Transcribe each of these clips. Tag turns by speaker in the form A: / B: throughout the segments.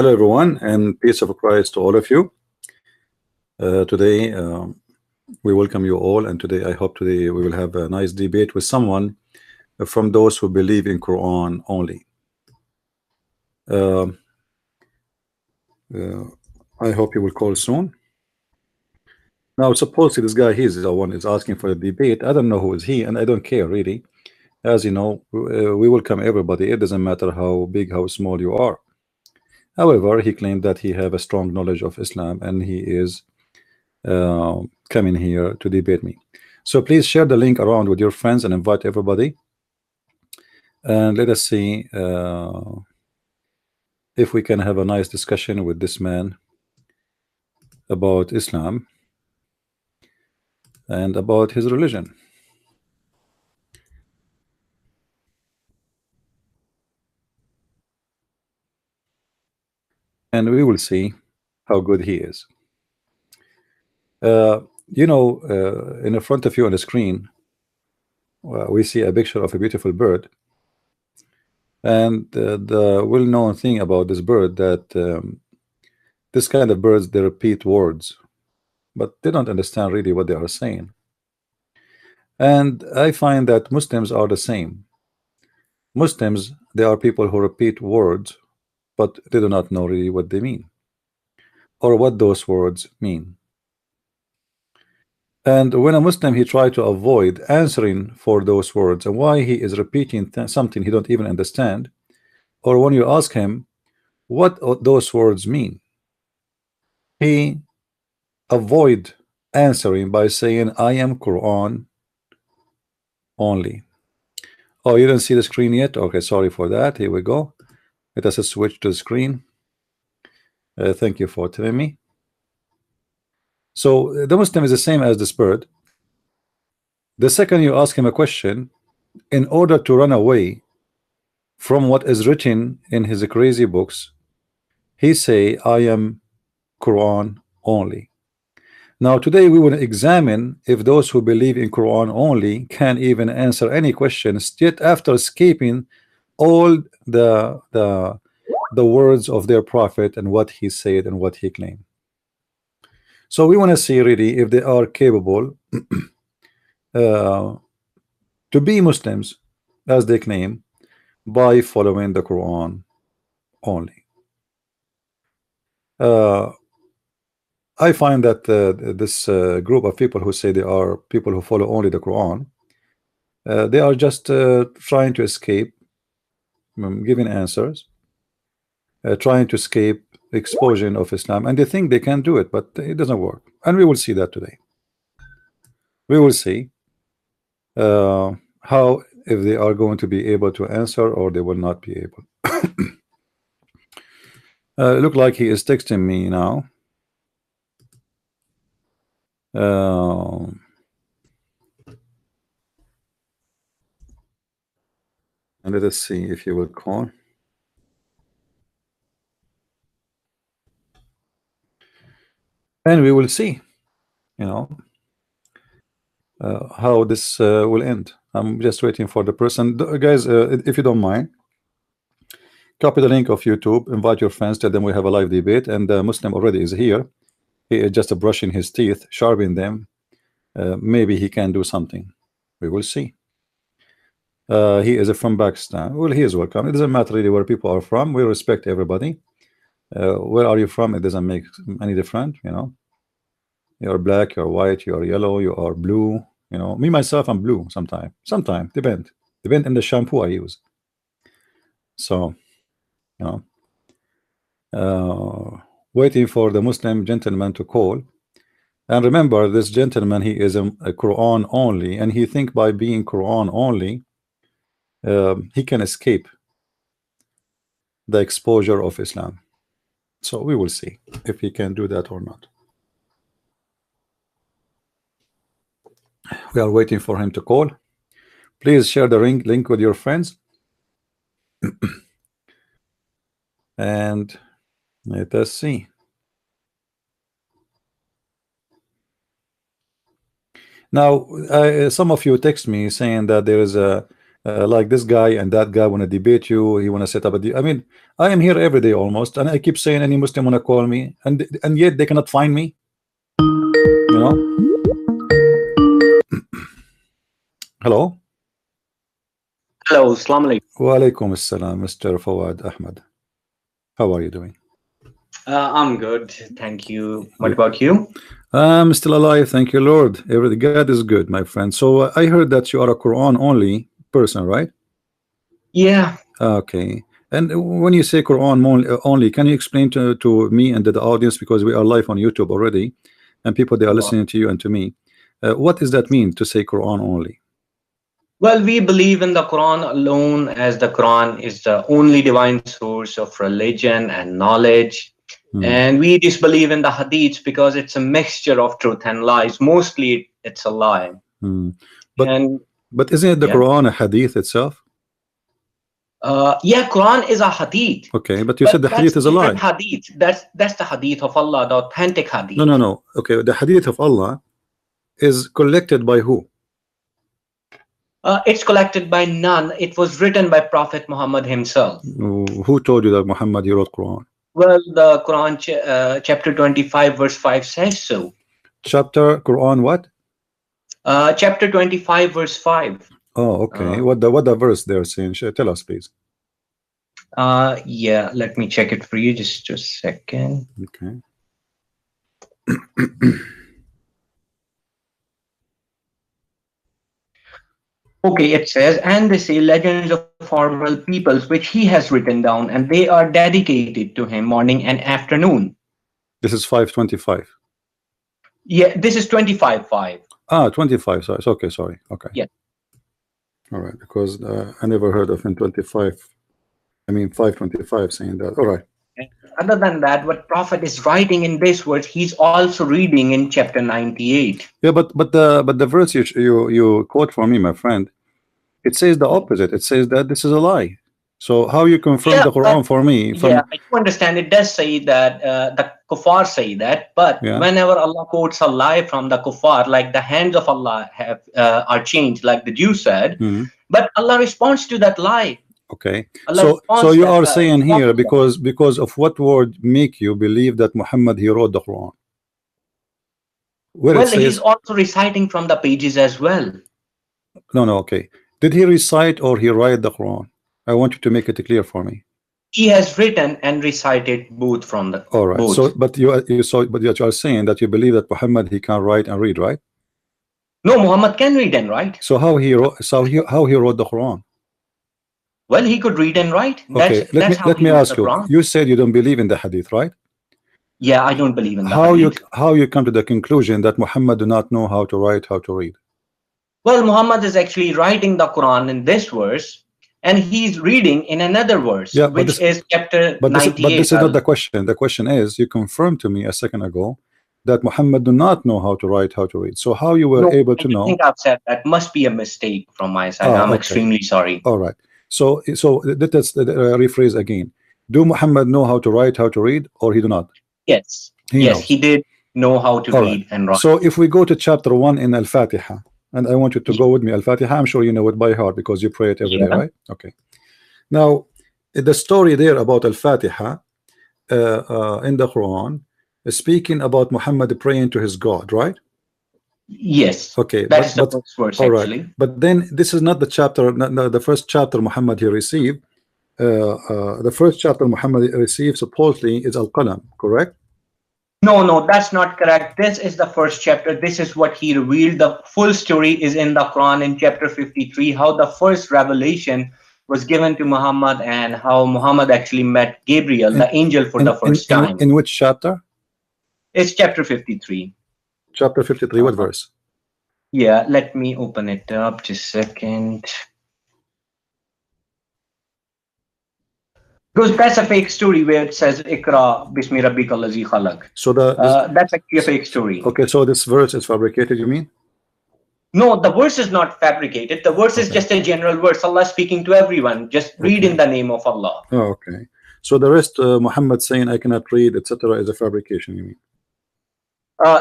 A: Hello, everyone, and peace of Christ to all of you. Today, we welcome you all, and today I hope today we will have a nice debate with someone from those who believe in Quran only. Uh, uh, I hope you will call soon. Now, supposedly this guy, he's the one is asking for a debate. I don't know who is he, and I don't care really. As you know, we welcome everybody. It doesn't matter how big, how small you are. However, he claimed that he have a strong knowledge of Islam, and he is coming here to debate me. So please share the link around with your friends and invite everybody, and let us see if we can have a nice discussion with this man about Islam and about his religion. And we will see how good he is. You know, in the front of you on the screen, we see a picture of a beautiful bird. And the well-known thing about this bird that this kind of birds, they repeat words, but they don't understand really what they are saying. And I find that Muslims are the same. Muslims, they are people who repeat words, but they do not know really what they mean or what those words mean. And when a Muslim, he try to avoid answering for those words and why he is repeating something he don't even understand, or when you ask him what those words mean, he avoid answering by saying, I am Quran only. Oh, you don't see the screen yet? Okay, sorry for that. Here we go. Let us switch to the screen. Thank you for telling me. So the Muslim is the same as this bird. The second you ask him a question, in order to run away from what is written in his crazy books, he say, I am Quran only. Now today we will examine if those who believe in Quran only can even answer any questions yet after escaping all the words of their prophet and what he said and what he claimed. So we want to see really if they are capable to be Muslims as they claim by following the Quran only. I find that this group of people who say they are people who follow only the Quran, they are just trying to escape giving answers, trying to escape exposure of Islam, and they think they can do it, but it doesn't work. And we will see that today. We will see how, if they are going to be able to answer or they will not be able. Look like he is texting me now. And let us see if he will call. And we will see, you know, how this will end. I'm just waiting for the person. Guys, if you don't mind, copy the link of YouTube, invite your friends, tell them we have a live debate, and the Muslim already is here. He is just brushing his teeth, sharpening them. Maybe he can do something. We will see. He is from Pakistan. Well, he is welcome. It doesn't matter really where people are from. We respect everybody. Where are you from? It doesn't make any difference, you know. You're black, you're white, you're yellow, you are blue. You know, me myself, I'm blue sometimes. Sometimes depend in the shampoo I use. So, you know, waiting for the Muslim gentleman to call. And remember, this gentleman, he is a Quran only, and he think by being Quran only, he can escape the exposure of Islam. So we will see if he can do that or not. We are waiting for him to call. Please share the link with your friends. And let us see. Now, some of you text me saying that there is a Like this guy and that guy want to debate you. He want to set up a. I mean, I am here every day almost, and I keep saying any Muslim want to call me, and yet they cannot find me. You know. Hello.
B: Hello, Assalamu alaikum.
A: Wa alaikum assalam, Mr. Fawad Ahmed. How are you doing?
B: I'm good, thank you. What about you?
A: I'm still alive, thank you, Lord. Every God is good, my friend. So I heard that you are a Quran only person, right?
B: Yeah.
A: Okay. And when you say Quran only, can you explain to me and to the audience, because we are live on YouTube already, and people they are listening to you and to me, what does that mean to say Quran only?
B: Well, we believe in the Quran alone, as the Quran is the only divine source of religion and knowledge. And we disbelieve in the hadiths because it's a mixture of truth and lies. Mostly it's a lie.
A: But isn't it the Quran a hadith itself?
B: Yeah, Quran is a hadith.
A: Okay, but you said the hadith is a lie.
B: Hadith. That's the hadith of Allah, the authentic hadith.
A: No. Okay, the hadith of Allah is collected by who?
B: It's collected by none. It was written by Prophet Muhammad himself.
A: Who told you that Muhammad he wrote Quran?
B: Well, the Quran chapter 25 verse 5 says so.
A: Chapter Quran what?
B: Chapter 25 verse 5.
A: Oh, okay. What the verse there saying? Tell us, please.
B: Yeah, let me check it for you. Just a second.
A: Okay.
B: Okay, it says, and they say legends of former peoples which he has written down, and they are dedicated to him morning and afternoon.
A: This is 525.
B: Yeah, this is 25:5.
A: Ah, 25. Sorry. Okay, sorry. Okay.
B: Yeah.
A: All right, because I never heard of in 25. I mean 525 saying that. All right.
B: Other than that, what Prophet is writing in this verse, he's also reading in chapter 98.
A: Yeah, but the verse you quote for me, my friend, it says the opposite. It says that this is a lie. So how you confirm the Quran for me?
B: Yeah, I do understand. It does say that the kuffar say that, but whenever Allah quotes a lie from the kuffar, like the hands of Allah have are changed, like the Jew said, but Allah responds to that lie.
A: Okay, so you are saying here because of what word make you believe that Muhammad he wrote the Quran?
B: Well, he's also reciting from the pages as well.
A: No, okay. Did he recite or he write the Quran? I want you to make it clear for me.
B: He has written and recited both from the.
A: All right.
B: Both.
A: So, but you are saying that you believe that Muhammad he can write and read, right?
B: No, Muhammad can read and write.
A: So how he wrote? How he wrote the Quran?
B: Well, he could read and write.
A: Okay, let me ask you. You said you don't believe in the hadith, right?
B: Yeah, I don't believe in the hadith.
A: How you come to the conclusion that Muhammad do not know how to write, how to read?
B: Well, Muhammad is actually writing the Quran in this verse, and he's reading in another verse, which is chapter 98.
A: But this is not the question. The question is, you confirmed to me a second ago that Muhammad do not know how to write, how to read. So how you were able to know?
B: I think I've said that must be a mistake from my side. I'm extremely sorry.
A: All right. So let's rephrase again. Do Muhammad know how to write, how to read, or he do not?
B: Yes. He did know how to read and write.
A: So if we go to chapter 1 in Al-Fatiha, and I want you to go with me, Al-Fatiha, I'm sure you know it by heart because you pray it every day, right? Okay. Now, the story there about Al-Fatiha in the Quran is speaking about Muhammad praying to his God, right?
B: Yes.
A: Okay.
B: That's the first verse, actually.
A: But then this is not the chapter, the first chapter Muhammad he received. The first chapter Muhammad received supposedly is Al-Qalam, correct?
B: No, that's not correct. This is the first chapter. This is what he revealed. The full story is in the Quran in chapter 53, how the first revelation was given to Muhammad and how Muhammad actually met Gabriel, the angel, for the first time.
A: In which chapter?
B: It's chapter 53.
A: Chapter 53, what verse?
B: Yeah, let me open it up just a second. Because that's a fake story where it says Ikra Bismi Rabbika Allazi Khalaq.
A: So
B: that's actually a fake story.
A: Okay, so this verse is fabricated, you mean?
B: No, the verse is not fabricated. The verse is just a general verse. Allah speaking to everyone. Just read in the name of Allah.
A: Oh, okay. So the rest, Muhammad saying I cannot read, etc., is a fabrication, you mean?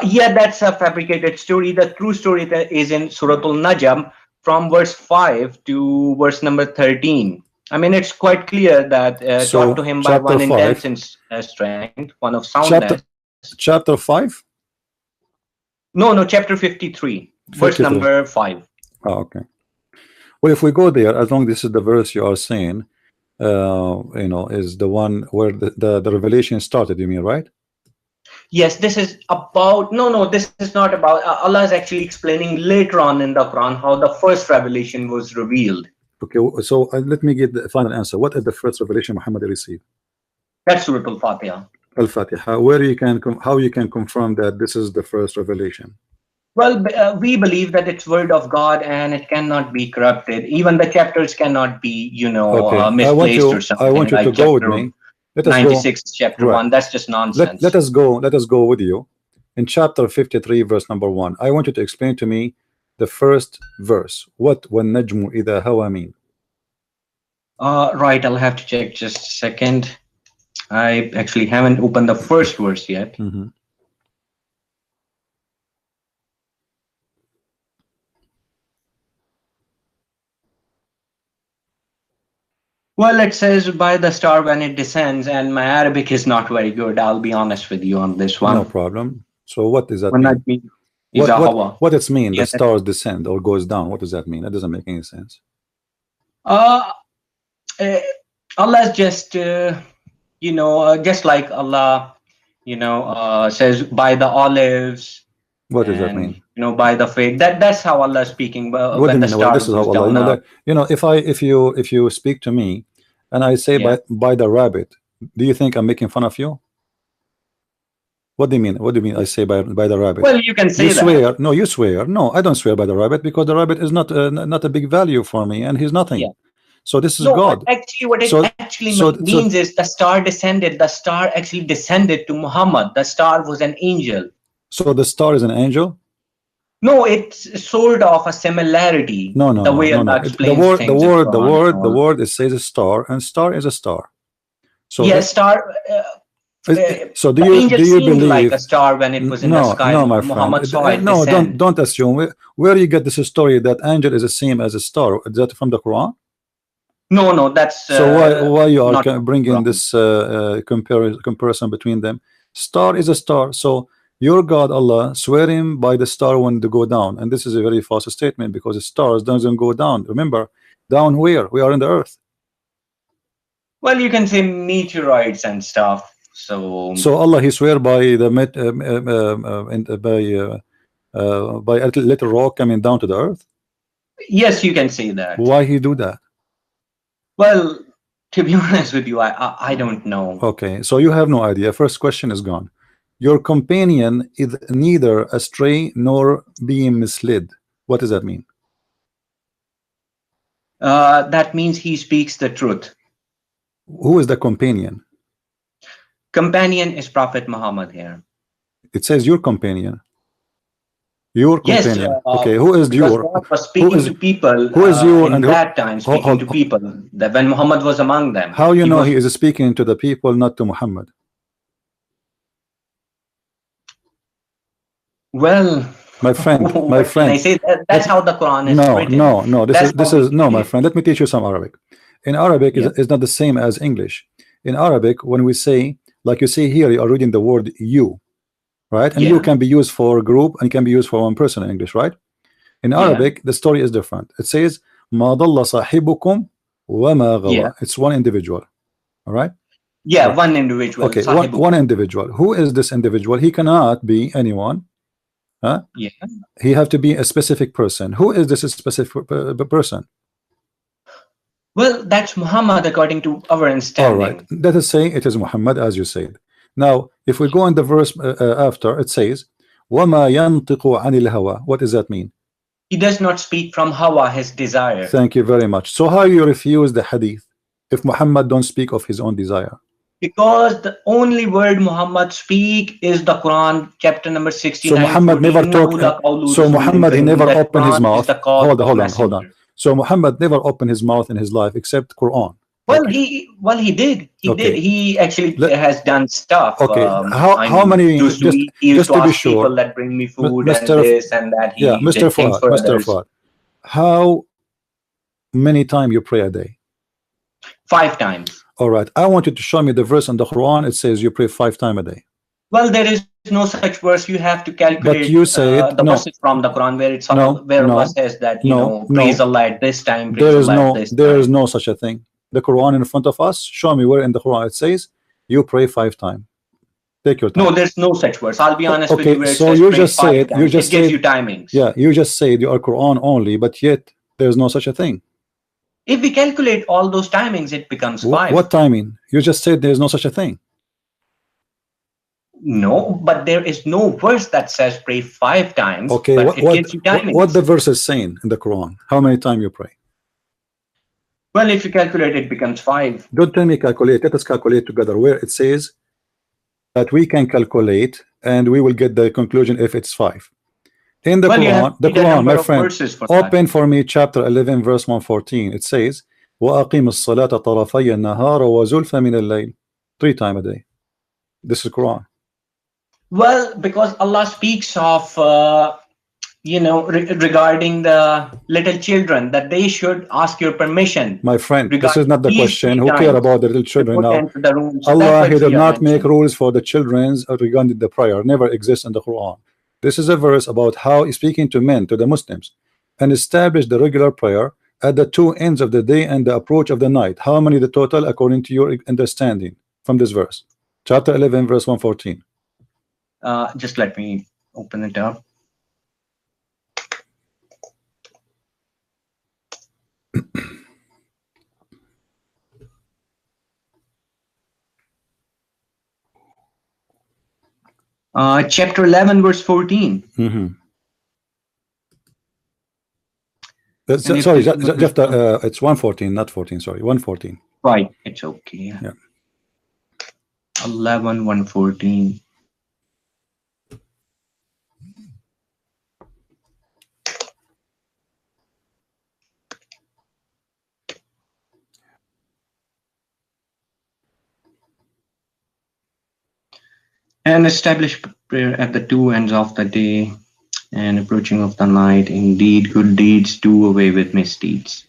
B: Yeah, that's a fabricated story. The true story that is in Surah Al-Najm, from verse 5 to verse number 13. I mean, it's quite clear that taught to him by one intense strength, one of soundness.
A: Chapter 5?
B: No, chapter 53, verse number 5.
A: Oh, okay. Well, if we go there, as long as this is the verse you are saying, you know, is the one where the revelation started, you mean, right?
B: Yes, this is about, no, this is not about, Allah is actually explaining later on in the Quran how the first revelation was revealed.
A: Okay, so let me get the final answer. What is the first revelation Muhammad received?
B: That's Surah Al-Fatiha.
A: Al-Fatiha. Where you can, how you can confirm that this is the first revelation?
B: Well, we believe that it's word of God and it cannot be corrupted. Even the chapters cannot be, you know, misplaced or something.
A: I want you to go with me.
B: Let us 96 go. Chapter 1. That's just nonsense.
A: Let us go with you in chapter 53, verse number 1. I want you to explain to me the first verse. What وَالنَّجْمُ إِذَا هَوَى mean?
B: Right, I'll have to check just a second. I actually haven't opened the first verse yet. Well, it says by the star when it descends, and my Arabic is not very good. I'll be honest with you on this one.
A: No problem. So what does that mean? What does it mean? The stars descend or goes down? What does that mean? That doesn't make any sense.
B: Allah is just, you know, just like Allah, you know, says by the olives.
A: What does that mean?
B: You know, by the faith. That's how Allah is speaking. What do you mean?
A: Well, this is how Allah. You know, that, you know, if you speak to me, and I say by the rabbit, do you think I'm making fun of you? What do you mean? What do you mean? I say by the rabbit?
B: Well, you can say
A: you swear. No, you swear. No, I don't swear by the rabbit because the rabbit is not a big value for me, and he's nothing. Yeah. So this is God.
B: Actually, what it means is the star descended. The star actually descended to Muhammad. The star was an angel.
A: So the star is an angel?
B: No, it's sort of a similarity.
A: No.
B: The way Allah explains things.
A: The word it says a star, and star is a star. So
B: yes, star.
A: So do you believe
B: like a star when it was in the sky?
A: No, my friend.
B: Saw it
A: no,
B: descend.
A: don't assume. Where you get this story that angel is the same as a star? Is that from the Quran?
B: No, that's.
A: So why you are bringing this comparison between them? Star is a star. So your God Allah swearing by the star when they go down, and this is a very false statement because the stars doesn't go down. Remember, down where we are in the earth. Well,
B: you can say meteorites and stuff. So
A: Allah He swear by the by a little rock coming down to the earth.
B: Yes, you can say that.
A: Why He do that?
B: Well, to be honest with you, I don't know.
A: Okay, so you have no idea. First question is gone. Your companion is neither astray nor being misled. What does that mean?
B: That means he speaks the truth.
A: Who is the companion?
B: Companion is Prophet Muhammad here.
A: It says your companion. Your companion.
B: Yes,
A: okay, who is your?
B: God was speaking to people.
A: Who is your?
B: In that time, speaking to people. That when Muhammad was among them.
A: How you know he is speaking to the people, not to Muhammad?
B: Well,
A: my friend.
B: I say that's how the Quran is written.
A: No. This is no, my friend. Let me teach you some Arabic. In Arabic, is not the same as English. In Arabic, when we say, like you see here, you are reading the word you, right? And you can be used for a group and can be used for one person in English, right? In Arabic, the story is different. It says, "Ma dalla sahibukum wa ma ghawa." It's one individual, all right?
B: Yeah, one individual.
A: Okay, one individual. Who is this individual? He cannot be anyone. Huh?
B: Yeah.
A: He have to be a specific person. Who is this specific person?
B: Well, that's Muhammad according to our understanding.
A: All right. Let us say it is Muhammad, as you said. Now, if we go in the verse after, it says, وَمَا يَنْطِقُ عَنِ الْهَوَى. What does that mean?
B: He does not speak from hawa, his desire.
A: Thank you very much. So how you refuse the hadith if Muhammad don't speak of his own desire?
B: Because the only word Muhammad speak is the Quran, chapter number 69.
A: So Muhammad never talked. So Muhammad he never opened his mouth. Hold on. So Muhammad never opened his mouth in his life except Quran.
B: Well, he did. He did. He actually has done stuff.
A: Okay. How many? Just
B: to be sure. People that bring me food and this and that.
A: Mr. Fuad. how many times you pray a day?
B: 5 times.
A: All right, I want you to show me the verse in the Quran. It says you pray 5 times a day.
B: Well, there is no such verse. You have to calculate
A: you said
B: the
A: no.
B: verses from the Quran where it's
A: No,
B: where
A: no,
B: Allah says that
A: no,
B: praise
A: no.
B: Allah at this time, praise
A: There is
B: Allah at
A: no,
B: this
A: there
B: time.
A: is no such a thing. The Quran in front of us. Show me where in the Quran it says you pray 5 times. Take your time.
B: No, there's no such verse. I'll be honest with
A: Okay,
B: you. Where it
A: so
B: says
A: you
B: pray
A: just
B: 5
A: said
B: times.
A: you just
B: it gives
A: said
B: you timings.
A: yeah, you just said you are Quran only, but yet there's no such a thing.
B: If we calculate all those timings, it becomes 5.
A: What timing? You just said there's no such a thing.
B: No, but there is no verse that says pray 5 times.
A: Okay,
B: but it gives you timings.
A: what the verse is saying in the Quran? How many times you pray?
B: Well, if you calculate, it becomes 5.
A: Don't tell me calculate. Let us calculate together. Where it says that we can calculate and we will get the conclusion if it's 5. In the Quran, my friend, open for me chapter 11 verse 114. It says وَأَقِيمُ الصَّلَاةَ طَرَفَيَ النَّهَارَ وَزُلْفًا مِنَ اللَّيْلِ 3 times a day. This is Quran.
B: Well, because Allah speaks of regarding the little children, that they should ask your permission.
A: My friend, this is not the question. Who care about the little children now?
B: So
A: Allah, He did not make rules for the children regarding the prayer. Never exists in the Quran. This is a verse about how He's speaking to men, to the Muslims, and establish the regular prayer at the 2 ends of the day and the approach of the night. How many the total according to your understanding from this verse? Chapter 11 verse 114.
B: Just let me open it up. Chapter 11 verse 14.
A: Sorry, just it's 114, not 14. Sorry, 114.
B: Right, it's okay.
A: Yeah.
B: 11 114. And establish prayer at the 2 ends of the day and approaching of the night. Indeed, good deeds do away with misdeeds.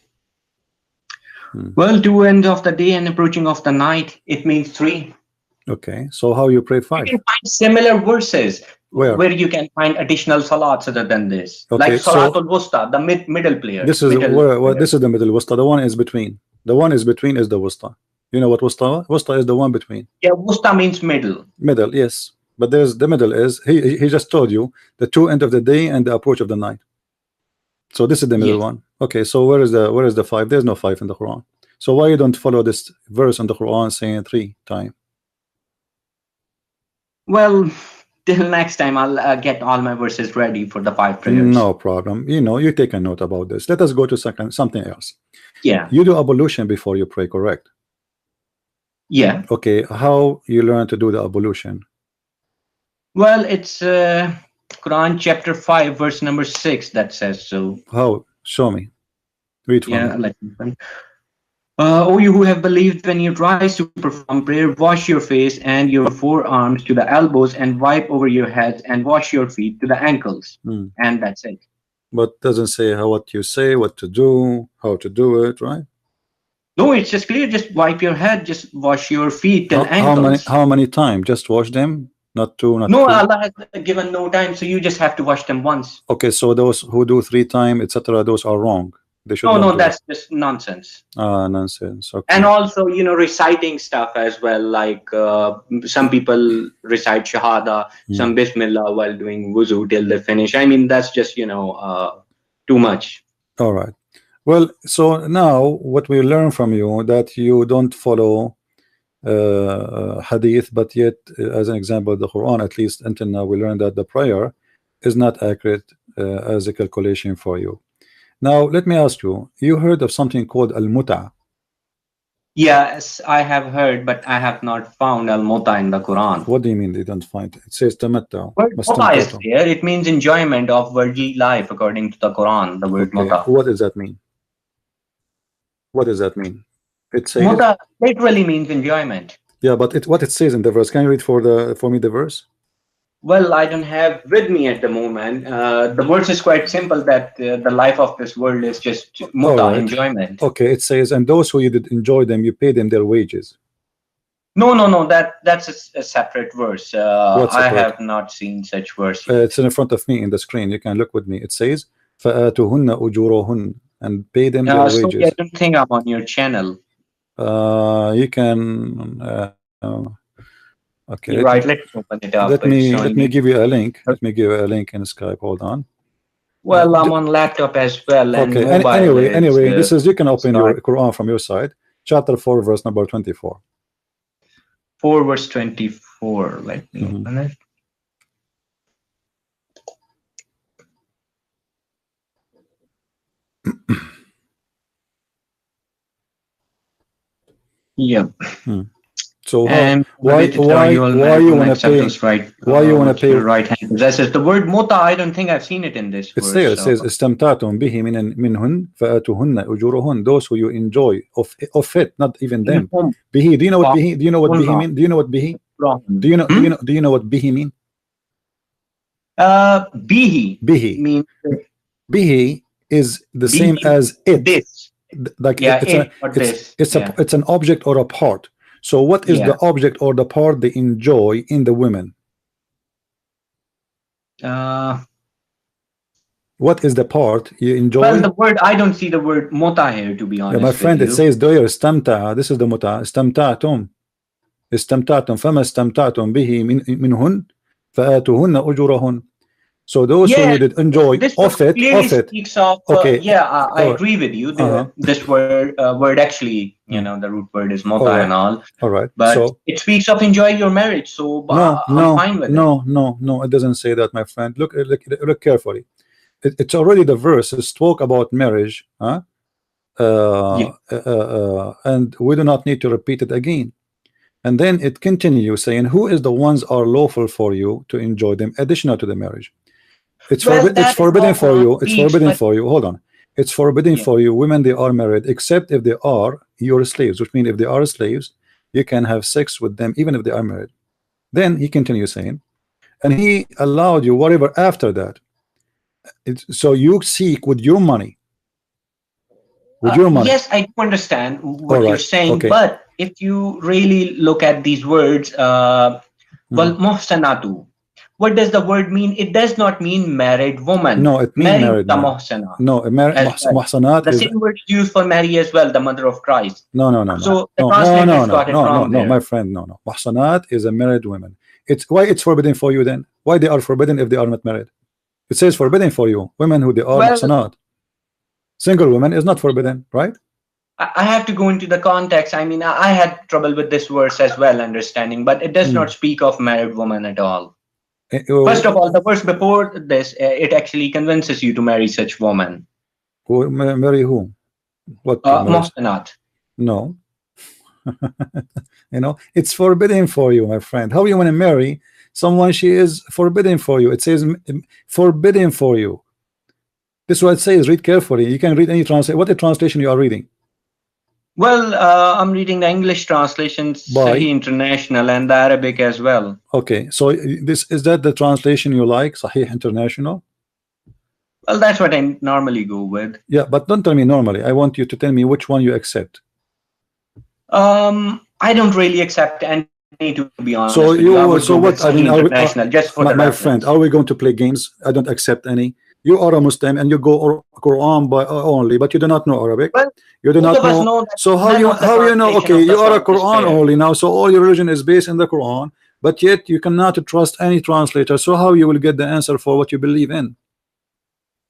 B: Well, 2 ends of the day and approaching of the night, it means 3.
A: Okay, so how you pray 5?
B: You can find similar verses
A: where
B: you can find additional salats other than this.
A: Okay,
B: like Salatul Wusta, the middle player.
A: This is this is the middle wusta. The one is between. The one is between is the wusta. You know what wusta? Wusta is the one between.
B: Yeah, wusta means middle.
A: Middle, yes. But there's the middle is he just told you the 2 end of the day and the approach of the night. So this is the middle one. Okay, so where is the 5? There's no 5 in the Quran. So why you don't follow this verse in the Quran saying 3 times?
B: Well, till next time I'll get all my verses ready for the 5 prayers.
A: No problem. You take a note about this. Let us go to something else.
B: Yeah.
A: You do ablution before you pray, correct?
B: Yeah.
A: Okay, how you learn to do the ablution?
B: Well, it's Quran chapter 5 verse number 6 that says so.
A: How? Show me. Read for me.
B: Let me. O you who have believed, when you rise to perform prayer, wash your face and your forearms to the elbows and wipe over your heads and wash your feet to the ankles. And that's it.
A: But doesn't say what you say, what to do, how to do it, right?
B: No, it's just clear. Just wipe your head, just wash your feet till ankles.
A: How many times? Just wash them? Not 2, not 3?
B: No, Allah has given no time, so you just have to wash them once.
A: Okay, so those who do 3 times, etc., those are wrong. They should
B: no, that's just nonsense.
A: Nonsense. Okay.
B: And also, reciting stuff as well. Like some people recite Shahada, some Bismillah while doing wuzu till they finish. I mean, that's just too much.
A: All right. Well, so now what we learn from you that you don't follow hadith, but yet as an example the Quran, at least until now we learned that the prayer is not accurate as a calculation for you. Now let me ask you, you heard of something called al-muta?
B: Yes, I have heard, but I have not found al-muta in the Quran.
A: What do you mean they don't find it? It says tamatta.
B: Muta is there. It means enjoyment of worldly life according to the Quran, the word muta.
A: What does that mean? What does that mean? It says
B: muta literally means enjoyment.
A: Yeah, but what it says in the verse. Can you read for me the verse?
B: Well, I don't have with me at the moment. The verse is quite simple that the life of this world is just muta,
A: Alright.
B: enjoyment.
A: Okay, it says, and those who you did enjoy them, you pay them their wages.
B: No, that's a separate verse.
A: What's
B: I
A: separate?
B: have not seen such verse.
A: It's in front of me in the screen. You can look with me. It says, فَآتُهُنَّ أُجُورَهُنَّ, and pay them their
B: Sorry, I
A: wages.
B: don't think I'm on your channel.
A: You can. Okay.
B: You're right. Let's open it up.
A: Let
B: It's
A: me
B: showing
A: give you a link. Let me give you a link in Skype. Hold on.
B: Well, I'm on laptop as well. And
A: Okay.
B: mobile
A: Anyway, this is, you can open
B: sorry.
A: your Quran from your side. Chapter 4, verse number 24.
B: 4 verse 24. Let me open it. Yeah.
A: So
B: And
A: why you want to pay?
B: Right,
A: Why you want to pay?
B: Right hand possesses the word muta. I don't think I've seen it in this
A: It's
B: verse.
A: there. It says istamta'tum bihi minhun fa'atuhunna ujurahun. Those who you enjoy of it, not even them. Bihi. Do you know what bihi? Do you know what bihi mean? Do you know what bihi? Do you know? Do you know what bihi mean?
B: Bihi.
A: Bihi
B: means
A: bihi is the same as it.
B: This.
A: Like
B: Yeah,
A: it's an object or a part. So what is the object or the part they enjoy in the women? What is the part you enjoy?
B: Well, the word, I don't see the word muta here, to be honest.
A: Yeah, my friend, it says there istamta. This is the muta. Istamta'tum. Istamta'tum. Fama istamta'tum bihi minhun fa'atuhunna ujurahun. So those who did enjoy of it.
B: Speaks of,
A: okay.
B: I agree with you. This word actually, the root word is muta and all.
A: All right.
B: But
A: so
B: it speaks of enjoying your marriage. So I'm fine with it.
A: No, it doesn't say that, my friend. Look carefully. It's already the verses talk about marriage, and we do not need to repeat it again. And then it continues saying, who is the ones are lawful for you to enjoy them additional to the marriage? It's forbidden for you. It's forbidden for you. Hold on. It's forbidden for you, women they are married, except if they are your slaves, which means if they are slaves, you can have sex with them even if they are married. Then he continues saying, and he allowed you whatever after that. So you seek with your money.
B: Yes, I do understand what you're saying, but if you really look at these words, well, muhsanatu, what does the word mean? It does not mean married woman.
A: No, it means married.
B: Muhsana.
A: No, muhsanat
B: the same word used for Mary as well, the mother of Christ.
A: No.
B: So the translators got it wrong there.
A: My friend, no. Muhsanat is a married woman. It's why it's forbidden for you then? Why they are forbidden if they are not married? It says forbidden for you. Women who they are muhsanat. Single women is not forbidden, right?
B: I have to go into the context. I mean, I had trouble with this verse as well, understanding, but it does not speak of married woman at all. First of all, the verse before this, it actually convinces you to marry such woman.
A: Marry whom? What?
B: Muhsanat.
A: No. It's forbidden for you, my friend. How you want to marry someone she is forbidden for you? It says forbidden for you. This is what it says. Read carefully. You can read any translation. What translation you are reading?
B: Well, I'm reading the English translation, Sahih International, and the Arabic as well.
A: Okay, so is that the translation you like, Sahih International?
B: Well, that's what I normally go with.
A: Yeah, but don't tell me normally. I want you to tell me which one you accept.
B: I don't really accept any, to be honest.
A: So what? I mean,
B: just for
A: my friend, are we going to play games? I don't accept any. You are a Muslim and you go Quran by only, but you do not know Arabic.
B: Well,
A: you do not know. So how you know? Okay, you are a Quran only now. So all your religion is based in the Quran, but yet you cannot trust any translator. So how you will get the answer for what you believe in?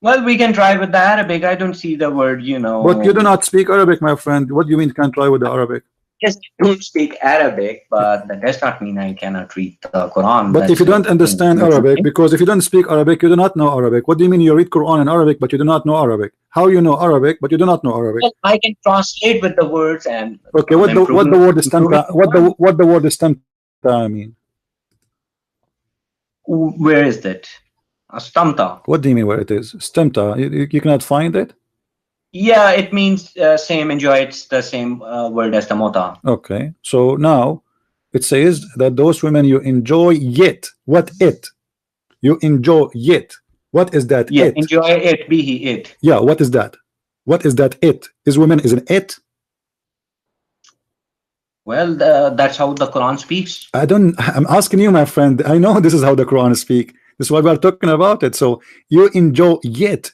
B: Well, we can try with the Arabic. I don't see the word,
A: But you do not speak Arabic, my friend. What do you mean can try with the Arabic?
B: Yes, I don't speak Arabic, but that does not mean I cannot read the Quran.
A: But if you don't understand Arabic, because if you don't speak Arabic, you do not know Arabic. What do you mean you read Quran in Arabic, but you do not know Arabic? How you know Arabic, but you do not know Arabic?
B: Well, I can translate with the words and.
A: Okay, what the word istamta? What the word istamta mean?
B: Where is that? Astamta.
A: What do you mean where it is? Istamta. You cannot find it.
B: Yeah, it means same enjoy. It's the same word as the muta.
A: Okay, so now it says that those women you enjoy yet. What it? You enjoy it. What is that?
B: Yeah,
A: It.
B: enjoy it, be he it.
A: Yeah, what is that? What is that? It is women. Is an it?
B: Well, that's how the Quran speaks.
A: I don't. I'm asking you, my friend. I know this is how the Quran speak. This is why we are talking about it. So you enjoy it,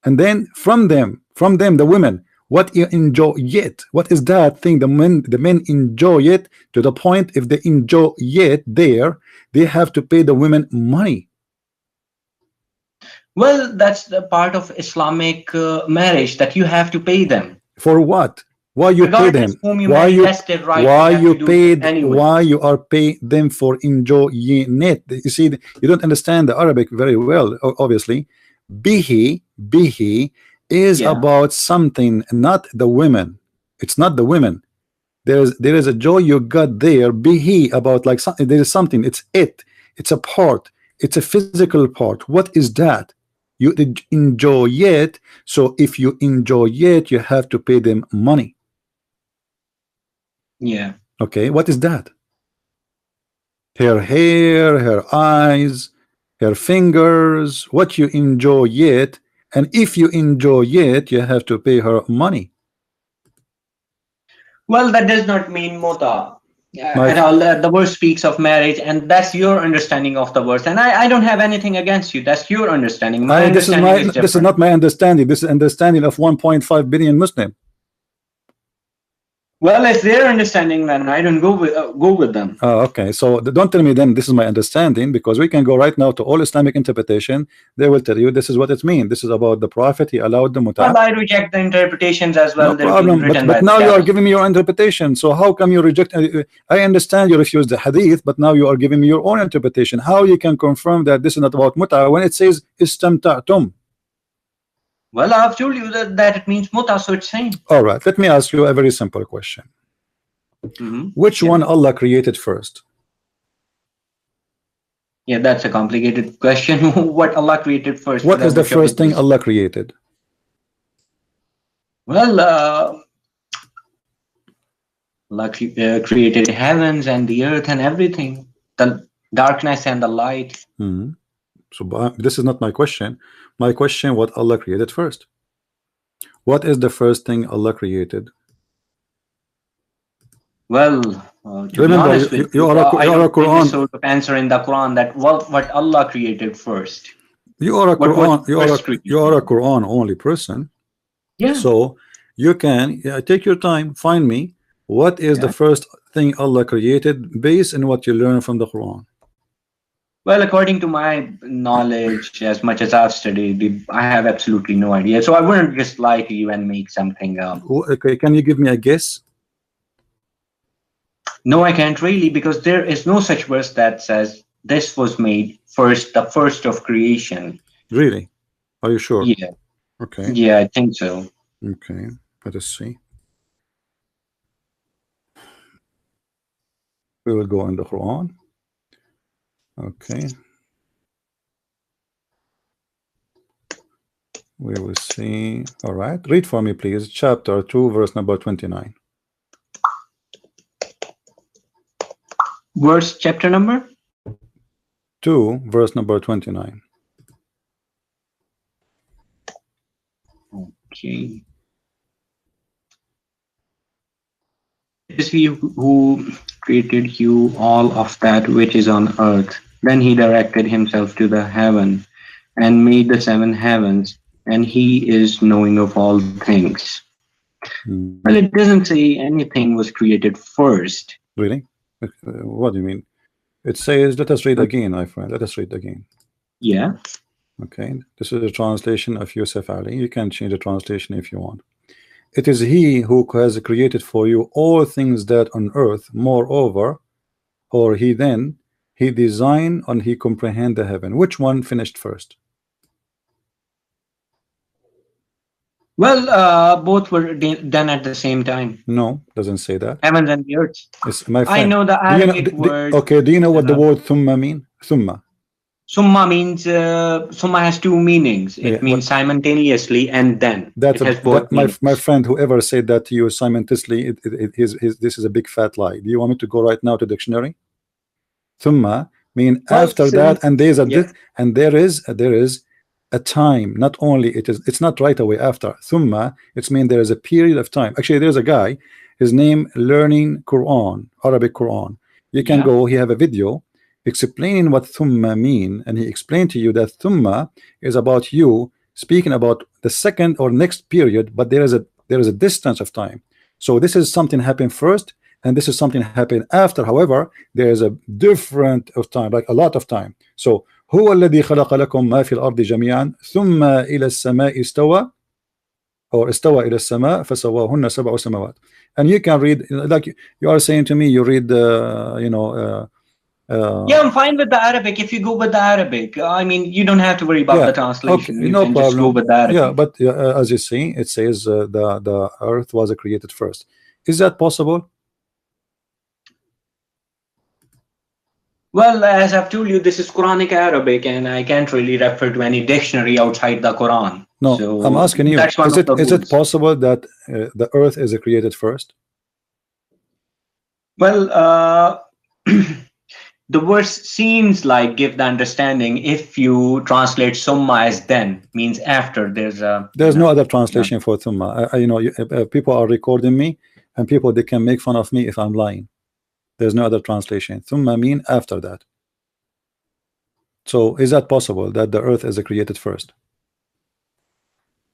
A: and then from them, the women. What you enjoy it? What is that thing? The men enjoy it to the point. If they enjoy it, they have to pay the women money.
B: Well, that's the part of Islamic marriage, that you have to pay them.
A: For what? Why you pay them? Why you are pay them for enjoying it? You see, you don't understand the Arabic very well, obviously. Bihi is about something, not the women. It's not the women. There is a joy you got there. Bihi about like something. There is something. It's it. It's a part. It's a physical part. What is that? You enjoy it. So if you enjoy it, you have to pay them money.
B: Yeah.
A: Okay. What is that? Her hair, her eyes, her fingers. What you enjoy it. And if you enjoy it, you have to pay her money.
B: Well, that does not mean muta at all. The verse speaks of marriage, and that's your understanding of the verse. And I don't have anything against you. That's your understanding.
A: This is not my understanding. This is understanding of 1.5 billion Muslim.
B: Well, if their understanding, then I don't go with them.
A: Oh, okay. So don't tell me then this is my understanding, because we can go right now to all Islamic interpretation. They will tell you this is what it means. This is about the Prophet. He allowed the muta.
B: Well, I reject the interpretations as well.
A: No problem. But now you are giving me your interpretation. So how come you reject? I understand you refuse the hadith, but now you are giving me your own interpretation. How you can confirm that this is not about muta when it says istamta'tum?
B: Well, I've told you that it means muta, so it's same.
A: All right, let me ask you a very simple question. Which one Allah created first?
B: Yeah, that's a complicated question. What Allah created first?
A: What is the first thing Allah created?
B: Well, Allah created heavens and the earth and everything, the darkness and the light.
A: So this is not my question. My question, what Allah created first? What is the first thing Allah created?
B: Well,
A: remember, you are a Quran.
B: Sort of answer in the Quran that what Allah created first.
A: You are a Quran. You are a Quran only person.
B: Yeah.
A: So you can take your time. Find me what is the first thing Allah created based on what you learn from the Quran.
B: Well, according to my knowledge, as much as I've studied, I have absolutely no idea. So I wouldn't just lie to you and make something up.
A: Okay, can you give me a guess?
B: No, I can't really, because there is no such verse that says this was made first, the first of creation.
A: Really? Are you sure?
B: Yeah.
A: Okay.
B: Yeah, I think so.
A: Okay, let us see. We will go in the Quran. Okay. We will see. All right. Read for me, please. Chapter 2, verse number 29.
B: Verse, chapter number?
A: 2, verse number 29.
B: Okay. It is he who created you all of that which is on earth. Then he directed himself to the heaven and made the 7 heavens, and he is knowing of all things. Well, it doesn't say anything was created first.
A: Really? What do you mean? It says, let us read again, my friend. Let us read again.
B: Yeah.
A: Okay. This is a translation of Yusuf Ali. You can change the translation if you want. It is he who has created for you all things that on earth, moreover, or he designed and he comprehend the heaven. Which one finished first?
B: Well, both were done at the same time.
A: No, doesn't say that.
B: Heavens and the earth.
A: It's, my friend,
B: I know the Arabic word.
A: Okay, do you know what the word thumma mean? Thumma.
B: Summa means summa has 2 meanings. It means simultaneously and then.
A: That's my friend. Whoever said that to you simultaneously, this is a big fat lie. Do you want me to go right now to dictionary? Thumma mean
B: Well,
A: after that, and there's a
B: yes.
A: and there is a time. Not only it's not right away after. Thumma, it's mean there is a period of time. Actually, there's a guy, his name Learning Quran, Arabic Quran. You can
B: Yeah.
A: go. He have a video explaining what thumma mean, and he explained to you that thumma is about you speaking about the second or next period, but there is a distance of time. So this is something happened first, and this is something happened after. However, there is a different of time, like a lot of time. So هو الذي خلق لكم ما في الأرض جميعا ثم إلى السماء استوى, or استوى إلى السماء فسواهن سبع سماوات. And you can read, like you are saying to me, you read
B: Yeah, I'm fine with the Arabic. If you go with the Arabic, I mean, you don't have to worry about the translation.
A: Okay,
B: You
A: no
B: can
A: problem.
B: just go with the Arabic.
A: Yeah, but as you see, it says the earth was created first. Is that possible?
B: Well, as I've told you, this is Quranic Arabic, and I can't really refer to any dictionary outside the Quran.
A: No,
B: So
A: I'm asking you,
B: that's one
A: is
B: of the
A: it
B: rules.
A: possible that the earth is created first?
B: Well, the verse seems like give the understanding if you translate summa as then, means after. There's
A: no other translation for thumma. People are recording me, and people, they can make fun of me if I'm lying. There's no other translation. Thumma mean after that. So is that possible that the earth is created first?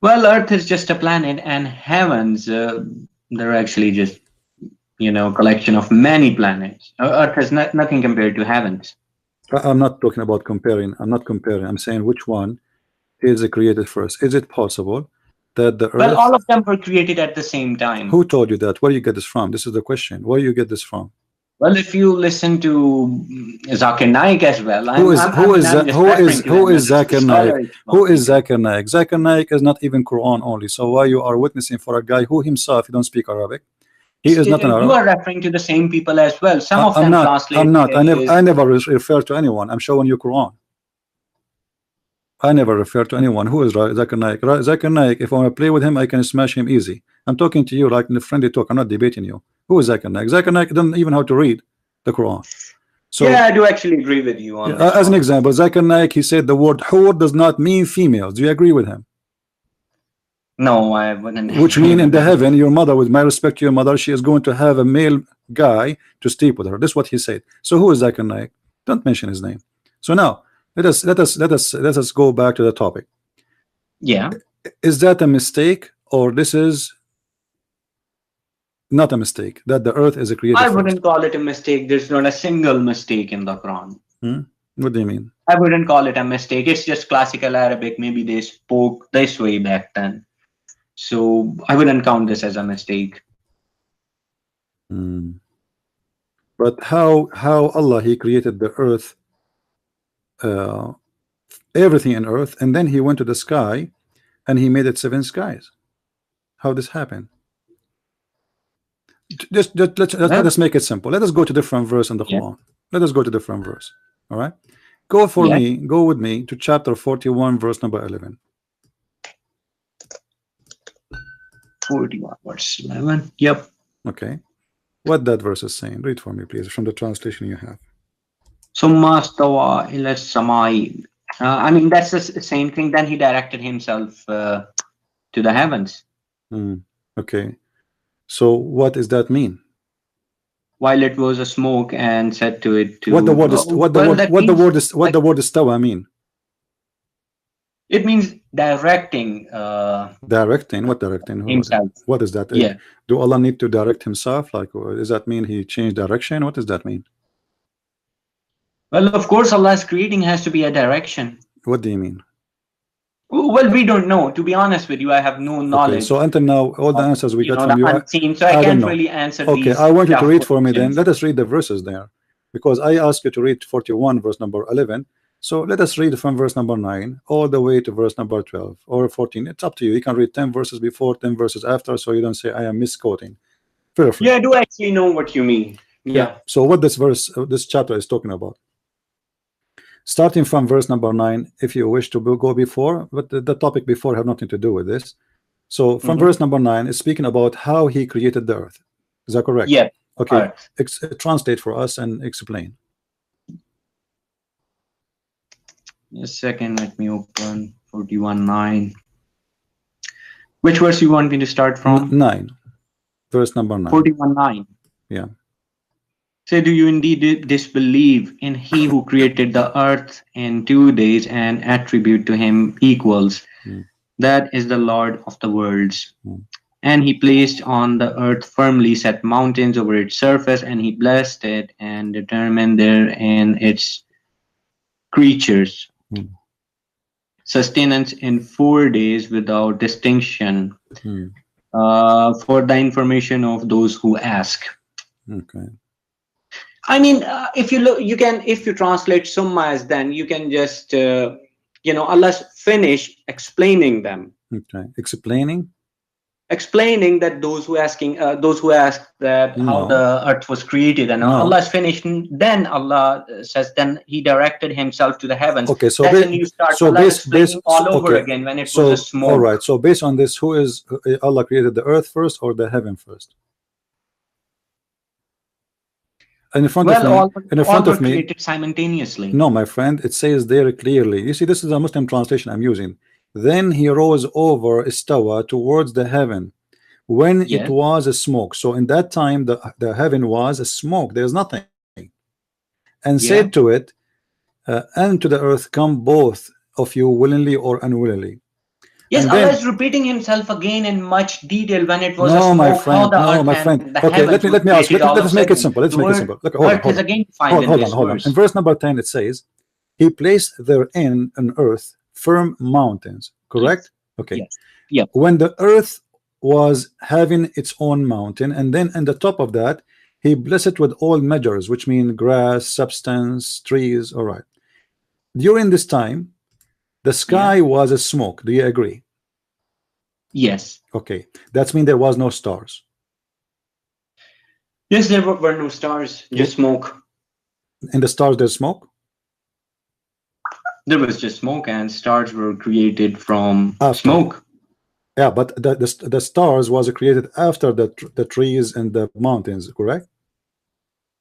B: Well, earth is just a planet, and heavens, they're actually just, collection of many planets. Earth has nothing compared to heavens.
A: I'm not talking about comparing. I'm not comparing. I'm saying which one is created first. Is it possible that the earth...
B: Well, all of them were created at the same time.
A: Who told you that? Where do you get this from? This is the question. Where do you get this from?
B: Well, if you listen to Zakir Naik as well,
A: who is Zakir Naik? Who is Zakir Naik? Zakir Naik is not even Quran only. So why you are witnessing for a guy who himself, he don't speak Arabic? He is not an Arab.
B: You are referring to the same people as well. Some of them translate.
A: I'm not. I never refer to anyone. I'm showing you Quran. I never refer to anyone. Who is Zakir Naik? Zakir Naik, if I want to play with him, I can smash him easy. I'm talking to you like in a friendly talk. I'm not debating you. Who is Zakir Naik? Zakir Naik doesn't even know how to read the Quran. So
B: yeah, I do actually agree with you on
A: as an example, Zakir Naik, he said the word hur does not mean females. Do you agree with him?
B: No, I wouldn't.
A: Which mean in the heaven, your mother, with my respect to your mother, she is going to have a male guy to sleep with her. This is what he said. So who is Zakir Naik? Don't mention his name. So now let us go back to the topic.
B: Yeah.
A: Is that a mistake, or this is not a mistake that the earth is created
B: I wouldn't
A: first?
B: call it a mistake. There's not a single mistake in the Quran.
A: What do you mean?
B: I wouldn't call it a mistake. It's just classical Arabic. Maybe they spoke this way back then. So I wouldn't count this as a mistake.
A: But how Allah, he created the earth, everything in earth, and then he went to the sky and he made it 7 skies. How this happened? Let us make it simple. Let us go to different verse in the Quran. Let us go to different verse. All right, go with me to chapter 41 verse number 11.
B: 41 verse 11. Yep.
A: Okay, what that verse is saying, read for me please from the translation you have.
B: Summa stawa ila samai. I mean, that's the same thing. Then he directed himself to the heavens.
A: Okay, so what does that mean?
B: While it was a smoke, and said to it to
A: what the word istawa mean?
B: It means directing.
A: Directing? What directing?
B: Himself.
A: What is that?
B: Yeah.
A: Do Allah need to direct himself? Like, does that mean he changed direction? What does that mean?
B: Well, of course, Allah's creating has to be a direction.
A: What do you mean?
B: Well, we don't know. To be honest with you, I have no knowledge.
A: Okay, so until now, all the answers we got from you,
B: unseen, so I can't really answer.
A: Okay, I want you to read for me then. Let us read the verses there, because I asked you to read 41 verse number 11. So let us read from verse number 9 all the way to verse number 12 or 14. It's up to you. You can read 10 verses before, 10 verses after, so you don't say I am misquoting. Feel free.
B: Yeah, I do actually know what you mean. Yeah.
A: So what this chapter is talking about, starting from verse number 9, if you wish to go before, but the topic before have nothing to do with this. So from verse number 9 is speaking about how he created the earth. Is that correct?
B: Yeah.
A: Okay. Translate for us and explain.
B: A second, let me open 41:9. Which verse you want me to start from?
A: 9, verse number 9.
B: 41:9.
A: Yeah.
B: Say, do you indeed disbelieve in he who created the earth in 2 days and attribute to him equals? That is the Lord of the worlds. And he placed on the earth firmly set mountains over its surface, and he blessed it and determined therein its creatures. Sustenance in 4 days without distinction, for the information of those who ask.
A: Okay.
B: I mean, if you look, you can, if you translate summa as then, you can just, Allah's finish explaining them.
A: Okay. Explaining
B: that those who ask that how the earth was created, and Allah's finished. Then Allah says, then He directed Himself to the heavens.
A: Okay, so
B: that's when you start explaining all over again when it was a smoke.
A: All right. So based on this, who is Allah created the earth first or the heaven first? And in front of me,
B: created simultaneously.
A: No, my friend, it says there clearly. You see, this is a Muslim translation I'm using. Then he rose over istawa towards the heaven when it was a smoke. So in that time the heaven was a smoke, there's nothing, and said to it, and to the earth, come both of you willingly or unwillingly.
B: Yes, Allah is repeating Himself again in much detail when it was a
A: no,
B: smoke.
A: my friend, no, my friend. Okay, let me ask. Let's make it simple. Let's make it simple. Look, hold on. In verse number 10, it says, He placed therein on earth firm mountains. Correct? Okay.
B: Yeah.
A: When the earth was having its own mountain, and then in the top of that, He blessed it with all measures, which mean grass, substance, trees. All right. During this time, the sky was a smoke. Do you agree?
B: Yes.
A: Okay. That means there was no stars.
B: Yes, there were no stars, just smoke.
A: In the stars, there's smoke?
B: There was just smoke, and stars were created from smoke.
A: Yeah, but the stars was created after the trees and the mountains, correct?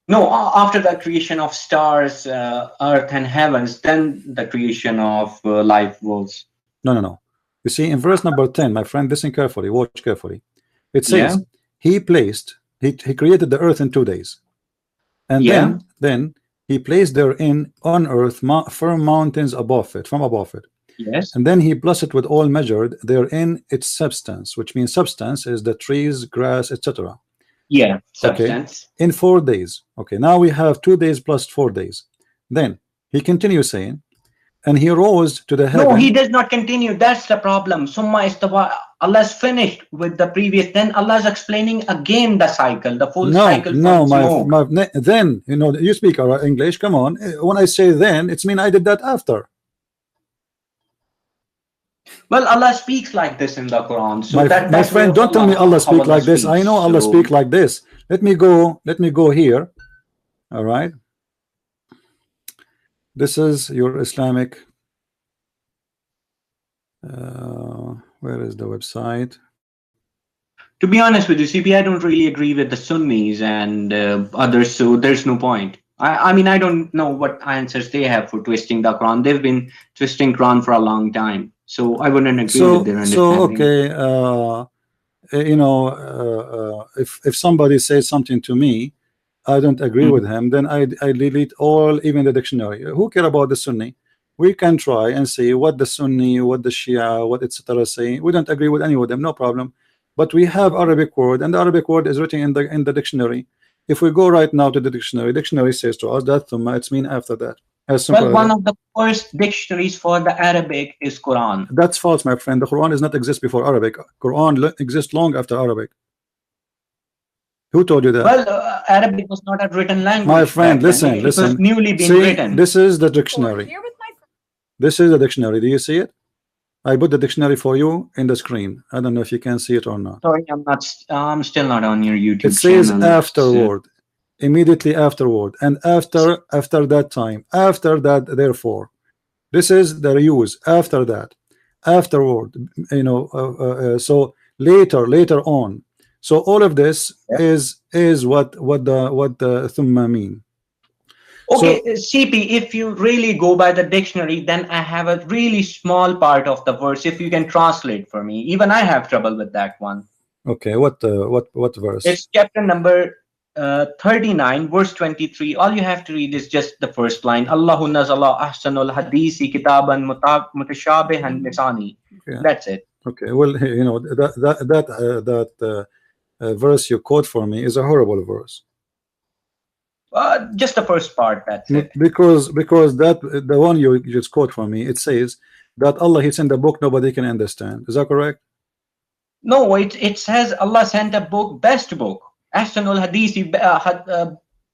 B: No, after the creation of stars, earth and heavens, then the creation of life was.
A: No. You see, in verse number 10, my friend, listen carefully, watch carefully. It says, He created the earth in 2 days. And then He placed therein on earth firm mountains from above it.
B: Yes.
A: And then He blessed it with all measured therein its substance, which means substance is the trees, grass, etc.
B: Yeah, substance.
A: Okay. In 4 days. Okay, now we have 2 days plus 4 days. Then He continues saying, and He rose to the heaven.
B: No, He does not continue. That's the problem. Summa istawa. Allah is finished with the previous. Then Allah is explaining again the cycle, the full cycle.
A: Then you speak English. Come on. When I say then, it's mean I did that after.
B: Well, Allah speaks like this in the Quran. So
A: my friend, don't tell me Allah speak like this. I know Allah speak like this. Let me go here. All right. This is your Islamic. Where is the website?
B: To be honest with you, CP, I don't really agree with the Sunnis and others. So there's no point. I mean, I don't know what answers they have for twisting the Quran. They've been twisting Quran for a long time. So I wouldn't agree with their understanding.
A: So okay, if somebody says something to me, I don't agree with him, then I delete all, even the dictionary. Who care about the Sunni? We can try and see what the Sunni, what the Shia, what etc. say. We don't agree with any of them, no problem. But we have Arabic word, and the Arabic word is written in the dictionary. If we go right now to the dictionary says to us that thumma, it's mean after that.
B: Well, one of the first dictionaries for the Arabic is Quran.
A: That's false, my friend. The Quran does not exist before Arabic. Quran exists long after Arabic. Who told you that?
B: Well, Arabic was not a written language.
A: My friend, listen.
B: It was newly being written.
A: This is the dictionary. This is the dictionary. Do you see it? I put the dictionary for you in the screen. I don't know if you can see it or not.
B: Sorry, I'm still not on your YouTube
A: channel. It says afterward. Immediately afterward, and after that time, after that, therefore. This is the use after that, afterward, so later on. So all of this is what the thumma mean.
B: Okay, CP, if you really go by the dictionary, then I have a really small part of the verse. If you can translate for me, even I have trouble with that one.
A: Okay, what verse?
B: It's chapter number 39, verse 23. All you have to read is just the first line. Allahu nazala ahsanul hadisi kitaban mutashabihan misani.
A: Yeah.
B: That's it.
A: Okay, well, you know, that verse you quote for me is a horrible verse.
B: Just the first part, that's it.
A: Because that the one you just quote for me, it says that Allah He sent a book nobody can understand. Is that correct?
B: No, it says Allah sent a book, best book, Ahsanul Hadisi,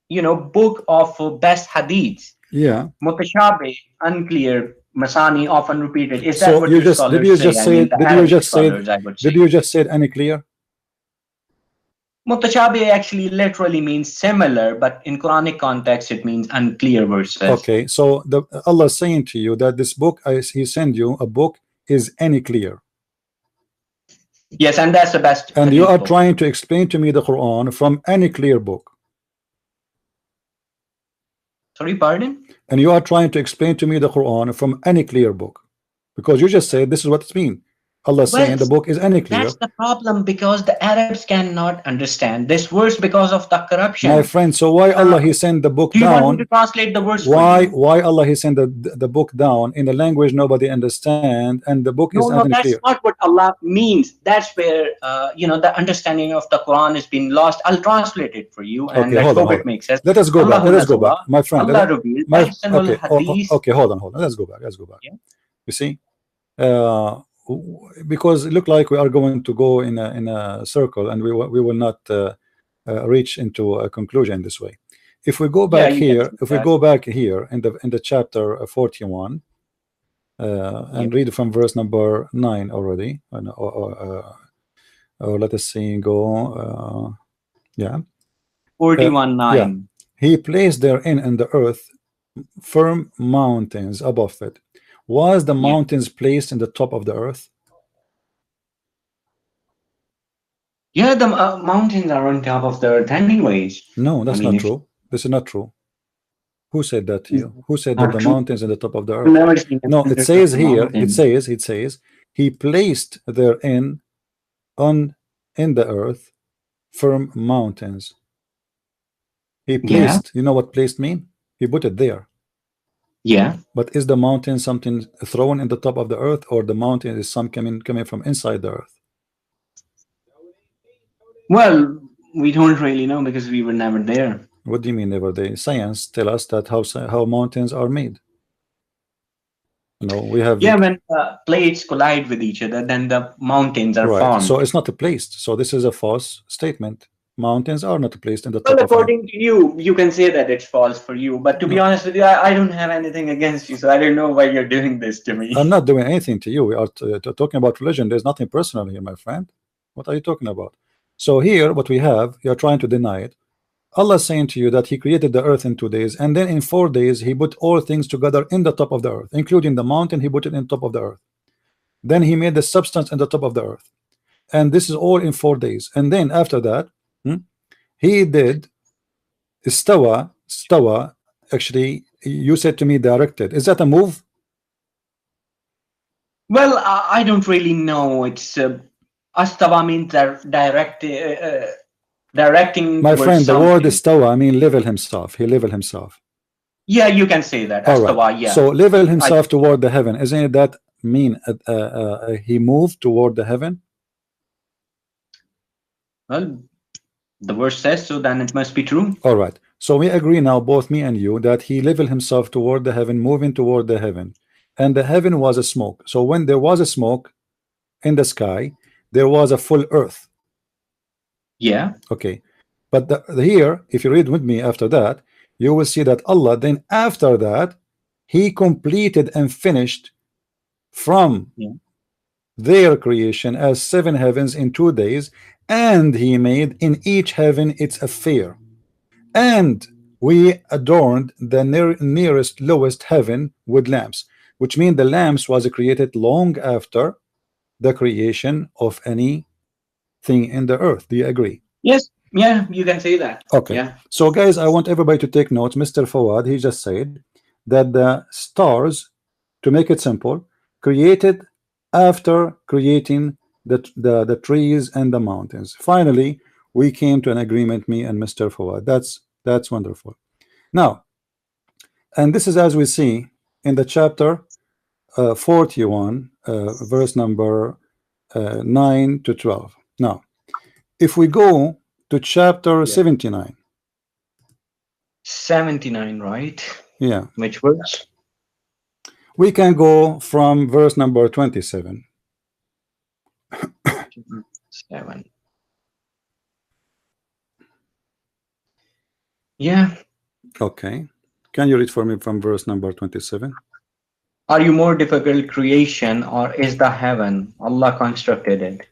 B: you know, book of best hadiths.
A: Yeah.
B: Mutashabih, unclear, Masani, often repeated. Is that
A: So
B: what
A: you
B: your
A: just
B: scholars
A: did you
B: say?
A: just
B: I
A: say
B: mean, the
A: did you
B: Arabic
A: just say
B: scholars, I would say.
A: did you just say any clear?
B: Mutashabih actually literally means similar, but in Quranic context it means unclear verses.
A: Okay, so Allah is saying to you that this book He sent you a book is any clear.
B: Yes, and that's the best.
A: And you are
B: book.
A: trying to explain to me the Quran from any clear book.
B: Sorry, pardon?
A: And you are trying to explain to me the Quran from any clear book, because you just said this is what it means. Allah saying the book is any clear.
B: That's the problem, because the Arabs cannot understand this verse because of the corruption.
A: My friend, so why Allah He sent the book
B: do you
A: down?
B: want me to translate the verse?
A: Why Allah He sent the book down in the language nobody understand, and the book is
B: No, that's
A: clear?
B: not what Allah means. That's where you know, the understanding of the Quran has been lost. I'll translate it for you, and let's hope it makes sense.
A: Let us go back. Let us go back, my friend.
B: Allah revealed.
A: Okay, hold on. Let's go back. Yeah. You see, because it looked like we are going to go in a circle, and we will not reach into a conclusion this way. If we go back here, go back here in the chapter 41 and read from verse number 9 already, or let us see, go
B: 41:9.
A: Yeah. He placed therein in the earth firm mountains above it. Was the mountains placed in the top of the earth?
B: Yeah, the mountains are on top of the earth anyways.
A: No, that's not true. This is not true. Who said that to you? Who said that the mountains in the top of the earth? No, it says here, it says he placed therein in the earth firm mountains. He placed, you know what placed mean? He put it there.
B: Yeah.
A: But is the mountain something thrown in the top of the earth, or the mountain is some coming from inside the earth?
B: Well, we don't really know because we were never there.
A: What do you mean never there? Science tell us that how mountains are made. No, we have
B: when plates collide with each other, then the mountains are formed.
A: So it's not placed. So this is a false statement. Mountains are not placed in the top.
B: Well, according to you, you can say that it's false for you. But to be honest with you, I don't have anything against you, so I don't know why you're doing this to me.
A: I'm not doing anything to you. We are talking about religion. There's nothing personal here, my friend. What are you talking about? So here, what we have, you're trying to deny it. Allah is saying to you that He created the earth in 2 days, and then in 4 days He put all things together in the top of the earth, including the mountain. He put it in top of the earth. Then He made the substance in the top of the earth, and this is all in 4 days. And then after that, He did istawa. Actually, you said to me directed. Is that a move?
B: Well, I don't really know. It's astawa means directing.
A: My friend, the word istawa, I mean level himself. He leveled himself.
B: Yeah, you can say that. Astawa,
A: right.
B: yeah.
A: So level himself toward the heaven. Isn't that mean he moved toward the heaven?
B: Well, the verse says so, then it must be true.
A: All right. So we agree now, both me and you, that he leveled himself toward the heaven, moving toward the heaven. And the heaven was a smoke. So when there was a smoke in the sky, there was a full earth.
B: Yeah.
A: Okay. But here, if you read with me after that, you will see that Allah, then after that, He completed and finished from their creation as 7 heavens in 2 days, and He made in each heaven its affair, and we adorned the nearest lowest heaven with lamps, which means the lamps was created long after the creation of anything in the earth. Do you agree?
B: Yes. Yeah, you can say that.
A: Okay.
B: Yeah.
A: So guys, I want everybody to take notes. Mr. Fawad, he just said that the stars, to make it simple, created after creating the trees and the mountains. Finally, we came to an agreement, me and Mr. Fawad. That's wonderful. Now, and this is as we see in the chapter 41, verse number 9 to 12. Now, if we go to chapter 79.
B: 79, right?
A: Yeah.
B: Which verse?
A: We can go from verse number 27.
B: 7. Yeah.
A: Okay. Can you read for me from verse number 27?
B: Are you more difficult creation, or is the heaven? Allah constructed it.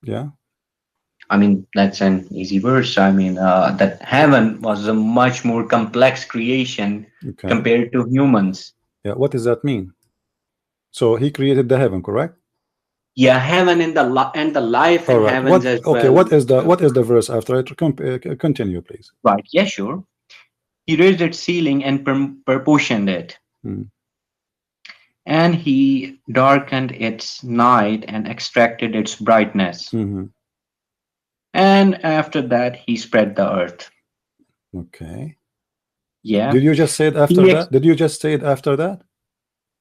A: Yeah.
B: I mean, that's an easy verse. I mean, that heaven was a much more complex creation compared to humans.
A: Yeah. What does that mean? So he created the heaven, correct?
B: Yeah, heaven and the life in heavens as well.
A: Okay. What is the verse after it? Continue, please.
B: Right. Yeah, sure. He raised its ceiling and proportioned it. And he darkened its night and extracted its brightness. And after that, he spread the earth.
A: Okay.
B: Yeah.
A: Did you just say it after that? Did you just say it after that?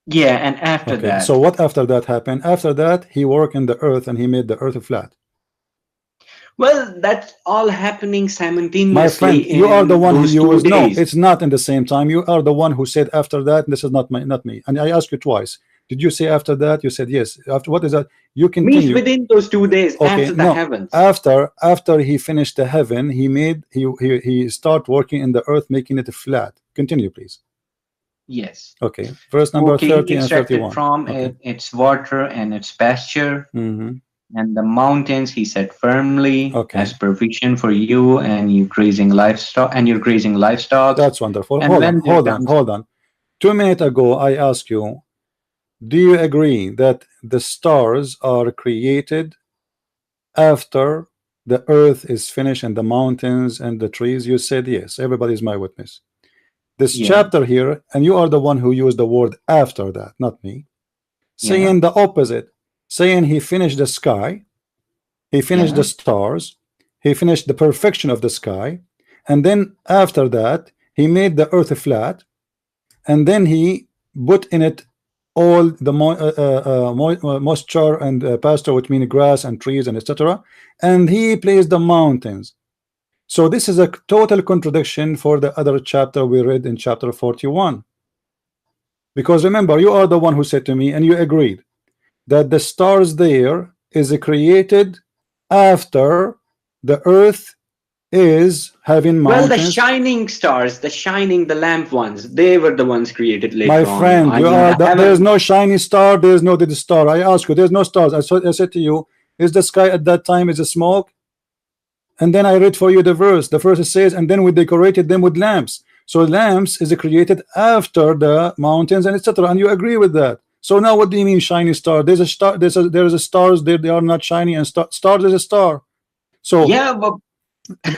B: Yeah, and after that.
A: So what after that happened? After that, he worked in the earth and he made the earth flat.
B: Well, that's all happening simultaneously.
A: My friend, you are the one who used. No, it's not in the same time. You are the one who said after that. This is not me. And I asked you twice. Did you say after that? You said yes. After what is that? You continue.
B: Means within those 2 days,
A: okay,
B: after the heavens.
A: After he finished the heaven, he start working in the earth, making it flat. Continue, please.
B: Yes.
A: Okay. Verse number 30 and 31.
B: From its water and its pasture. And the mountains he set firmly as provision for you and your grazing livestock.
A: That's wonderful. Hold on. 2 minutes ago, I asked you, do you agree that the stars are created after the earth is finished and the mountains and the trees? You said yes. Everybody is my witness. This chapter here, and you are the one who used the word after that, not me, saying the opposite, saying he finished the sky, he finished the stars, he finished the perfection of the sky, and then after that he made the earth flat, and then he put in it all the moisture and pasture, which means grass and trees and etc., and he placed the mountains. So this is a total contradiction for the other chapter we read in chapter 41, because remember, you are the one who said to me, and you agreed, that the stars there is created after the earth is having mountains.
B: Well, the shining stars, the lamp ones, they were the ones created later on.
A: My friend, there's no shiny star, there's no star. I ask you, there's no stars. I said to you, is the sky at that time is a smoke? And then I read for you the verse. The verse says, and then we decorated them with lamps. So lamps is created after the mountains and etc. And you agree with that. So now what do you mean shiny star? There's a star, there's a stars there, they are not shiny, and stars is a star. So
B: yeah, but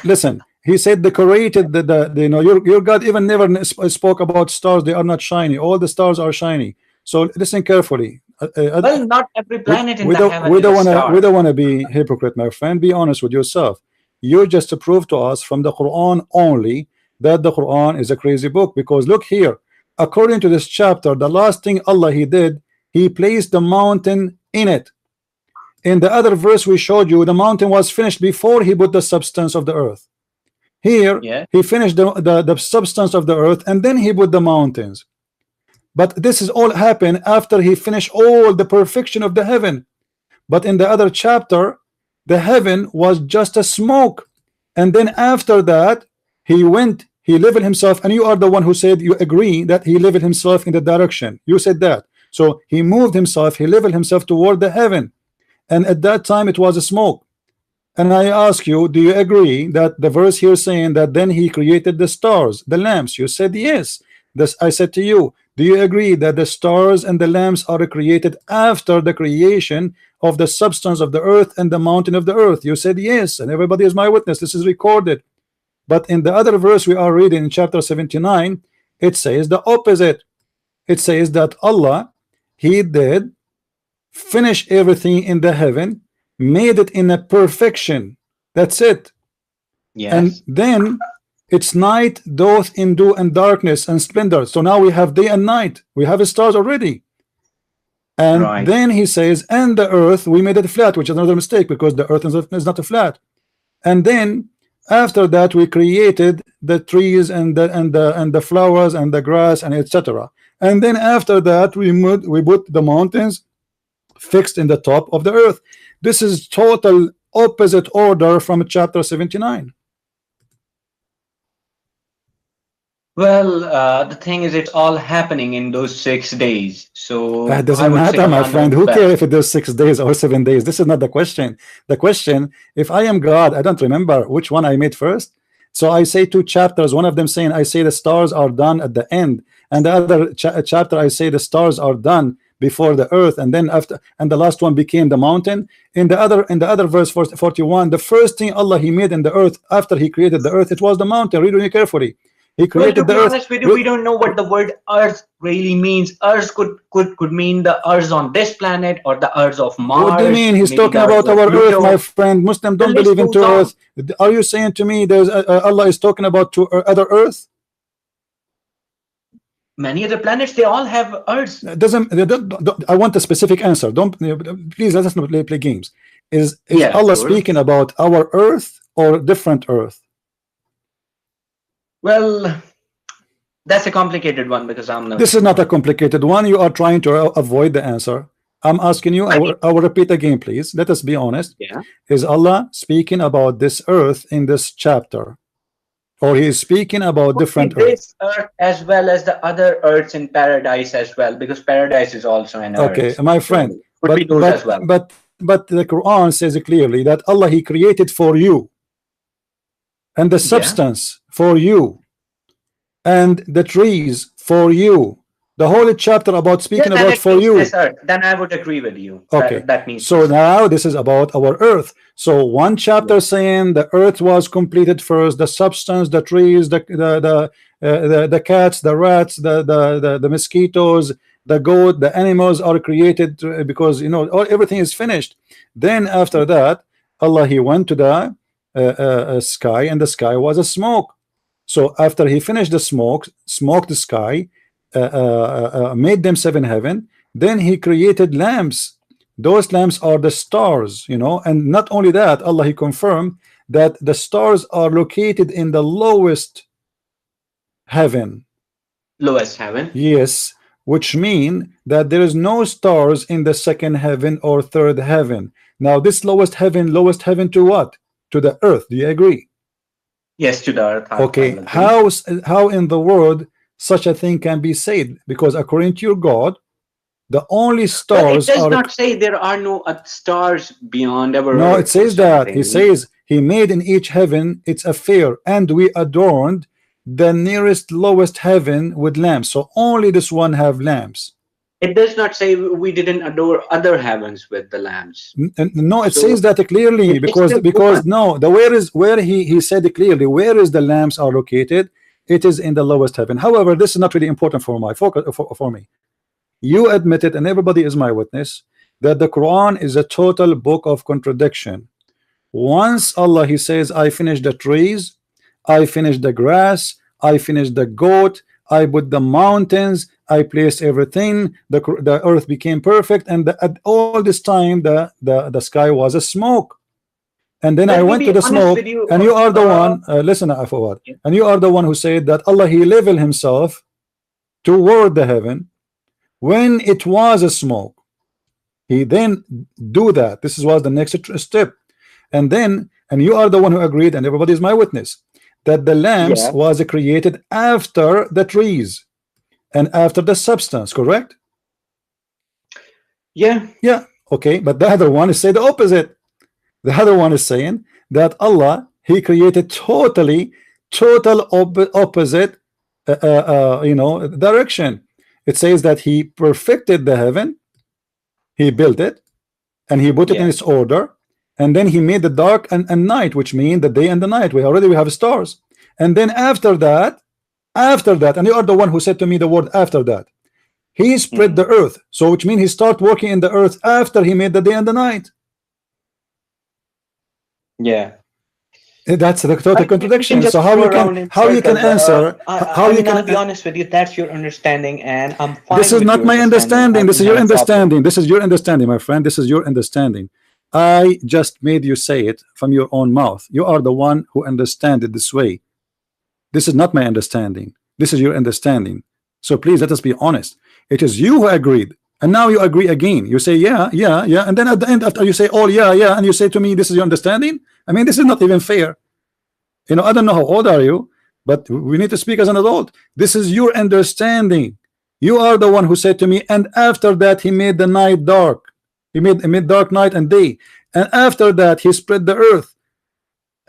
A: listen, he said decorated you know, your God even never spoke about stars. They are not shiny. All the stars are shiny. So listen carefully.
B: Well, not every planet in the heaven
A: we don't want to be hypocrite, my friend. Be honest with yourself. You just prove to us from the Quran only that the Quran is a crazy book, because look here, according to this chapter, the last thing Allah he did, he placed the mountain in it. In the other verse we showed you, the mountain was finished before he put the substance of the earth. Here he finished the substance of the earth and then he put the mountains. But this is all happened after he finished all the perfection of the heaven. But in the other chapter, the heaven was just a smoke, and then after that he leveled himself, and you are the one who said you agree that he leveled himself in the direction. You said that. So he moved himself, he leveled himself toward the heaven, and at that time it was a smoke. And I ask you, do you agree that the verse here saying that then he created the stars, the lamps? You said yes. I said to you, Do you agree that the stars and the lamps are created after the creation of the substance of the earth and the mountain of the earth? You said yes, and everybody is my witness. This is recorded. But in the other verse we are reading in chapter 79, it says the opposite. It says that Allah, He did finish everything in the heaven, made it in a perfection. That's it.
B: Yes.
A: And then it's night doth endure and darkness and splendor. So now we have day and night. We have stars already. And
B: Right.
A: then he says, and the earth we made it flat, which is another mistake because the earth is not a flat. And then after that we created the trees and the flowers and the grass and etc. And then after that we put the mountains fixed in the top of the earth. This is total opposite order from chapter 79.
B: Well, the thing is, it's all happening in those 6 days. So
A: That
B: I
A: doesn't
B: would say
A: matter, my
B: Allah
A: friend.
B: knows
A: Who
B: best.
A: cares if it is 6 days or 7 days? This is not the question. The question, if I am God, I don't remember which one I made first. So I say 2 chapters. One of them saying I say the stars are done at the end, and the other chapter I say the stars are done before the earth, and then after, and the last one became the mountain. In the other verse 41, the first thing Allah He made in the earth after He created the earth, it was the mountain. Read it carefully. He
B: Well, to
A: created
B: be
A: the earth.
B: honest with you, we don't know what the word earth really means. Earth could mean the earth on this planet or the earth of Mars.
A: What do you mean? He's
B: maybe
A: talking
B: the
A: about
B: earth of
A: our earth,
B: Pluto.
A: my friend. Muslim don't
B: The list
A: believe into
B: goes on.
A: earth. Are you saying to me there's Allah is talking about to other earth?
B: Many other planets, they all have earths.
A: It doesn't. I want a specific answer. Don't please let us not play games. Is
B: Yeah,
A: Allah
B: sure.
A: speaking about our earth or different earth?
B: Well, that's a complicated one because I'm not.
A: This is not a complicated one. You are trying to avoid the answer. I'm asking you. I will repeat again, please. Let us be honest.
B: Yeah.
A: Is Allah speaking about this earth in this chapter, or He is speaking about different earth?
B: This earth as well as the other earths in paradise as well, because paradise is also an earth.
A: Okay, my friend.
B: So, could be those as well.
A: But the Quran says clearly that Allah He created for you, and the substance for you, and the trees for you. The whole chapter about speaking
B: Yeah,
A: about for you.
B: This earth, then I would agree with you.
A: Okay,
B: that means
A: so now this is about our earth. So one chapter saying the earth was completed first, the substance, the trees, the cats, the rats, the mosquitoes, the goat, the animals are created because you know everything is finished. Then after that, Allah He went to the sky, and the sky was a smoke. So after He finished the smoked the sky, made them 7 heaven. Then He created lamps. Those lamps are the stars, you know. And not only that, Allah He confirmed that the stars are located in the lowest heaven.
B: Lowest heaven.
A: Yes, which mean that there is no stars in the 2nd heaven or 3rd heaven. Now this lowest heaven to what? To the earth. Do you agree?
B: Yes, to the earth.
A: Okay, how in the world such a thing can be said? Because according to your God, the only stars
B: it does not say there are no stars beyond our
A: no,
B: earth
A: it says
B: or
A: that.
B: something.
A: He says He made in each heaven its affair, and we adorned the nearest lowest heaven with lamps. So only this one have lamps.
B: It does not say we didn't adore other heavens with the lamps.
A: No, it
B: So,
A: says that clearly because
B: still
A: no, the where he said it clearly, where is the lamps are located? It is in the lowest heaven. However, this is not really important for my focus for me. You admitted, and everybody is my witness, that the Quran is a total book of contradiction. Once Allah He says, I finished the trees, I finished the grass, I finished the goat, I put the mountains, I placed everything, the earth became perfect, and at all this time the sky was a smoke. And then I went to the smoke, and you are the one, listen, Afawad, and you are the one who said that Allah He leveled Himself toward the heaven when it was a smoke. He then do that. This was the next step. And then, and you are the one who agreed, and everybody is my witness, that the lamps was created after the trees and after the substance, correct?
B: Yeah.
A: Yeah. Okay, but the other one is saying the opposite. The other one is saying that Allah He created total opposite you know, direction. It says that he perfected the heaven, he built it, and he put it in its order, and then he made the dark and night, which mean the day and the night. We have stars. And then after that, and you are the one who said to me the word after that, he spread the earth. So which means he started working in the earth after he made the day and the night.
B: Yeah.
A: That's the total contradiction. So how you can answer? How you can
B: be honest with you? That's your understanding, and I'm fine.
A: This is not my understanding. This is your understanding. This is your understanding, my friend. This is your understanding. I just made you say it from your own mouth. You are the one who understand it this way. This is not my understanding. This is your understanding. So please let us be honest. It is you who agreed, and now you agree again. You say yeah, and then at the end, after you say oh yeah, and you say to me this is your understanding. I mean, this is not even fair. You know, I don't know how old are you, but we need to speak as an adult. This is your understanding. You are the one who said to me, and after that he made the night dark. He made dark night and day, and after that he spread the earth,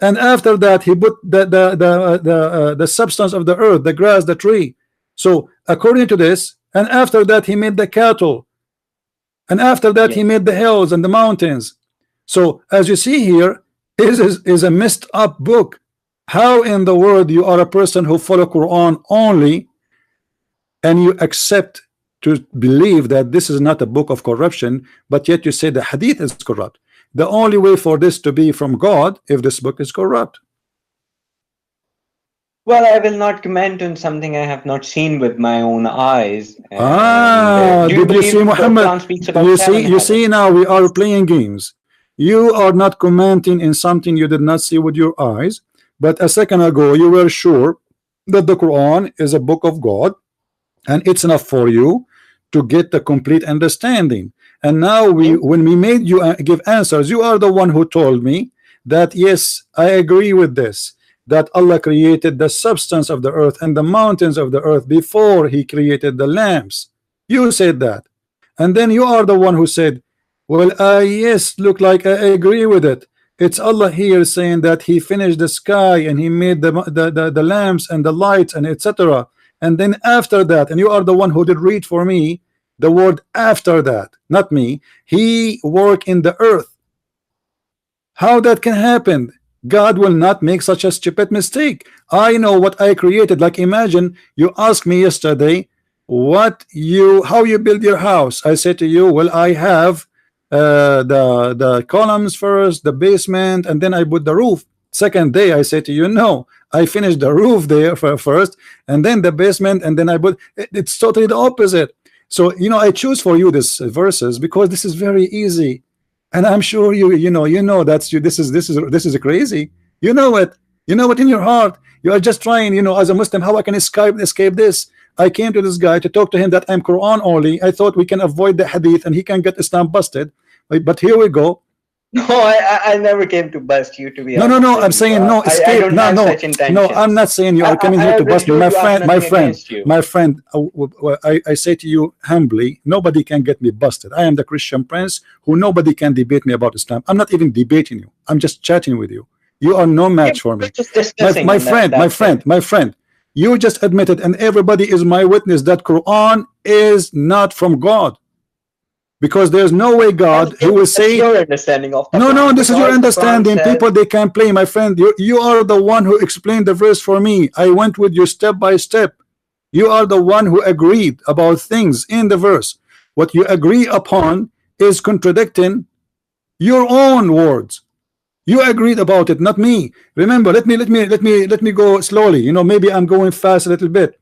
A: and after that he put the substance of the earth, the grass, the tree. So according to this, and after that he made the cattle, and after that he made the hills and the mountains. So as you see here, this is a messed up book. How in the world you are a person who follow Quran only, and you accept to believe that this is not a book of corruption, but yet you say the hadith is corrupt? The only way for this to be from God if this book is corrupt.
B: Well, I will not comment on something I have not seen with my own eyes.
A: Did you see Muhammad? You see now we are playing games. You are not commenting in something you did not see with your eyes, but a second ago you were sure that the Quran is a book of God and it's enough for you to get the complete understanding. And now when we made you give answers, you are the one who told me that yes, I agree with this, that Allah created the substance of the earth and the mountains of the earth before he created the lamps. You said that, and then you are the one who said, well, yes, look like I agree with it. It's Allah here saying that he finished the sky and he made the lamps and the lights and etc. And then after that, and you are the one who did read for me the word after that, not me, he worked in the earth. How that can happen? God will not make such a stupid mistake. I know what I created. Like imagine you asked me yesterday how you build your house. I said to you, well, I have the columns first, the basement, and then I put the roof. Second day I said to you, no, I finished the roof there first, and then the basement, and then I put it's totally the opposite. So you know, I choose for you this verses because this is very easy, and I'm sure you know that's you. This is crazy. You know it in your heart. You are just trying, as a Muslim, how I can escape this. I came to this guy to talk to him that I'm Quran only. I thought we can avoid the hadith and he can get Islam busted. But here we go.
B: No, I never came to bust you, to be honest.
A: No. I'm saying no. Escape. No. I'm not saying you are coming here to bust me, my friend. I say to you humbly, nobody can get me busted. I am the Christian prince who nobody can debate me about Islam. I'm not even debating you. I'm just chatting with you. You are no match for me. My friend. You just admitted, and everybody is my witness, that Quran is not from God. Because there's no way God who will say
B: your understanding of the
A: no, this is your understanding. People, they can play, my friend. You are the one who explained the verse for me. I went with you step by step. You are the one who agreed about things in the verse. What you agree upon is contradicting your own words. You agreed about it, not me. Remember, let me go slowly. Maybe I'm going fast a little bit.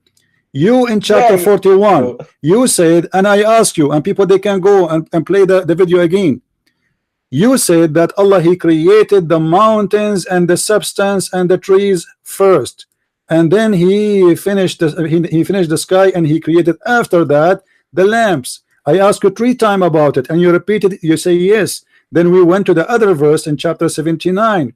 A: You in chapter 41, you said, and I ask you, and people, they can go and play the video again. You said that Allah, he created the mountains and the substance and the trees first, and then he finished the sky, and he created after that the lamps. I asked you 3 times about it, and you repeated, you say yes. Then we went to the other verse in chapter 79,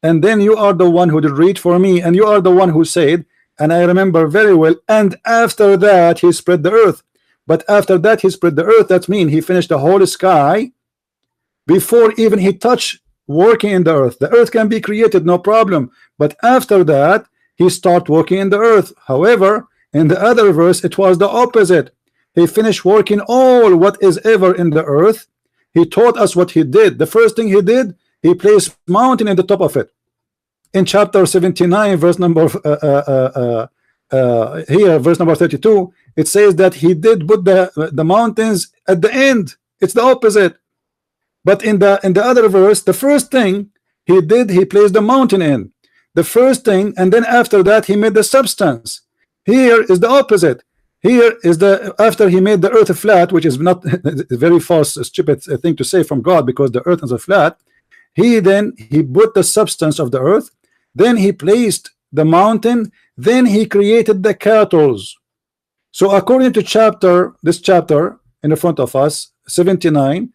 A: and then you are the one who did read for me, and you are the one who said, and I remember very well, and after that he spread the earth. But after that he spread the earth, that means he finished the whole sky before even he touched working in the earth. The earth can be created, no problem, but after that he started working in the earth. However, in the other verse it was the opposite. He finished working all what is ever in the earth. He taught us what he did. The first thing he did, he placed mountain in the top of it. In chapter 79, verse number here, verse number 32, it says that he did put the mountains at the end. It's the opposite. But in the other verse, the first thing he did, he placed the mountain in. The first thing, and then after that he made the substance. Here is the opposite. Here is the after he made the earth flat, which is not a very false, stupid thing to say from God, because the earth is a flat. He put the substance of the earth, then he placed the mountain, then he created the cattle. So according to this chapter in the front of us, 79,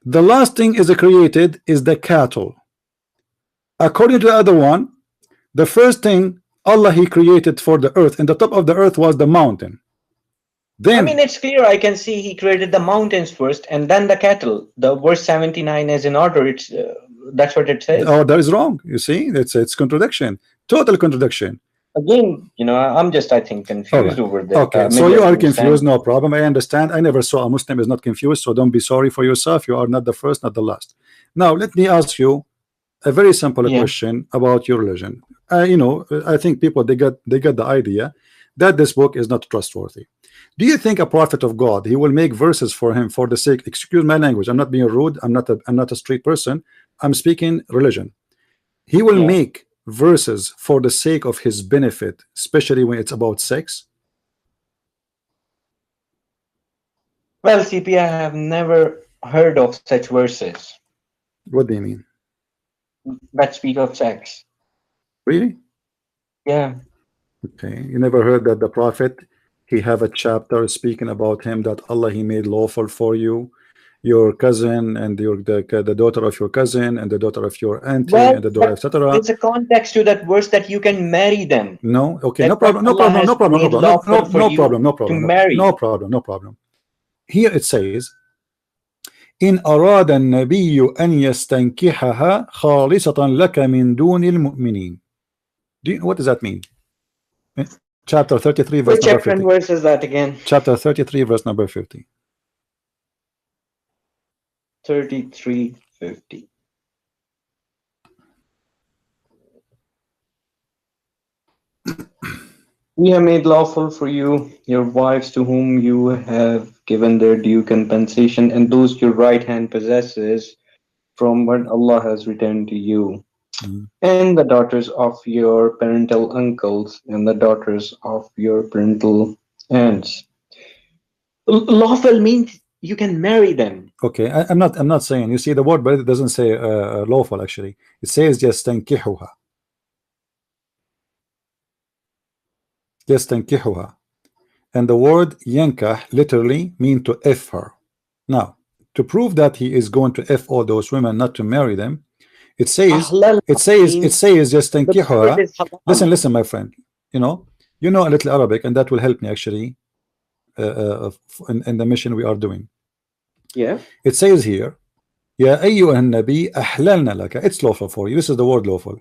A: the last thing is created is the cattle. According to the other one, the first thing Allah he created for the earth, and the top of the earth was the mountain. Then,
B: I mean, it's clear. I can see he created the mountains first and then the cattle. The verse 79 is in order. It's that's what it says.
A: oh, that is wrong. You see, it's contradiction, total contradiction.
B: Again, you know, I'm just, I think, confused over there.
A: Okay, so you are confused, no problem. I understand. I never saw a Muslim is not confused, so don't be sorry for yourself. You are not the first, not the last. Now, let me ask you a very simple question about your religion. You know, I think people they get the idea that this book is not trustworthy. Do you think a prophet of God, he will make verses for him for the sake, excuse my language, I'm not being rude, I'm not a street person, I'm speaking religion. He will make verses for the sake of his benefit, especially when it's about sex?
B: Well, CP, I have never heard of such verses
A: What do you mean?
B: that speak of sex.
A: Really?
B: Yeah.
A: Okay, you never heard that the prophet he have a chapter speaking about him, that Allah he made lawful for you, your cousin and the daughter of your cousin and the daughter of your auntie and the daughter, etc.
B: It's a context to that verse that you can marry them.
A: No, okay,
B: That
A: no problem, no
B: Allah
A: problem,
B: has
A: no problem, no
B: made
A: problem,
B: lawful for
A: no
B: you
A: problem, no problem,
B: to marry.
A: no problem, no problem. Here it says, إن أراد النبي أن يستنكحها خالصة لك من دون المؤمنين. What does that mean? Chapter 33, verse
B: Which
A: number
B: chapter and
A: 50.
B: verse is that again?
A: Chapter 33, verse number 50.
B: 33:50. We have made lawful for you your wives to whom you have given their due compensation, and those your right hand possesses from what Allah has returned to you, and the daughters of your parental uncles and the daughters of your parental aunts. Lawful means you can marry them.
A: Okay, I'm not saying, you see the word, but it doesn't say lawful actually. It says يستنكحها. يستنكحها. And the word yankah literally mean to F her. Now, to prove that he is going to F all those women, not to marry them, it says يستنكحها. Listen, my friend. You know a little Arabic, and that will help me actually in the mission we are doing.
B: Yeah.
A: It says here, يا أيها النبي أحللنا لك. It's lawful for you. This is the word lawful.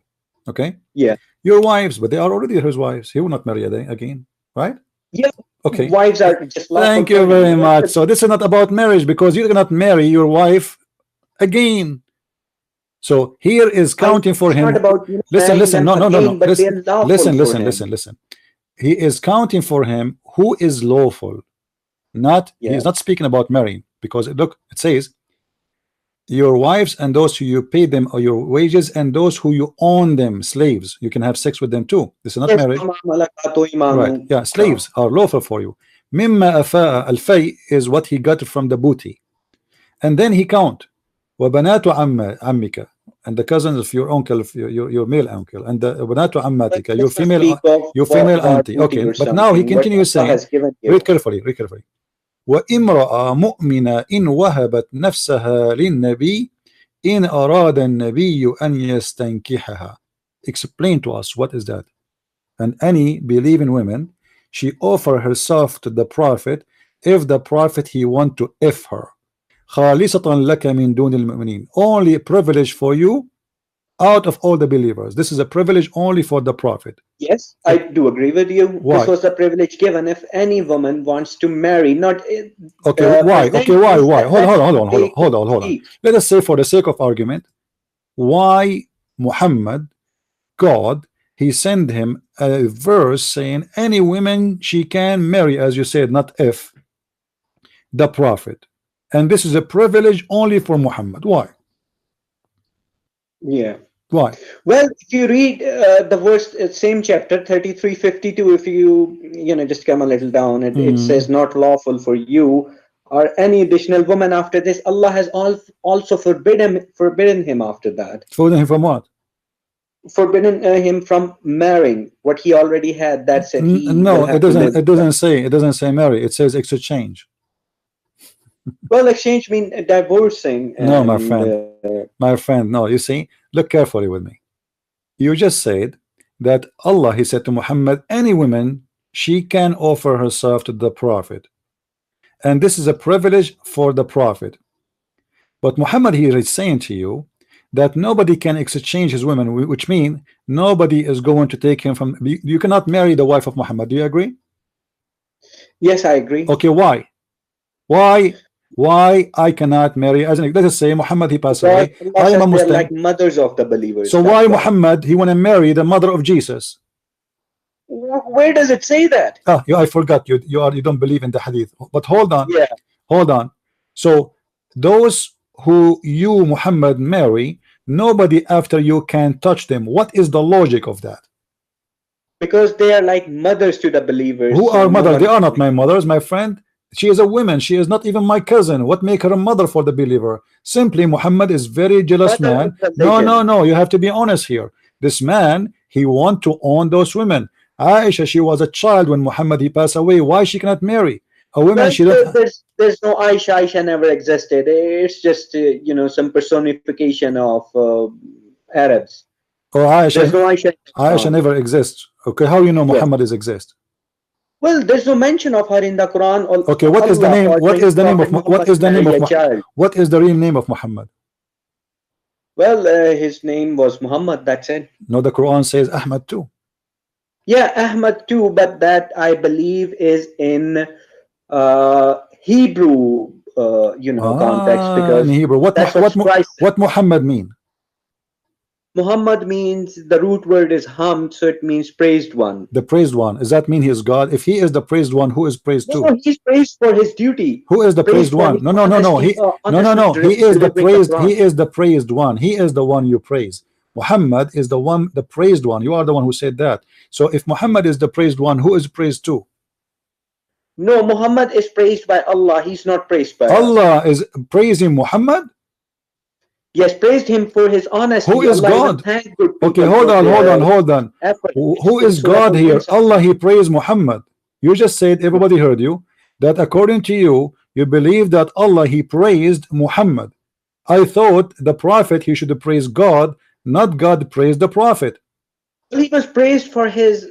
A: Okay.
B: Yeah.
A: Your wives, but they are already his wives. He will not marry again, right?
B: Yeah.
A: Okay.
B: Wives are just lawful.
A: Thank you very much. So this is not about marriage, because you cannot marry your wife again. So here is counting for him. Listen. No. Listen. He is counting for him who is lawful. Not he is not speaking about marrying, because look, it says your wives and those who you pay them or your wages, and those who you own them, slaves. You can have sex with them too. This is not marriage. Right. Yeah, slaves are lawful for you. Mimma afa'a, al-fay is what he got from the booty. And then he count. وَبَنَاتُ عَمِّكَ, and the cousins of your uncle, your male uncle, and the وَبَنَاتُ عَمَّاتِكَ, your female auntie. Okay, but now he continues saying, read carefully. وَإِمْرَأَ مُؤْمِنَةٍ إِنْ وَهَبَتْ نَفْسَهَا لِلنَّبِيِّ إِنْ أَرَادَ النَّبِيُّ أَنْ يَسْتَنْكِحَهَا. Explain to us, what is that? And any believing woman, she offer herself to the prophet if the prophet he want to F her. خالصة لك من دون المؤمنين. Only privilege for you out of all the believers. This is a privilege only for the Prophet.
C: Yes, I do agree with you.
A: Why?
C: This was the privilege given if any woman wants to marry, not
A: Okay, why? Okay, why? Hold on.
C: See,
A: Let us say, for the sake of argument, why Muhammad, God, he sent him a verse saying any women she can marry, as you said, not if, the Prophet. And this is a privilege only for Muhammad. Why?
C: yeah.
A: Why?
C: Well, if you read the verse, same chapter 33:52, if you just come a little down, it says not lawful for you or any additional woman after this. Allah has also forbidden him after that.
A: Forbidden him from what?
C: Forbidden him from marrying what he already had. That's it.
A: No, it doesn't. It doesn't say. It doesn't say marry. It says exchange.
C: Well, exchange means divorcing.
A: No, my friend. My friend. No, you see. Look carefully with me. You just said that Allah, he said to Muhammad, any woman she can offer herself to the Prophet, and this is a privilege for the Prophet. But Muhammad here is saying to you that nobody can exchange his women, which means nobody is going to take him from. You cannot marry the wife of Muhammad. Do you agree?
C: Yes, I agree.
A: Okay, why I cannot marry? As let us say Muhammad, he passed away. I am a Muslim.
C: Like mothers of the believers.
A: So why Muhammad he want to marry the mother of Jesus?
C: Where does it say that?
A: I forgot. You don't believe in the hadith. But hold on.
C: Yeah.
A: Hold on. So those who you Muhammad marry, nobody after you can touch them. What is the logic of that?
C: Because they are like mothers to the believers.
A: Who are mothers? They are not my mothers, my friend. She is a woman. She is not even my cousin. What make her a mother for the believer? Simply Muhammad is very jealous man. No. You have to be honest here. This man, he want to own those women. Aisha, she was a child when Muhammad he passed away. Why she cannot marry a woman?
C: Well,
A: she don't.
C: There's no Aisha. Aisha never existed. It's just some personification of Arabs.
A: Oh, Aisha.
C: There's no Aisha.
A: Aisha never exists. Okay, how you know Muhammad is exist?
C: Well, there's no mention of her in the Quran.
A: Okay, what is the name? What is the name of Muhammad? What is the real name of Muhammad?
C: Well, his name was Muhammad. That's it.
A: No, the Quran says Ahmad too.
C: Yeah, Ahmad too, but that I believe is in Hebrew, context, because
A: in Hebrew. What Muhammad mean?
C: Muhammad means, the root word is hamd, so it means praised one.
A: The praised one. Does that mean he is God? If he is the praised one, who is praised too?
C: No, he's praised for his duty.
A: Who is the praised one? No. He is the praised. He is the praised one. He is the one you praise. Muhammad is the one, the praised one. You are the one who said that. So if Muhammad is the praised one, who is praised too?
C: No, Muhammad is praised by Allah. He's not praised by
A: Allah. Is praising Muhammad?
C: Yes, praised him for his honesty.
A: Who is God? Okay, hold on. Who is God here? Allah, he praised Muhammad. You just said, everybody heard you, that according to you, you believe that Allah, he praised Muhammad. I thought the Prophet, he should praise God, not God praised the Prophet.
C: He was praised for his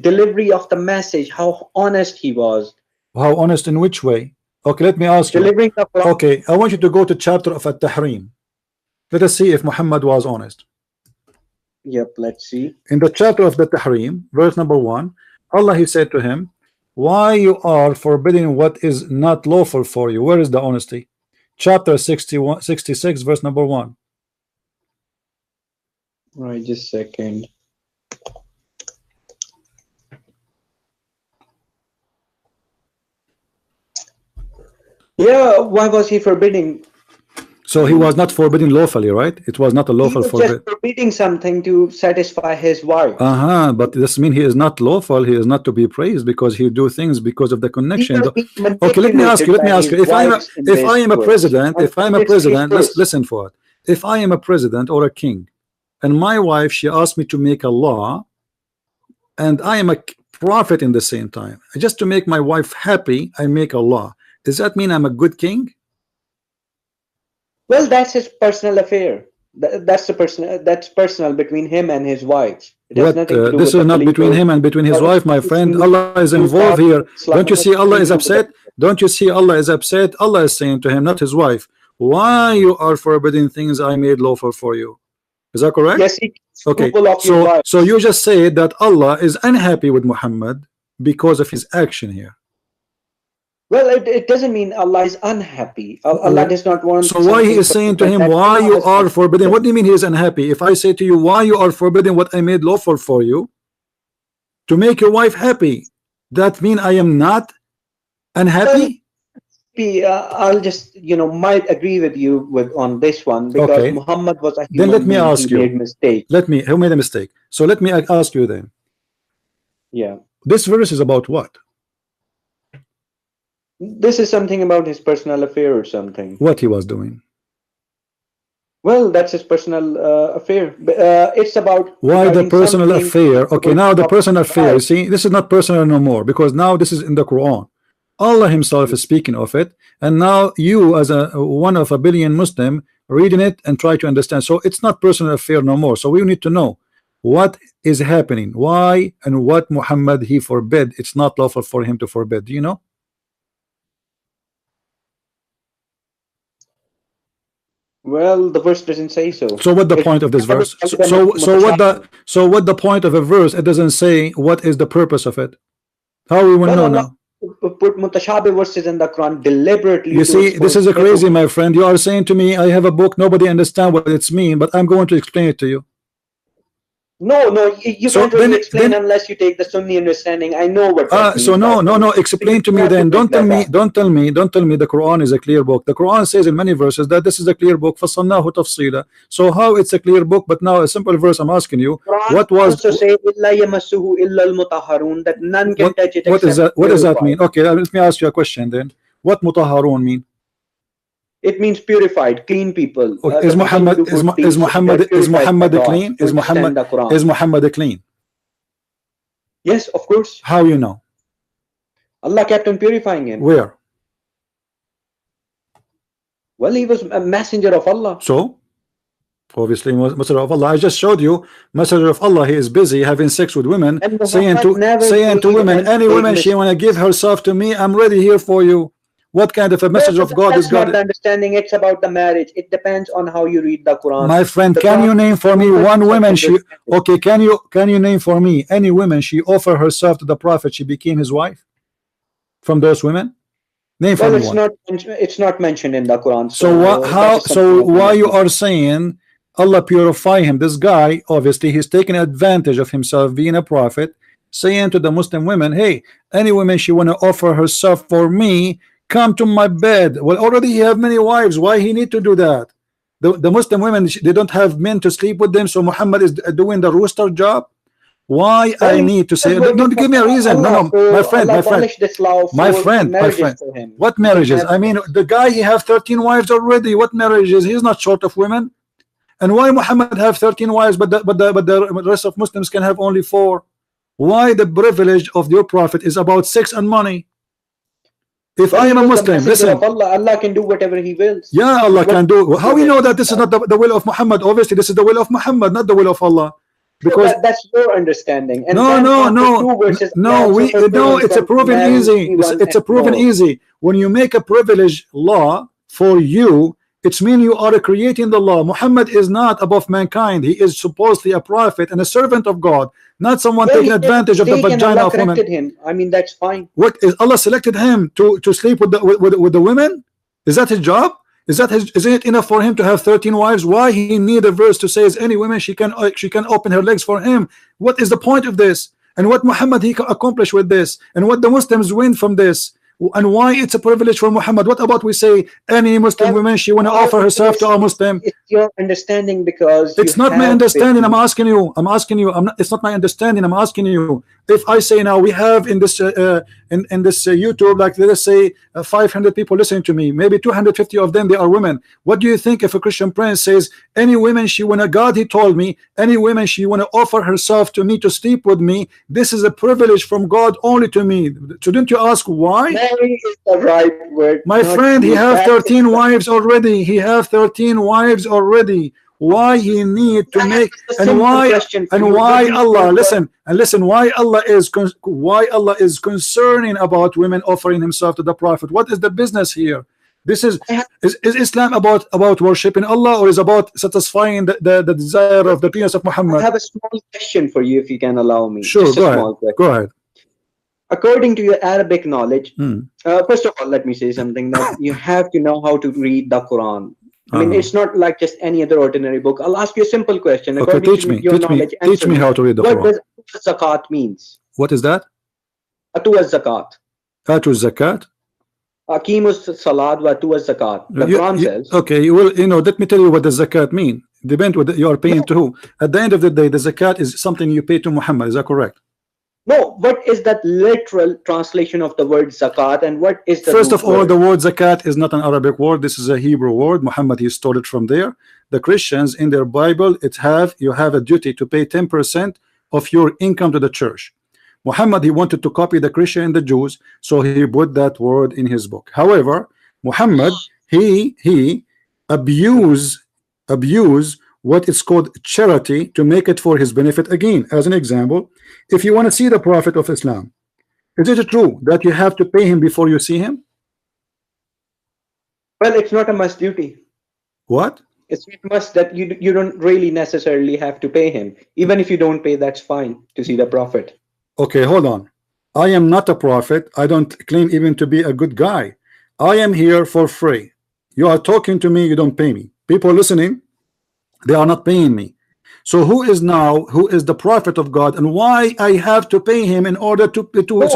C: delivery of the message, how honest he was.
A: How honest in which way? Okay, let me ask you. Okay, I want you to go to chapter of At-Tahrim. Let us see if Muhammad was honest.
C: Yep, let's see.
A: In the chapter of the Tahrim, verse number 1, Allah, he said to him, why you are forbidding what is not lawful for you? Where is the honesty? Chapter 66, verse number 1.
C: Right, just a second. Yeah, why was he forbidding?
A: So he was not forbidding lawfully, right? It was not a lawful
C: forbid. Just forbidding something to satisfy his wife.
A: But this means he is not lawful. He is not to be praised because he do things because of the connection. Okay, let me ask you. If I am a president, listen for it. If I am a president or a king, and my wife, she asked me to make a law, and I am a prophet in the same time, just to make my wife happy, I make a law. Does that mean I'm a good king?
C: Well, that's his personal affair. That's personal between him and his wife.
A: This is not between him and between his wife, my friend. Allah is involved here. Don't you see Allah is upset? Don't you see Allah is upset? Allah is saying to him, not his wife, why you are forbidding things I made lawful for you? Is that correct?
C: Yes, seek
A: Okay,
C: approval of your wives.
A: so you just said that Allah is unhappy with Muhammad because of his action here.
C: Well, it doesn't mean Allah is unhappy. Allah does not want.
A: So why he is saying to him, why you are forbidden? What do you mean he is unhappy? If I say to you, why you are forbidden what I made lawful for you to make your wife happy, that mean I am not unhappy?
C: I'll just, might agree with you on this one, because
A: Okay.
C: Muhammad was a human
A: Then let me
C: being.
A: ask
C: He
A: you.
C: made mistake.
A: Who made a mistake? So let me ask you then.
C: Yeah.
A: This verse is about what?
C: This is something about his personal affair or something.
A: What he was doing?
C: Well, that's his personal affair. It's about
A: Why the
C: regarding
A: personal
C: something
A: affair? Okay, now the
C: about
A: personal affair.
C: wives.
A: See, this is not personal no more, because now this is in the Quran. Allah himself is speaking of it, and now you as one of a billion Muslim reading it and try to understand. So it's not personal affair no more. So we need to know what is happening, why and what Muhammad he forbid. It's not lawful for him to forbid. Do you know?
C: Well, the verse doesn't say so.
A: So what the point of this verse? So what the point of a verse? It doesn't say what is the purpose of it. How we will know now?
C: Put mutashabih verses in the Quran deliberately.
A: You see, this is a crazy, my friend. You are saying to me, I have a book, nobody understand what it's mean, but I'm going to explain it to you.
C: No, you
A: So
C: can't really
A: then-
C: explain
A: then-
C: unless you take the Sunni understanding. I know what that means.
A: So no, explain to me then. Don't tell me the Quran is a clear book. The Quran says in many verses that this is a clear book. فَصَلْنَاهُ تَفْصِيلًا. So how it's a clear book, but now a simple verse I'm asking you,
C: Quran
A: what was
C: also say إِلَّا يَمَسُّهُ إِلَّا الْمُطَهَّرُونَ, that none can touch it.
A: what is
C: except
A: that? What does that
C: purified.
A: mean? Okay, let me ask you a question then. What mutahharun mean?
C: It means purified, clean people.
A: Okay, is
C: The
A: Muhammad
C: people who
A: is
C: do good deeds,
A: Muhammad
C: they're
A: is
C: purified
A: Muhammad
C: by God,
A: clean?
C: who
A: Is
C: understand the Quran.
A: Muhammad clean?
C: Yes, of course.
A: How you know?
C: Allah kept on purifying him.
A: Where?
C: Well, he was a messenger of Allah.
A: So obviously messenger of Allah. I just showed you messenger of Allah. He is busy having sex with women,
C: And
A: saying
C: Muhammad never
A: to
C: made
A: women, any
C: any
A: woman she
C: mistake.
A: want to give herself to me, I'm ready here for you. What kind of a message
C: No,
A: of God is
C: that's not
A: God?
C: the understanding. It's about the marriage. It depends on how you read the Quran.
A: My friend,
C: The
A: can you
C: Quran
A: name for me
C: is
A: one woman
C: understanding.
A: okay, can you name for me any woman she offered herself to the Prophet, she became his wife? From those women? Name for
C: Well,
A: me one.
C: it's not mentioned in the Quran.
A: So what, how, so why you are saying Allah purify him? This guy, obviously, he's taking advantage of himself being a prophet, saying to the Muslim women, hey, any woman she want to offer herself for me, come to my bed. Well, already he have many wives. Why he need to do that? The Muslim women, they don't have men to sleep with them, so Muhammad is doing the rooster job. Why I need to say? Don't give me a reason. No, my friend. What marriages? I mean, the guy, he have 13 wives already. What marriages? He's not short of women. And why Muhammad have 13 wives, but the rest of Muslims can have only 4? Why the privilege of your prophet is about sex and money? If I am a Muslim, listen.
C: Allah can do whatever He wills.
A: Yeah, Allah can do. How we know that this is not the will of Muhammad? Obviously, this is the will of Muhammad, not the will of Allah. Because
C: that's your understanding. And
A: no. It's a proven easy. It's a proven easy. When you make a privilege law for you, it's mean you are creating the law. Muhammad is not above mankind. He is supposedly a prophet and a servant of God, not someone taking advantage of the vagina of women.
C: Him. I mean, that's fine.
A: What is Allah selected him to sleep with the women? Is that his job? Isn't it enough for him to have 13 wives? Why he need a verse to say as any woman she can open her legs for him? What is the point of this? And what Muhammad he accomplished with this? And what the Muslims win from this? And why it's a privilege for Muhammad? What about we say any Muslim woman she want to offer herself to a Muslim?
C: It's your understanding, because
A: it's not my understanding. I'm asking you. It's not my understanding. I'm asking you. If I say now we have in this YouTube, like let's say 500 people listening to me, maybe 250 of them they are women. What do you think if a Christian prince says any women she wanna, God he told me, any women she wanna offer herself to me to sleep with me, this is a privilege from God only to me. Shouldn't you ask why?
C: Marry is the right word.
A: My friend, he have 13 wives already. He have 13 wives already. Why he need to make, and why Allah, listen, why Allah is concerning about women offering himself to the Prophet? What is the business here? This is Islam about worshiping Allah, or is about satisfying the desire of the peers of
C: I
A: Muhammad?
C: have a small question for you, if you can allow me.
A: Sure,
C: Just a
A: go
C: small
A: ahead.
C: question.
A: Go ahead.
C: According to your Arabic knowledge,
A: Hmm.
C: first of all, let me say something, that you have to know how to read the Quran. I mean, it's not like just any other ordinary book. I'll ask you a simple question.
A: Okay,
C: According
A: teach
C: to
A: me.
C: your knowledge,
A: Teach
C: answer
A: me how to read the
C: What
A: Quran.
C: does zakat means?
A: What is that?
C: Atu zakat.
A: Atu zakat.
C: Aqimus salat wa atu zakat. The Quran says.
A: Okay, well, let me tell you what the zakat mean. Depend what you are paying to who. At the end of the day, the zakat is something you pay to Muhammad. Is that correct?
C: No, what is that literal translation of the word zakat, and what is the
A: First
C: root
A: of all,
C: word?
A: the word zakat is not an Arabic word. This is a Hebrew word. Muhammad, he stole it from there. The Christians in their Bible, you have a duty to pay 10% of your income to the church. Muhammad, he wanted to copy the Christian and the Jews, so he put that word in his book. However, Muhammad, he abused what is called charity to make it for his benefit. Again, as an example, if you want to see the Prophet of Islam, is it true that you have to pay him before you see him?
C: Well, it's not a must duty.
A: What?
C: It's not must that you don't really necessarily have to pay him. Even if you don't pay, that's fine to see the Prophet.
A: Okay, hold on. I am not a prophet. I don't claim even to be a good guy. I am here for free. You are talking to me, you don't pay me. People listening, they are not paying me. So who is the prophet of God, and why I have to pay him in order to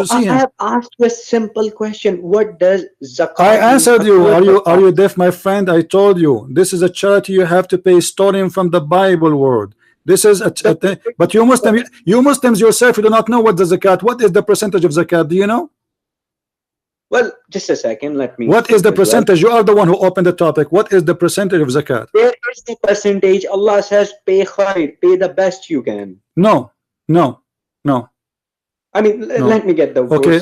A: see him?
C: I have asked you a simple question. What does zakat
A: I answered
C: mean?
A: you. Are you deaf, my friend? I told you this is a charity you have to pay, stolen from the Bible word. This is but you Muslims yourself, you do not know what the zakat. What is the percentage of zakat? Do you know?
C: Well, just a second. Let me.
A: What is the percentage? You are the one who opened the topic. What is the percentage of zakat?
C: There is the percentage. Allah says, "Pay khair, pay the best you can."
A: No.
C: I mean, let me get the.
A: Okay.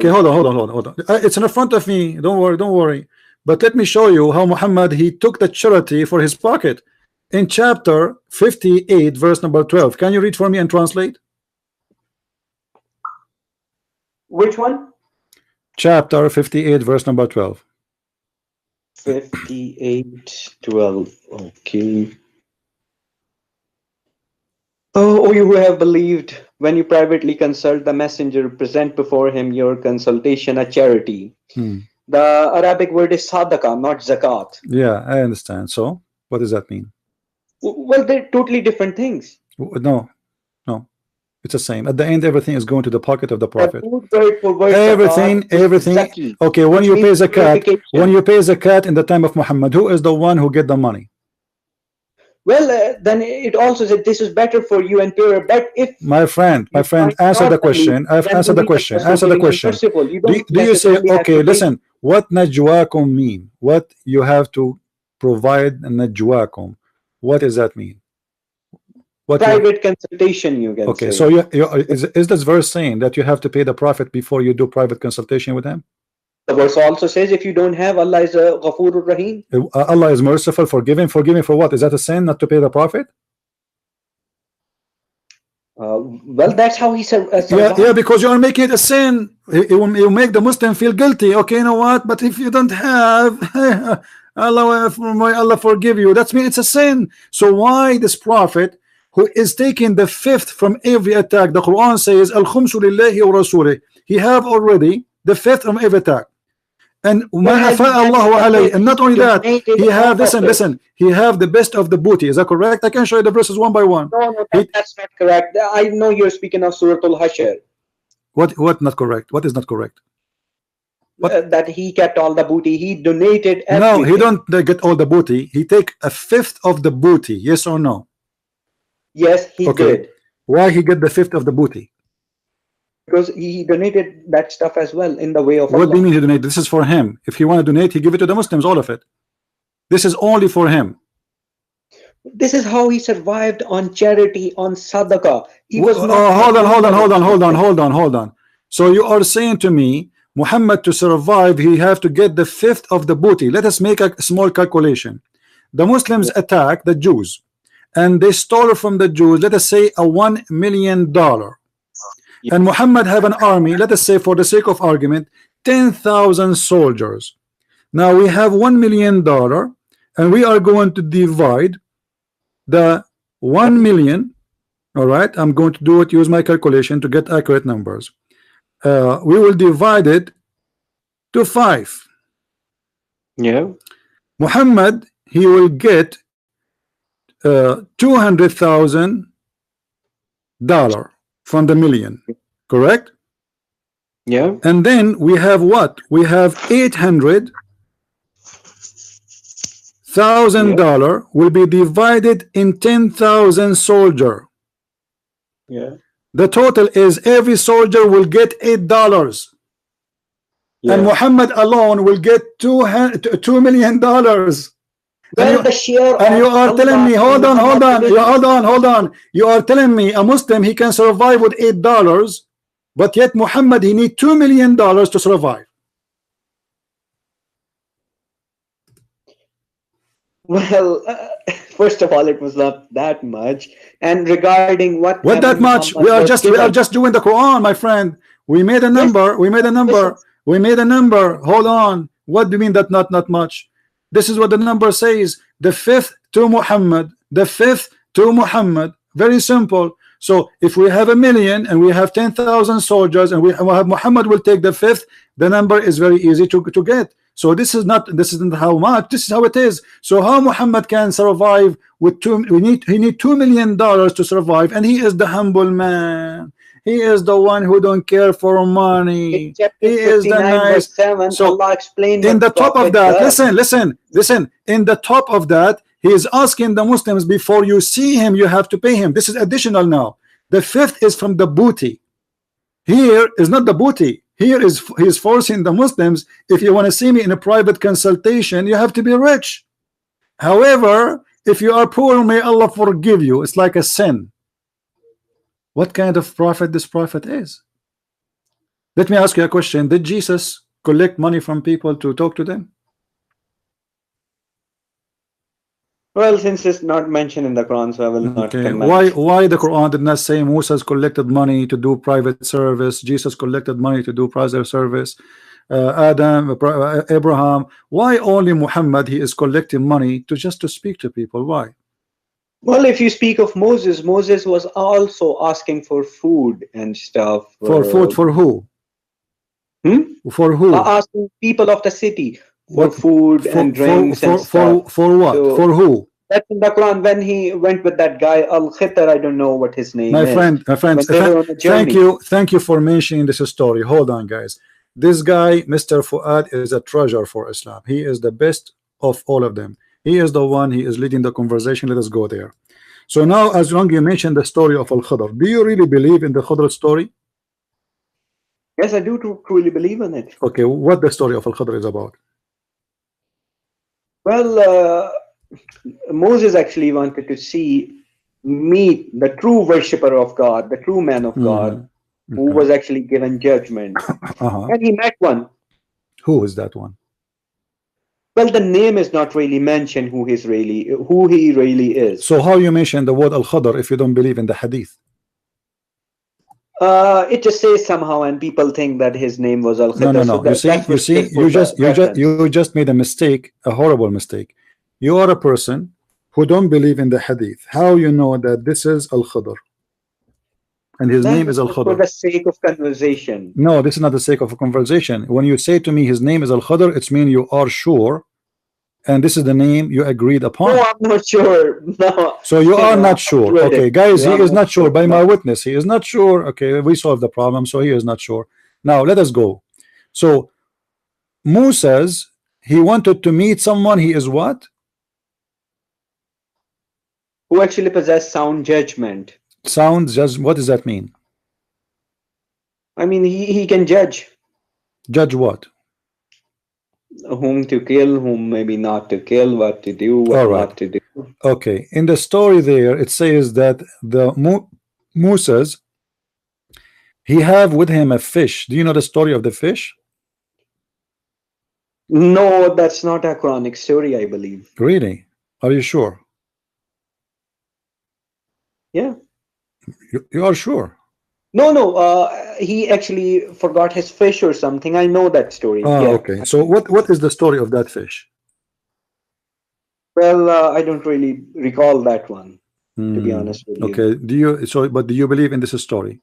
A: Hold on. It's in front of me. Don't worry. But let me show you how Muhammad, he took the charity for his pocket. In chapter 58, verse number 12. Can you read for me and translate?
C: Which one?
A: Chapter 58, verse number 12.
C: 58:12. Okay. Oh, you who have believed, when you privately consult the messenger, present before him your consultation a charity. The Arabic word is sadaqah, not zakat.
A: Yeah, I understand. So, what does that mean?
C: Well, they're totally different things.
A: No. It's the same. At the end, everything is going to the pocket of the Prophet.
C: Word for word,
A: Everything.
C: zaki,
A: Okay, when you pay
C: purification.
A: zakat in the time of Muhammad, who is the one who get the money?
C: Well, then it also said this is better for you and purer. But if
A: my friend, answer the question. I've answered the question. Answer the question. Do you say, okay, listen, what najwakum mean? What you have to provide najwakum? What does that mean? What
C: private consultation you get.
A: Okay, so is this verse saying that you have to pay the Prophet before you do private consultation with him?
C: The verse also says if you don't have, Allah is a Ghafurur Rahim.
A: Allah is merciful, forgiving for what? Is that a sin not to pay the Prophet?
C: Well, that's how he said.
A: Yeah, because you are making it a sin. It will make the Muslim feel guilty. Okay, you know what? But if you don't have, Allah forgive you. That means it's a sin. So why this Prophet, who is taking the fifth from every attack? The Quran says, "Al-khumsu lillahi wa rasulih." He have already the fifth from every attack. And and not only that, he have listen, he have the best of the booty. Is that correct? I can show you the verses one by one.
C: No, that's not correct. I know you're speaking of Surah Al-Hashr.
A: What not correct? What is not correct?
C: That he kept all the booty. He donated everything.
A: No, he don't get all the booty. He take a fifth of the booty. Yes or no?
C: Yes, he did.
A: Why he get the fifth of the booty?
C: Because he donated that stuff as well in the way of
A: what
C: Allah.
A: Do you mean he donate? This is for him. If he want to donate, he give it to the Muslims, all of it. This is only for him.
C: This is how he survived on charity, on sadaqah. He was
A: hold on. So you are saying to me, Muhammad, to survive, he have to get the fifth of the booty. Let us make a small calculation. The Muslims attack the Jews, and they stole from the Jews, let us say $1 million. And Muhammad have an army, let us say for the sake of argument, 10,000 soldiers. Now we have $1 million, and we are going to divide the 1 million. All right, I'm going to do it, use my calculation to get accurate numbers. We will divide it to 5.
C: Yeah.
A: Muhammad, he will get $200,000 from the million, correct?
C: Yeah.
A: And then we have what? We have $800,000 will be divided in 10,000 soldier.
C: Yeah.
A: The total is every soldier will get $8, and Muhammad alone will get $2 million.
C: Well, the share
A: And you are
C: of
A: telling me, hold on,
C: Allah-
A: you are telling me a Muslim, he can survive with $8, but yet Muhammad, he need $2 million to survive.
C: Well, first of all, it was not that much. And regarding what
A: That much? We are just doing the Quran, my friend. We made a number. We made a number. We made a number. Hold on. What do you mean that not much? This is what the number says. The 5th to Muhammad. The 5th to Muhammad. Very simple. So if we have 1 million and we have 10,000 soldiers and we have Muhammad will take the 5th, the number is very easy to get. So this isn't how much, this is how it is. So how Muhammad can survive with he need $2 million to survive, and he is the humble man. He is the one who don't care for money. He is the nice.
C: 7,
A: So
C: Allah explained
A: in the top of that,
C: does.
A: listen. In the top of that, he is asking the Muslims, before you see him, you have to pay him. This is additional now. The 5th is from the booty. Here is not the booty. Here is he is forcing the Muslims, if you want to see me in a private consultation, you have to be rich. However, if you are poor, may Allah forgive you. It's like a sin. What kind of prophet this prophet is? Let me ask you a question. Did Jesus collect money from people to talk to them?
C: Well, since it's not mentioned in the Quran, so I will not comment.
A: Why the Quran did not say Moses collected money to do private service, Jesus collected money to do private service, Adam, Abraham? Why only Muhammad, he is collecting money just to speak to people? Why?
C: Well, if you speak of Moses, Moses was also asking for food and stuff.
A: For food for who? For who?
C: Asking people of the city for food and drinks and stuff.
A: For what? So, for who?
C: That's in the Quran when he went with that guy Al-Khidr. I don't know what his name is.
A: My friend, thank you for mentioning this story. Hold on, guys. This guy, Mr. Fuad, is a treasure for Islam. He is the best of all of them. He is the one, he is leading the conversation. Let us go there. So now, as long as you mentioned the story of Al-Khidr, do you really believe in the Khidr story?
C: Yes, I do truly believe in it.
A: Okay, what the story of Al-Khidr is about?
C: Well, Moses actually wanted to meet the true worshipper of God, the true man of God, who was actually given judgment. And he met one.
A: Who is that one?
C: Well, the name is not really mentioned who he really is.
A: So how you mention the word Al-Khidr if you don't believe in the hadith?
C: It just says somehow, and people think that his name was Al-Khidr.
A: No. You just made a mistake, a horrible mistake. You are a person who don't believe in the hadith. How you know that this is Al-Khidr? And his name is Al-Khidr.
C: For the sake of conversation.
A: No, this is not the sake of a conversation. When you say to me his name is Al-Khidr, it's mean you are sure, and this is the name you agreed upon.
C: No, I'm not sure. No.
A: So you are not sure. Okay, guys, he is not sure. By my witness, he is not sure. Okay, we solved the problem, so he is not sure. Now let us go. So Moses, he wanted to meet someone. He is what?
C: Who actually possess sound judgment.
A: Sound judgment. What does that mean?
C: I mean, he can judge.
A: Judge what?
C: Whom to kill, whom maybe not to kill, what to do, what not to do.
A: Okay. In the story there, it says that the Moses, he have with him a fish. Do you know the story of the fish?
C: No, that's not a Quranic story, I believe.
A: Really? Are you sure?
C: Yeah.
A: You are sure?
C: No. He actually forgot his fish or something. I know that story.
A: Oh,
C: Yeah.
A: okay. So what is the story of that fish?
C: Well, I don't really recall that one, to be honest with you.
A: Okay. But do you believe in this story?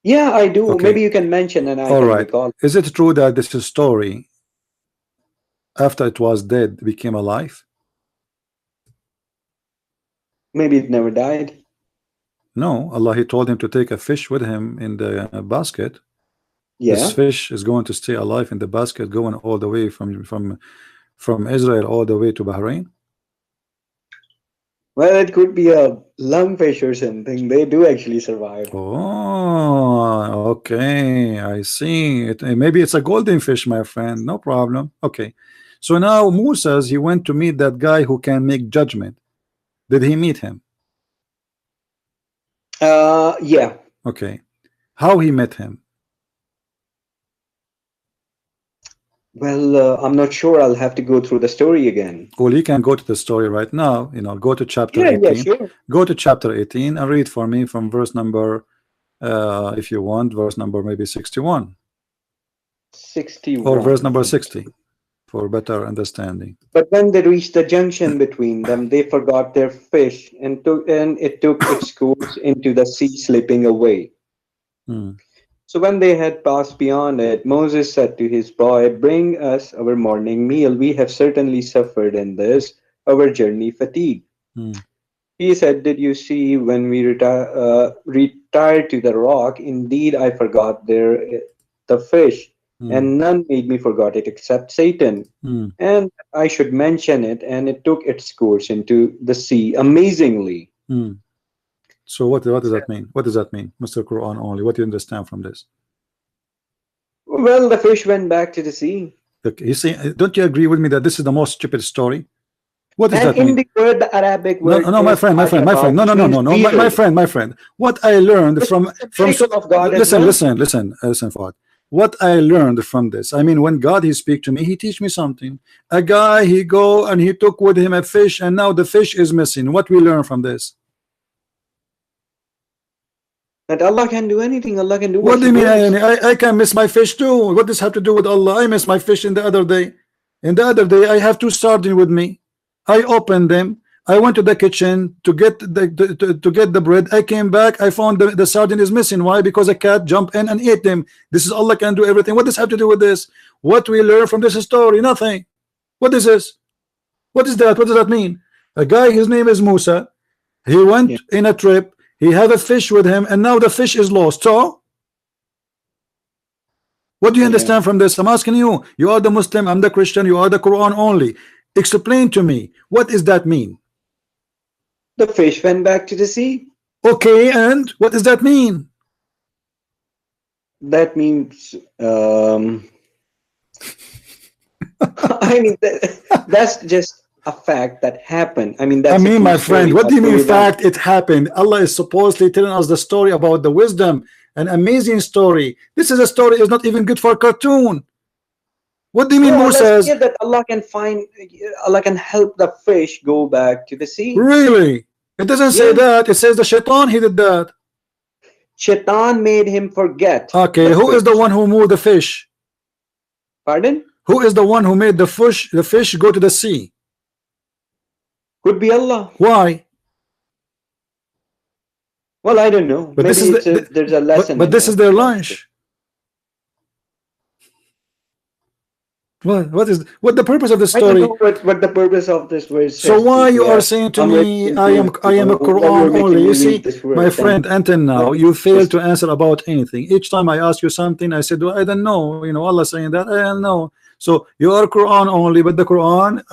C: Yeah, I do.
A: Okay.
C: Maybe you can mention and I
A: All
C: can
A: right.
C: recall.
A: Is it true that this story, after it was dead, became alive?
C: Maybe it never died.
A: No, Allah, he told him to take a fish with him in the basket.
C: Yeah.
A: This fish is going to stay alive in the basket, going all the way from Israel all the way to Bahrain.
C: Well, it could be a lungfish or something. They do actually survive.
A: Oh, okay. I see. Maybe it's a golden fish, my friend. No problem. Okay. So now Moses, he went to meet that guy who can make judgment. Did he meet him?
C: Yeah.
A: Okay. How he met him?
C: Well, I'm not sure. I'll have to go through the story again.
A: Well, you can go to the story right now. You know, go to chapter
C: Yeah,
A: 18.
C: yeah, sure.
A: Go to chapter 18 and read for me from verse number, if you want, verse number maybe 61.
C: 61.
A: Or verse number 60 for better understanding.
C: But when they reached the junction between them, they forgot their fish and it took its course into the sea, slipping away.
A: Hmm.
C: So when they had passed beyond it, Moses said to his boy, "Bring us our morning meal. We have certainly suffered in this, our journey fatigue."
A: Hmm.
C: He said, "Did you see when we retired to the rock? Indeed, I forgot the fish, and none made me forget it except Satan. And I should mention it, and it took its course into the sea amazingly."
A: So what does that mean? What does that mean, Mr. Quran only? What do you understand from this?
C: Well, the fish went back to the sea.
A: You see, don't you agree with me that this is the most stupid story? What does
C: And
A: that mean?
C: in the word, the Arabic word.
A: No, my friend. No, my friend. What I learned from
C: of God.
A: Listen, Fuad. What I learned from this, I mean, when God he speak to me, he teach me something. A guy, he go and he took with him a fish, and now the fish is missing. What we learn from this?
C: That Allah can do anything. Allah can do
A: what do you mean? I can miss my fish too. What does have to do with Allah? I missed my fish in the other day. In the other day, I have 2 sardines with me. I opened them. I went to the kitchen to get the bread. I came back. I found the sardine is missing. Why? Because a cat jumped in and ate them. This is Allah can do everything. What does have to do with this? What we learn from this story? Nothing. What is this? What is that? What does that mean? A guy, his name is Musa. He went in a trip. He had a fish with him, and now the fish is lost. So, what do you understand from this? I'm asking you. You are the Muslim. I'm the Christian. You are the Quran only. Explain to me. What does that mean?
C: The fish went back to the sea.
A: Okay, and what does that mean?
C: That means, I mean, that's just a fact that happened. I mean, that's
A: my friend, what do you mean fact? It happened. Allah is supposedly telling us the story about the wisdom, an amazing story. This is a story is not even good for a cartoon. What do you mean? Musa says
C: that Allah can help the fish go back to the sea.
A: Really? It doesn't say that. It says the shaitan he did that.
C: Shaitan made him forget.
A: Okay, who is the one who moved the fish?
C: Pardon?
A: Who is the one who made the fish go to the sea?
C: Could be Allah.
A: Why?
C: Well, I don't know.
A: But
C: maybe there's a lesson.
A: But this is their lunch. What the purpose of the story?
C: I don't know what the purpose of this verse.
A: So why you are saying to me I am a Quran only? You see, my friend, until now you fail to answer about anything. Each time I ask you something, I said, well, I don't know. You know, Allah saying that I don't know. So you are Quran only, but the Quran,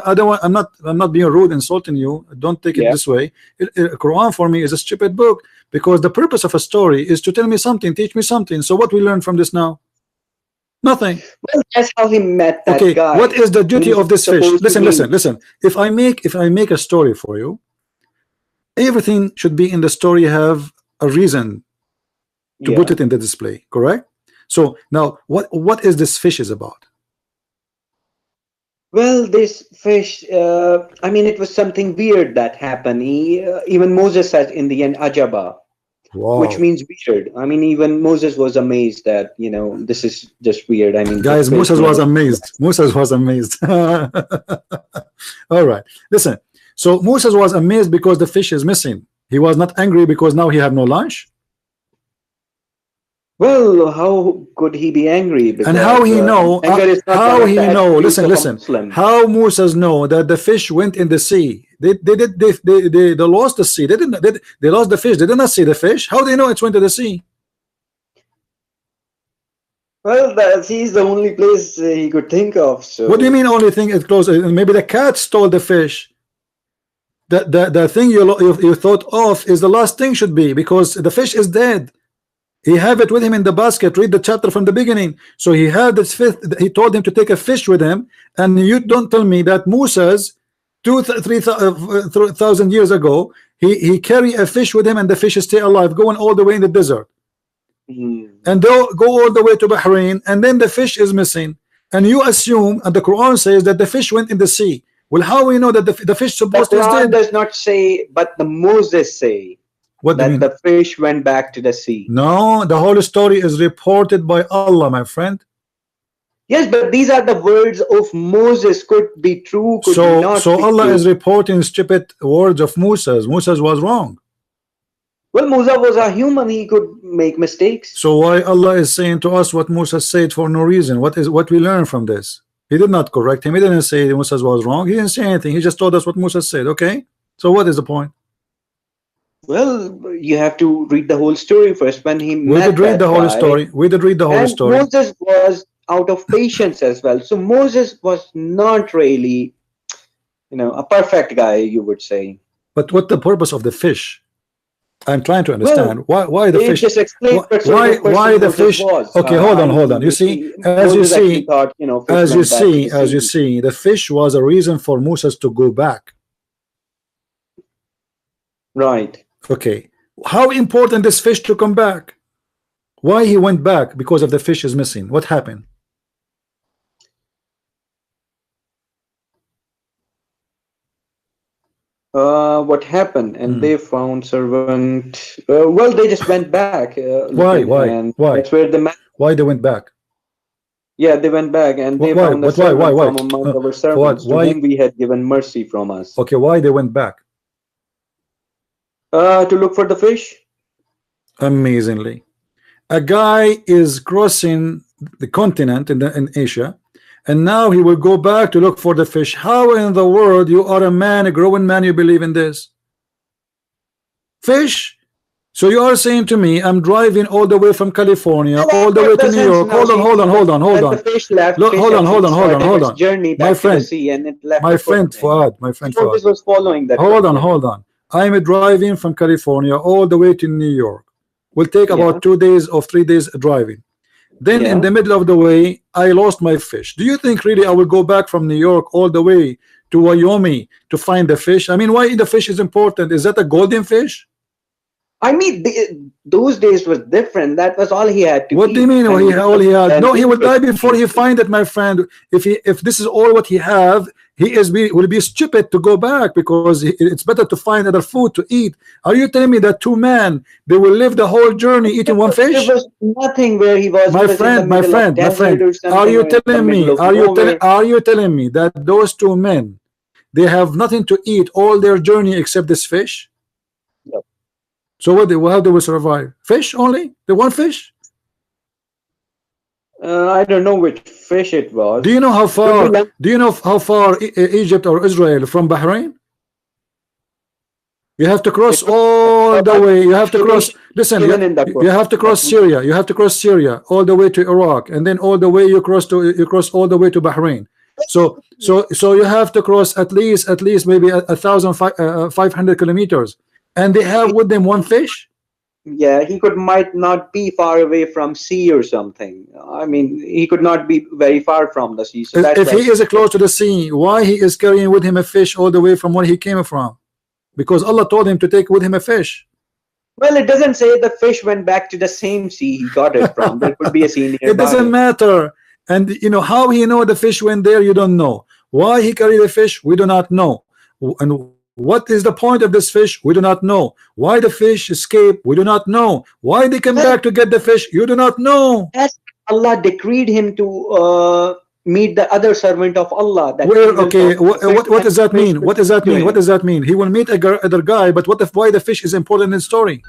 A: I don't want. I'm not being rude, insulting you. Don't take it this way. Quran for me is a stupid book because the purpose of a story is to tell me something, teach me something. So what we learn from this now? Nothing.
C: Well, that's how he met that guy.
A: What is the duty of this fish? Listen. If I make a story for you, everything should be in the story have a reason to put it in the display, correct? So now what is this fish is about?
C: Well, this fish, I mean, it was something weird that happened. Even Moses said in the end, Ajaba.
A: Wow.
C: which means weird. I mean, even Moses was amazed that, you know, this is just weird. I mean,
A: Guys, Moses was amazed. Moses was amazed. All right, listen. So Moses was amazed because the fish is missing. He was not angry because now he have no lunch.
C: Well, how could he be angry? Because,
A: And how he know?
C: anger is not
A: How
C: the
A: he
C: attribute
A: know?
C: of
A: Listen,
C: a
A: listen.
C: Muslim.
A: How Moses know that the fish went in the sea? They lost the sea. They lost the fish. They did not see the fish. How they know it went to the sea?
C: Well, the sea is the only place he could think of. So
A: What do you mean only thing is close? Maybe the cat stole the fish. The thing you thought of is the last thing should be, because the fish is dead. He have it with him in the basket. Read the chapter from the beginning. So he had this fish. He told him to take a fish with him, and you don't tell me that Moses 3,000 years ago he carry a fish with him, and the fish is still alive, going all the way in the desert. And they'll go all the way to Bahrain, and then the fish is missing, and you assume, and the Quran says that the fish went in the sea. Well, how we know that the fish
C: the
A: supposed to is
C: Quran
A: dead?
C: does not say, but the Moses say
A: What do you
C: that
A: mean?
C: the fish went back to the sea.
A: No, the whole story is reported by Allah, my friend.
C: Yes, but these are the words of Moses. Could be true, could be not.
A: So
C: be
A: Allah
C: true.
A: is reporting stupid words of Moses. Moses was wrong.
C: Well, Musa was a human. He could make mistakes.
A: So why Allah is saying to us what Moses said for no reason? What we learn from this? He did not correct him. He didn't say Moses was wrong. He didn't say anything. He just told us what Moses said. Okay. So what is the point?
C: Well, you have to read the whole story first. When he
A: We
C: met
A: did read
C: that
A: the whole
C: guy,
A: story. We did read the whole
C: and
A: story.
C: Moses was out of patience as well. So Moses was not really, you know, a perfect guy, you would say.
A: But what the purpose of the fish? I'm trying to understand why the
C: They
A: fish.
C: just explained
A: Why the
C: Moses
A: fish?
C: was.
A: Okay, hold on. You see, as you
C: Moses actually
A: see,
C: thought, you know, fish
A: as you
C: went back to
A: see,
C: the
A: as you
C: sea.
A: see, the fish was a reason for Moses to go back.
C: Right.
A: Okay, how important is fish to come back? Why he went back? Because of the fish is missing. What happened?
C: What happened? And they found servant. Well, they just went back.
A: Why?
C: And
A: Why?
C: that's where the man.
A: Why they went back?
C: Yeah, they went back and they
A: Why?
C: found a
A: But why?
C: servant
A: Why?
C: from among our servants to
A: Why?
C: whom we had given mercy from us.
A: Okay, why they went back?
C: To look for the fish.
A: Amazingly, a guy is crossing the continent in Asia, and now he will go back to look for the fish. How in the world you are a man, a growing man, you believe in this? Fish? So you are saying to me, I'm driving all the way from California, all the way to New York. Hold on.
C: The fish left.
A: Look, hold on.
C: Its journey back
A: My
C: to
A: friend,
C: the sea, and it left.
A: my
C: a
A: friend
C: footprint.
A: Fuad,
C: Moses was following that.
A: hold
C: footprint.
A: on. I'm driving from California all the way to New York. Will take about 2 days or 3 days driving. Then in the middle of the way, I lost my fish. Do you think really I will go back from New York all the way to Wyoming to find the fish? I mean, why the fish is important? Is that a golden fish?
C: I mean, those days was different. That was all he had to
A: What
C: eat.
A: do you mean? All he had? No, he will die before he
C: find.
A: find it, my friend. If this is all what he have, will be stupid to go back, because it's better to find other food to eat. Are you telling me that two men, they will live the whole journey eating one fish?
C: There was nothing where he was.
A: My friend, are you telling me that those two men, they have nothing to eat all their journey except this fish?
C: Yep.
A: So how do we survive? Fish only? The one fish?
C: I don't know which fish it was.
A: Do you know how far? Do you know how far Egypt or Israel from Bahrain? You have to cross all the way. You have to cross. Listen, you have to cross Syria. You have to cross Syria all the way to Iraq, and then all the way you cross all the way to Bahrain. So you have to cross at least maybe 1,500 kilometers, and they have with them one fish.
C: Yeah, he might not be far away from sea or something. I mean, he could not be very far from the sea. So
A: if he is close to the sea, why he is carrying with him a fish all the way from where he came from? Because Allah told him to take with him a fish.
C: Well, it doesn't say the fish went back to the same sea he got it from. There could be a sea nearby.
A: It doesn't matter. And you know how he know the fish went there? You don't know. Why he carried the fish? We do not know. And What is the point of this fish? We do not know. Why the fish escaped? We do not know. Why they came back to get the fish? You do not know.
C: Yes, Allah decreed him to meet the other servant of Allah. That
A: Where,
C: he will
A: okay,
C: talk to the
A: what
C: fish
A: does that
C: and the fish
A: mean?
C: will
A: What does that
C: speak to
A: mean?
C: him.
A: What does that mean? He will meet other guy, but why the fish is important in the story?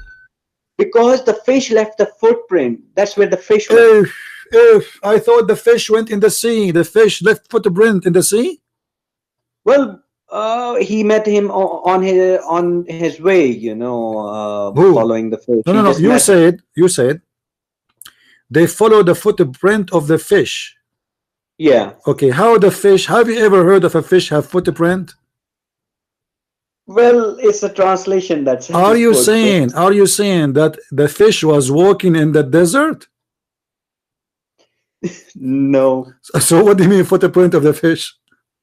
C: Because the fish left the footprint. That's where the fish went.
A: If I thought the fish went in the sea, the fish left footprint in the sea.
C: Well, he met him on his way, you know,
A: Who?
C: following the fish.
A: No,
C: He
A: no, no.
C: just met him.
A: You said they follow the footprint of the fish.
C: Yeah.
A: Okay, how the fish? Have you ever heard of a fish have footprint?
C: Well, it's a translation that's.
A: Are you saying that the fish was walking in the desert?
C: No.
A: So what do you mean footprint of the fish?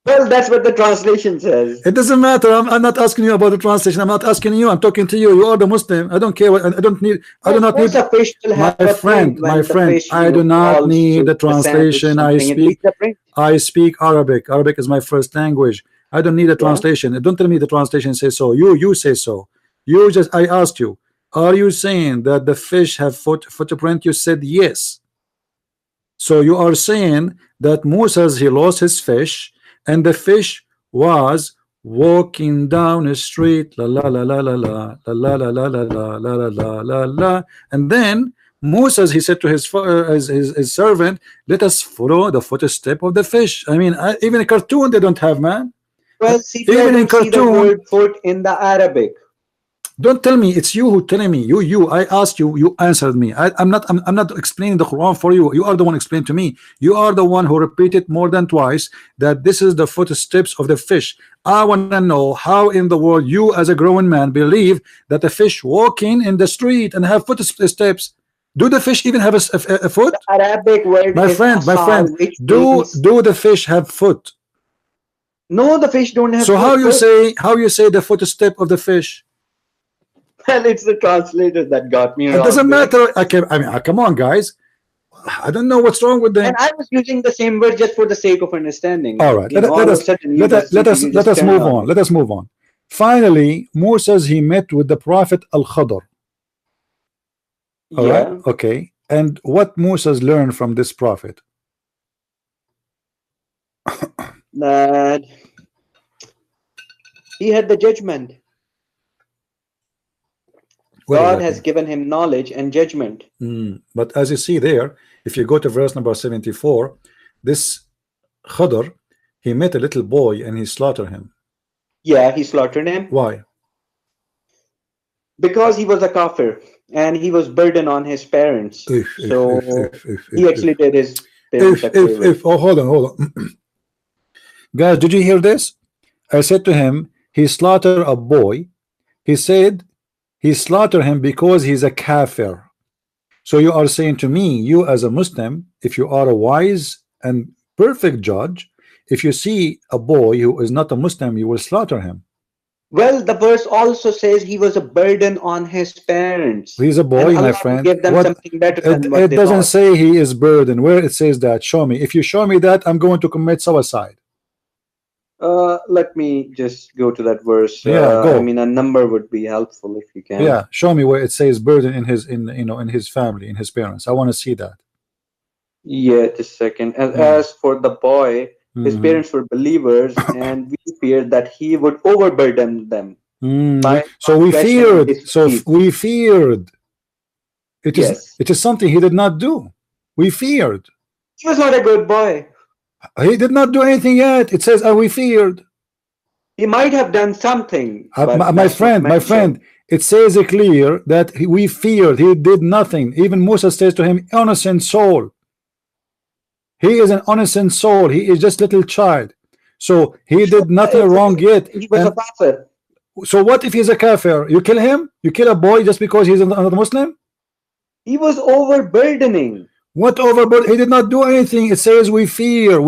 C: Well, that's what the translation says.
A: It doesn't matter. I'm not asking you about the translation. I'm not asking you. I'm talking to you. You are the Muslim. I don't care. I don't need. I do not need.
C: A fish will have
A: My
C: a
A: friend,
C: print when
A: my
C: the
A: friend.
C: fish,
A: I
C: you
A: do
C: know,
A: not
C: falls
A: need
C: to
A: the translation.
C: sand or something, it leaves a print.
A: I speak Arabic. Arabic is my first language. I don't need a translation. Don't tell me the translation says so. You say so. You just. I asked you. Are you saying that the fish have footprint? You said yes. So you are saying that Moses, he lost his fish, and the fish was walking down a street, la la la la la la la la la la la la la la la la, and then Moses, he said to his servant, let us follow the footstep of the fish. I mean, even a cartoon they don't have, man.
C: Well, see,
A: Even in
C: see the
A: cartoon.
C: word foot in the Arabic.
A: Don't tell me, it's you who telling me. I asked you, you answered me. I'm not explaining the Quran for you. You are the one explaining to me. You are the one who repeated more than twice that this is the footsteps of the fish. I want to know how in the world you as a grown man believe that the fish walking in the street and have footsteps. Do the fish even have a foot?
C: The Arabic word
A: My
C: is
A: friend,
C: which
A: do
C: means,
A: the fish have foot?
C: no, the fish don't have
A: So
C: foot.
A: how you say the footstep of the fish?
C: Well, it's the translator that got me wrong.
A: It doesn't
C: there.
A: matter. I mean, come on, guys. I don't know what's wrong with them.
C: And I was using the same word just for the sake of understanding.
A: All right,
C: You know, all of a sudden you just-
A: let
C: you
A: us
C: just
A: move
C: turn
A: on. Let us move on. Finally, Moses, he met with the prophet Al-Khadr. All
C: Yeah.
A: right, okay. And what Moses learned from this prophet?
C: That he had the judgment.
A: What
C: God
A: does that
C: has
A: mean?
C: given him knowledge and judgment.
A: But as you see there, if you go to verse number 74, this Khadr, he met a little boy and he slaughtered him.
C: Yeah, he slaughtered him
A: Why?
C: because he was a kafir and he was burden on his parents. So he actually did his parents a favor.
A: Oh, hold on. Guys, did you hear this? I said to him, he slaughtered a boy. He said he slaughtered him because he's a kafir. So you are saying to me, you as a Muslim, if you are a wise and perfect judge, if you see a boy who is not a Muslim, you will slaughter him.
C: Well, the verse also says he was a burden on his parents.
A: He's a boy,
C: And
A: my
C: Allah
A: friend.
C: Give them something better than what
A: It
C: they
A: doesn't
C: thought.
A: say he is burden. Where it says that, show me. If you show me that, I'm going to commit suicide.
C: Let me just go to that verse.
A: Yeah, go.
C: I mean, a number would be helpful if you can.
A: Yeah, show me where it says burden in his in his family, in his parents. I want to see that.
C: Yeah, just a second. And as for the boy, his parents were believers, and we feared that he would overburden them.
A: So we feared.
C: Disbelief.
A: We feared. It is.
C: Yes.
A: It is something he did not do. We feared.
C: He was not a good boy.
A: He did not do anything yet. It says, we feared.
C: He might have done something. but
A: My
C: that's
A: friend,
C: not
A: my
C: mentioned.
A: friend. It says clear that we feared. He did nothing. Even Moses says to him, innocent soul. He is an innocent soul. He is just little child. So he did nothing wrong yet.
C: He was a kafir.
A: So what if he's a kafir? You kill him? You kill a boy just because he's another Muslim?
C: He was overburdening.
A: What overburden? He did not do anything. It says we fear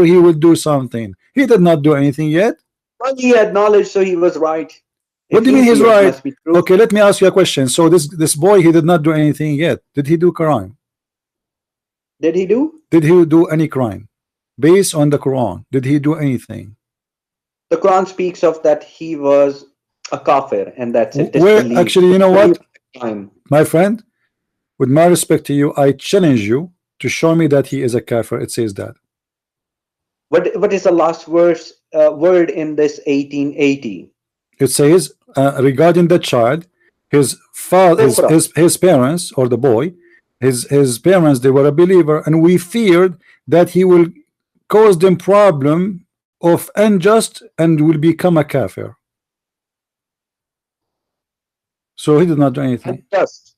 A: he will do something. He did not do anything yet.
C: Well, he had knowledge, so he was right.
A: What do you mean he's
C: It
A: right?
C: must be true.
A: Okay, let me ask you a question. So this boy, he did not do anything yet. Did he do crime?
C: Did he do?
A: Did he do any crime? Based on the Quran, did he do anything?
C: The Quran speaks of that he was a kafir, and that's it.
A: Where
C: disbelief.
A: actually, you know what,
C: Time.
A: my friend, with my respect to you, I challenge you to show me that he is a kafir. It says that.
C: What is the last verse word in this 1880?
A: It says regarding the child, his father, his parents, or the boy, his parents, they were a believer, and we feared that he will cause them problem of unjust and will become a kafir. So he did not do anything.
C: Just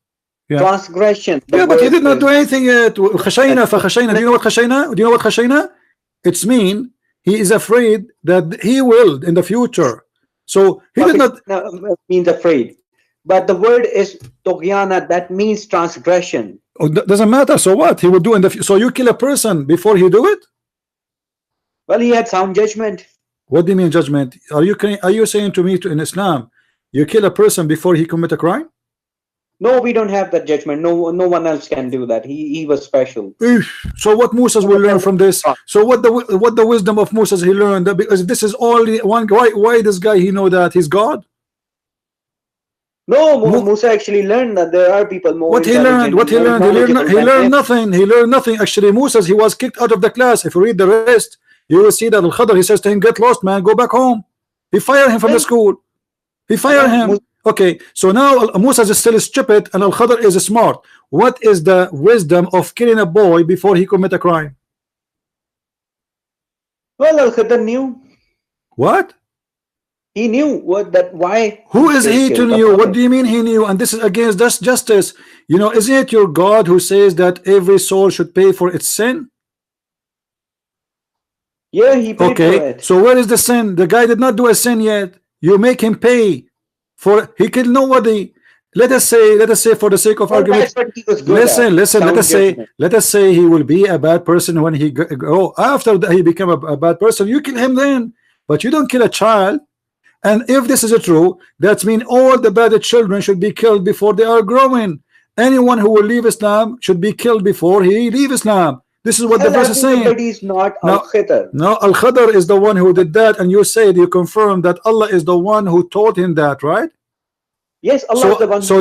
A: Yeah.
C: transgression.
A: Yeah, but he did not do anything yet. خشينا فخشينا. Do you know what خشينا? Do you know what خشينا? It's mean he is afraid that he will in the future. So he did not
C: means afraid. But the word is Toghyana, that means transgression.
A: Oh, doesn't matter. So what he would do in the future? So you kill a person before he do it?
C: Well, he had sound judgment.
A: What do you mean judgment? Are you saying to me in Islam you kill a person before he commit a crime?
C: No, we don't have that judgment. No one else can do that. He was special.
A: So what Moses will learn from this? So what the wisdom of Moses he learned? Because this is only one. Why this guy he know that he's God?
C: No, Musa actually learned that there are people more.
A: What he learned? What he learned? He learned nothing. He learned nothing. Actually, Moses he was kicked out of the class. If you read the rest, you will see that Al-Khadr he says to him, "Get lost, man. Go back home." He fired him from the school. He fired him. Okay, so now Musa is still stupid and Al-Khadr is smart. What is the wisdom of killing a boy before he commit a crime?
C: Well, Al-Khadr knew.
A: What?
C: He knew why.
A: Who is he to know? What do you mean he knew? And this is against justice. You know, isn't it your God who says that every soul should pay for its sin?
C: Yeah, he paid for it.
A: So where is the sin? The guy did not do a sin yet. You make him pay for he killed nobody. Let us say for the sake of argument. Listen. Let us say he will be a bad person when he go after he become a bad person. You kill him then, but you don't kill a child. And if this is true, that means all the bad children should be killed before they are growing. Anyone who will leave Islam should be killed before he leave Islam. This is what the verse is saying.
C: Not Al-Khadr.
A: No, Al-Khadr is the one who did that, and you said you confirm that Allah is the one who taught him that, right?
C: Yes, Allah is the one.
A: So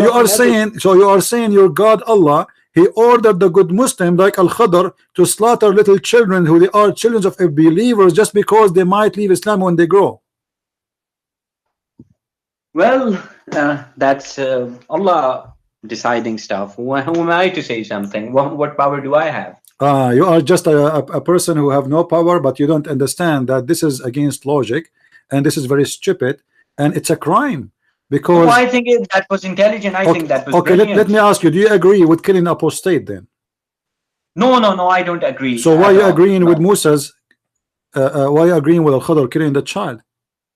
A: you are saying your God Allah, he ordered the good Muslim like Al-Khadr to slaughter little children who they are children of believers just because they might leave Islam when they grow.
B: Well, that's Allah deciding stuff. Who am I to say something? What power do I have?
A: You are just a person who have no power, but you don't understand that this is against logic, and this is very stupid, and it's a crime. Because
B: I think that was intelligent. I think that was
A: okay. Let me ask you: do you agree with killing apostate then?
B: No, I don't agree.
A: So why are you agreeing with Musa's? Why are you agreeing with Al-Khadr killing the child?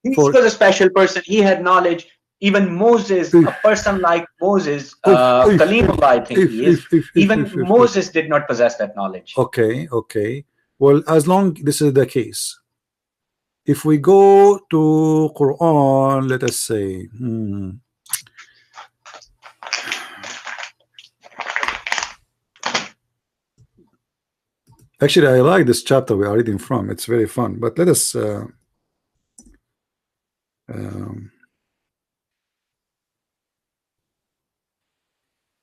B: He was a special person. He had knowledge. Even Moses, a person like Moses, Kalimullah, I think he is. Even Moses did not possess that knowledge.
A: Okay. Well, as long this is the case, if we go to Quran, let us say, actually, I like this chapter we are reading from. It's very fun. But let us.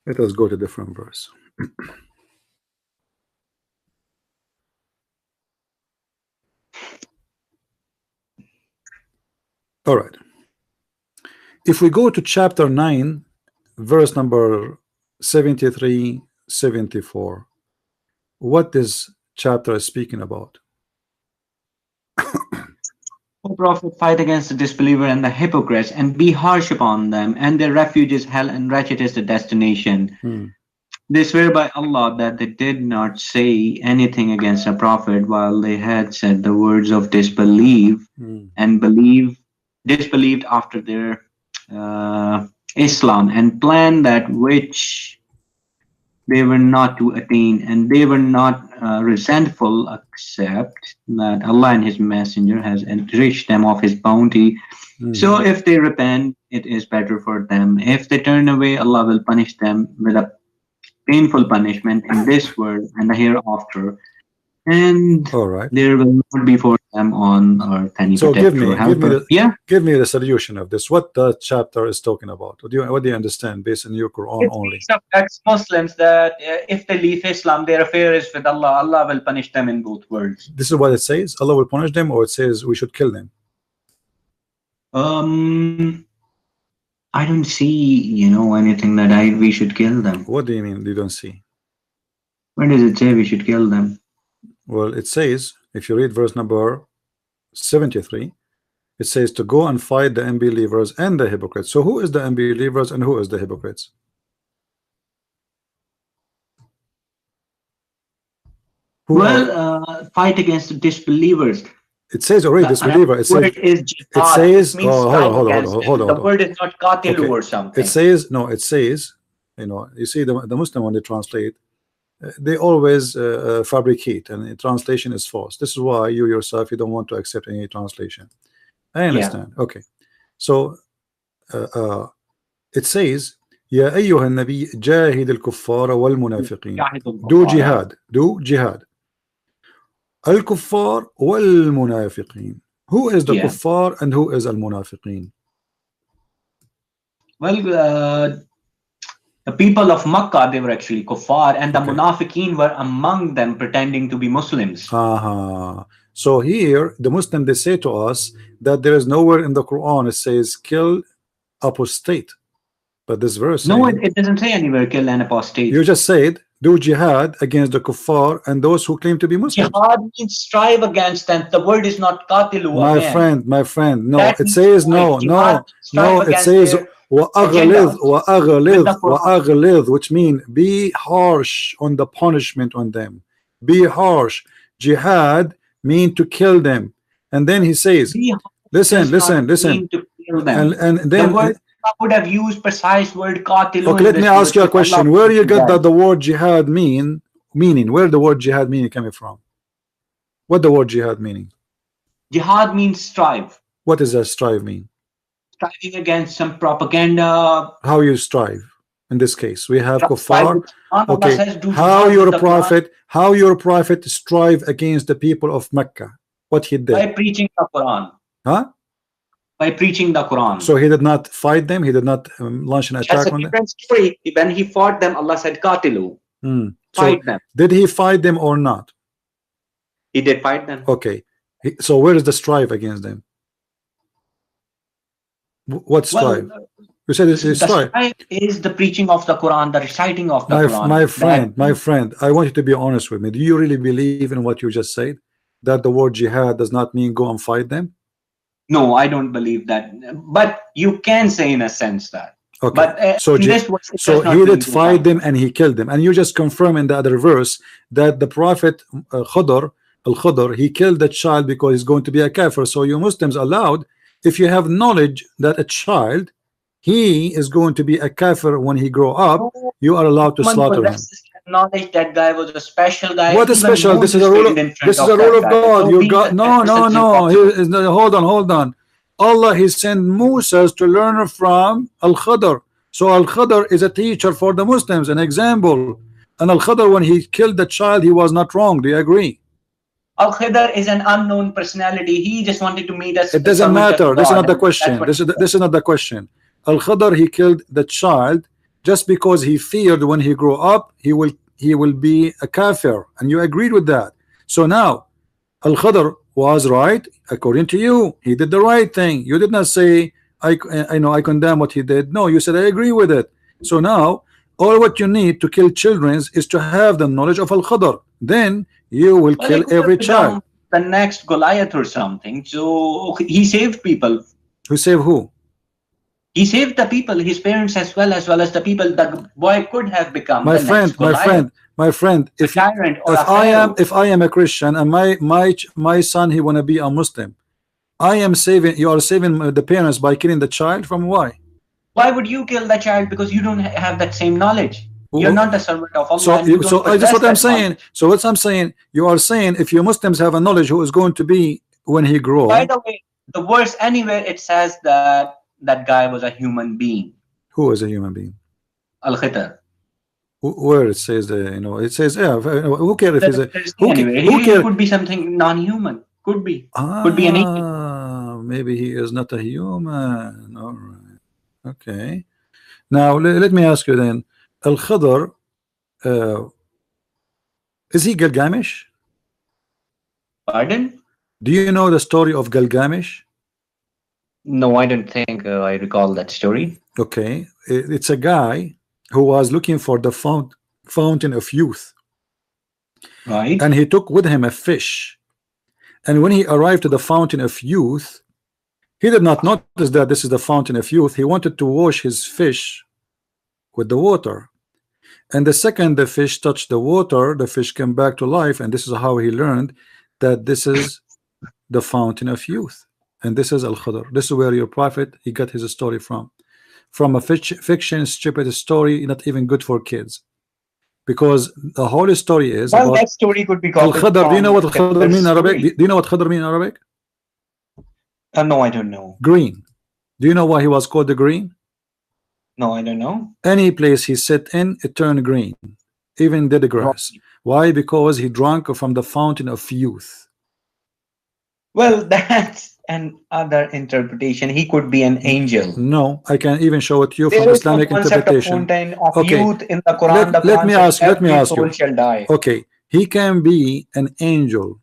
A: Let us go to a different verse. All right. If we go to chapter 9, verse number 73, 74, what this chapter is speaking about?
B: O Prophet, fight against the disbeliever and the hypocrites, and be harsh upon them, and their refuge is hell, and wretched is the destination. They swear by Allah that they did not say anything against the Prophet while they had said the words of disbelief and disbelieved after their Islam, and planned that which they were not to attain, and they were not resentful, except that Allah and His Messenger has enriched them of His bounty. So if they repent, it is better for them. If they turn away, Allah will punish them with a painful punishment in this world and the hereafter. and
A: All right.
B: there will not be for them on earth any
A: So
B: protector or helper.
A: give me the solution of this. What the chapter is talking about? What do you understand based on your Quran
B: It
A: only?
B: speaks of ex-Muslims that if they leave Islam, their affair is with Allah. Allah will punish them in both worlds.
A: This is what it says. Allah will punish them, or it says we should kill them.
B: I don't see, anything that we should kill them.
A: What do you mean you don't see?
B: Where does it say we should kill them?
A: Well, it says, if you read verse number 73, it says to go and fight the unbelievers and the hypocrites. So who is the unbelievers and who is the hypocrites?
B: Fight against the disbelievers.
A: It says already disbeliever. It says hold on.
B: The word is not qatilu or something.
A: It says no. It says, you see the Muslim when they translate, they always fabricate, and the translation is false. This is why you yourself you don't want to accept any translation. I understand. Okay, so it says يا أيها النبي جاهد الكفار والمنافقين. Do jihad. الكفار والمنافقين. Who is the kuffar and who is al-munafiqeen?
B: Well, the people of Makkah, they were actually kuffar, and the munafiqeen were among them pretending to be Muslims.
A: So here the Muslim, they say to us that there is nowhere in the Quran it says kill apostate, but this verse
B: it doesn't say anywhere kill an apostate.
A: You just said do jihad against the kuffar and those who claim to be Muslims.
B: Jihad means strive against them. The word is not qatilu.
A: My friend, no, it says no, it says وَأَغْلِظْ, which means be harsh on the punishment on them. Be harsh. Jihad mean to kill them. And then he says, listen. And then
B: I would have used precise word qatilu.
A: Okay, let me ask you a question. Where you get that the word jihad meaning? Where the word jihad meaning coming from? What the word jihad meaning?
B: Jihad means strive.
A: What does that strive mean?
B: Striving against some propaganda.
A: How you strive? In this case, we have kuffar.
B: Okay,
A: how your prophet strive against the people of Mecca? What he did?
B: By preaching the Quran.
A: Huh?
B: By preaching the Quran.
A: So he did not fight them. He did not launch an attack on them.
B: That's a different story. When he fought them, Allah said, "Qatilu." Fight them.
A: Did he fight them or not?
B: He did fight them.
A: Okay. So where is the strive against them? What strive? You said it's strive.
B: Strive is the preaching of the Quran, the reciting of the Quran.
A: My friend, I want you to be honest with me. Do you really believe in what you just said? That the word jihad does not mean go and fight them?
B: No, I don't believe that. But you can say in a sense that.
A: Okay.
B: But
A: so he did fight them and he killed them. And you just confirm in the other verse that the Prophet Al-Khudr, he killed the child because he's going to be a kafir. So you Muslims allowed, if you have knowledge that a child, he is going to be a kafir when he grow up, you are allowed to slaughter him.
B: Knowledge that guy was a special guy.
A: What is special? This is a rule of God. You got no. Hold on. Allah, he sent Musa to learn from Al-Khudr. So Al-Khudr is a teacher for the Muslims, an example. And Al-Khudr, when he killed the child, he was not wrong. Do you agree?
B: Al-Khidr is an unknown personality. He just wanted to meet us.
A: It doesn't matter. This is not the question. This is not the question. Al-Khidr, he killed the child just because he feared when he grew up he will be a kafir, and you agreed with that. So now Al-Khidr was right according to you. He did the right thing. You did not say I condemn what he did. No, you said I agree with it. So now all what you need to kill children is to have the knowledge of Al-Khidr. Then you will kill every child.
B: The next Goliath or something. So he saved people.
A: Who saved who?
B: He saved the people, his parents as well as the people. The boy could have become
A: my friend. If I am a Christian and my son he wanna be a Muslim, you are saving the parents by killing the child from why?
B: Why would you kill the child? Because you don't have that same knowledge. You're not the servant of Allah.
A: So that's what I'm saying. So what I'm saying, you are saying if you Muslims have a knowledge who is going to be when he grows.
B: By the way, the verse anywhere it says that guy was a human being.
A: Who is a human being?
B: Al-Khidr.
A: Where it says it says, yeah, who cares if he's a
B: Anyway,
A: who
B: he
A: cares?
B: could be something non-human. Could be an angel.
A: Maybe he is not a human. All right. Okay. Now let me ask you then, Al-Khidr, is he Gilgamesh?
B: Pardon?
A: Do you know the story of Gilgamesh?
B: No, I don't think I recall that story.
A: Okay, it's a guy who was looking for the fountain of youth,
B: Right.
A: and he took with him a fish. And when he arrived to the fountain of youth, he did not notice that this is the fountain of youth. He wanted to wash his fish with the water, and the second the fish touched the water, the fish came back to life, and this is how he learned that this is the fountain of youth, and this is Al-Khidr. This is where your prophet, he got his story from a fiction, stupid story, not even good for kids, because the whole story is
B: Well,
A: about
B: that story could be called
A: Al-Khidr. Do you know what Khidr mean in Arabic?
B: story.
A: Do you know what Khidr mean in Arabic?
B: No, I don't know.
A: Green. Do you know why he was called the green?
B: No, I don't know.
A: Any place he sat in, it turned green, even dead grass. Why? Because he drank from the fountain of youth.
B: Well, that's another interpretation. He could be an angel.
A: No, I can even show it to you from
B: There is
A: Islamic
B: no concept
A: interpretation.
B: of fountain of
A: Okay.
B: youth in the Quran.
A: Let me ask you.
B: Shall die.
A: Okay, he can be an angel.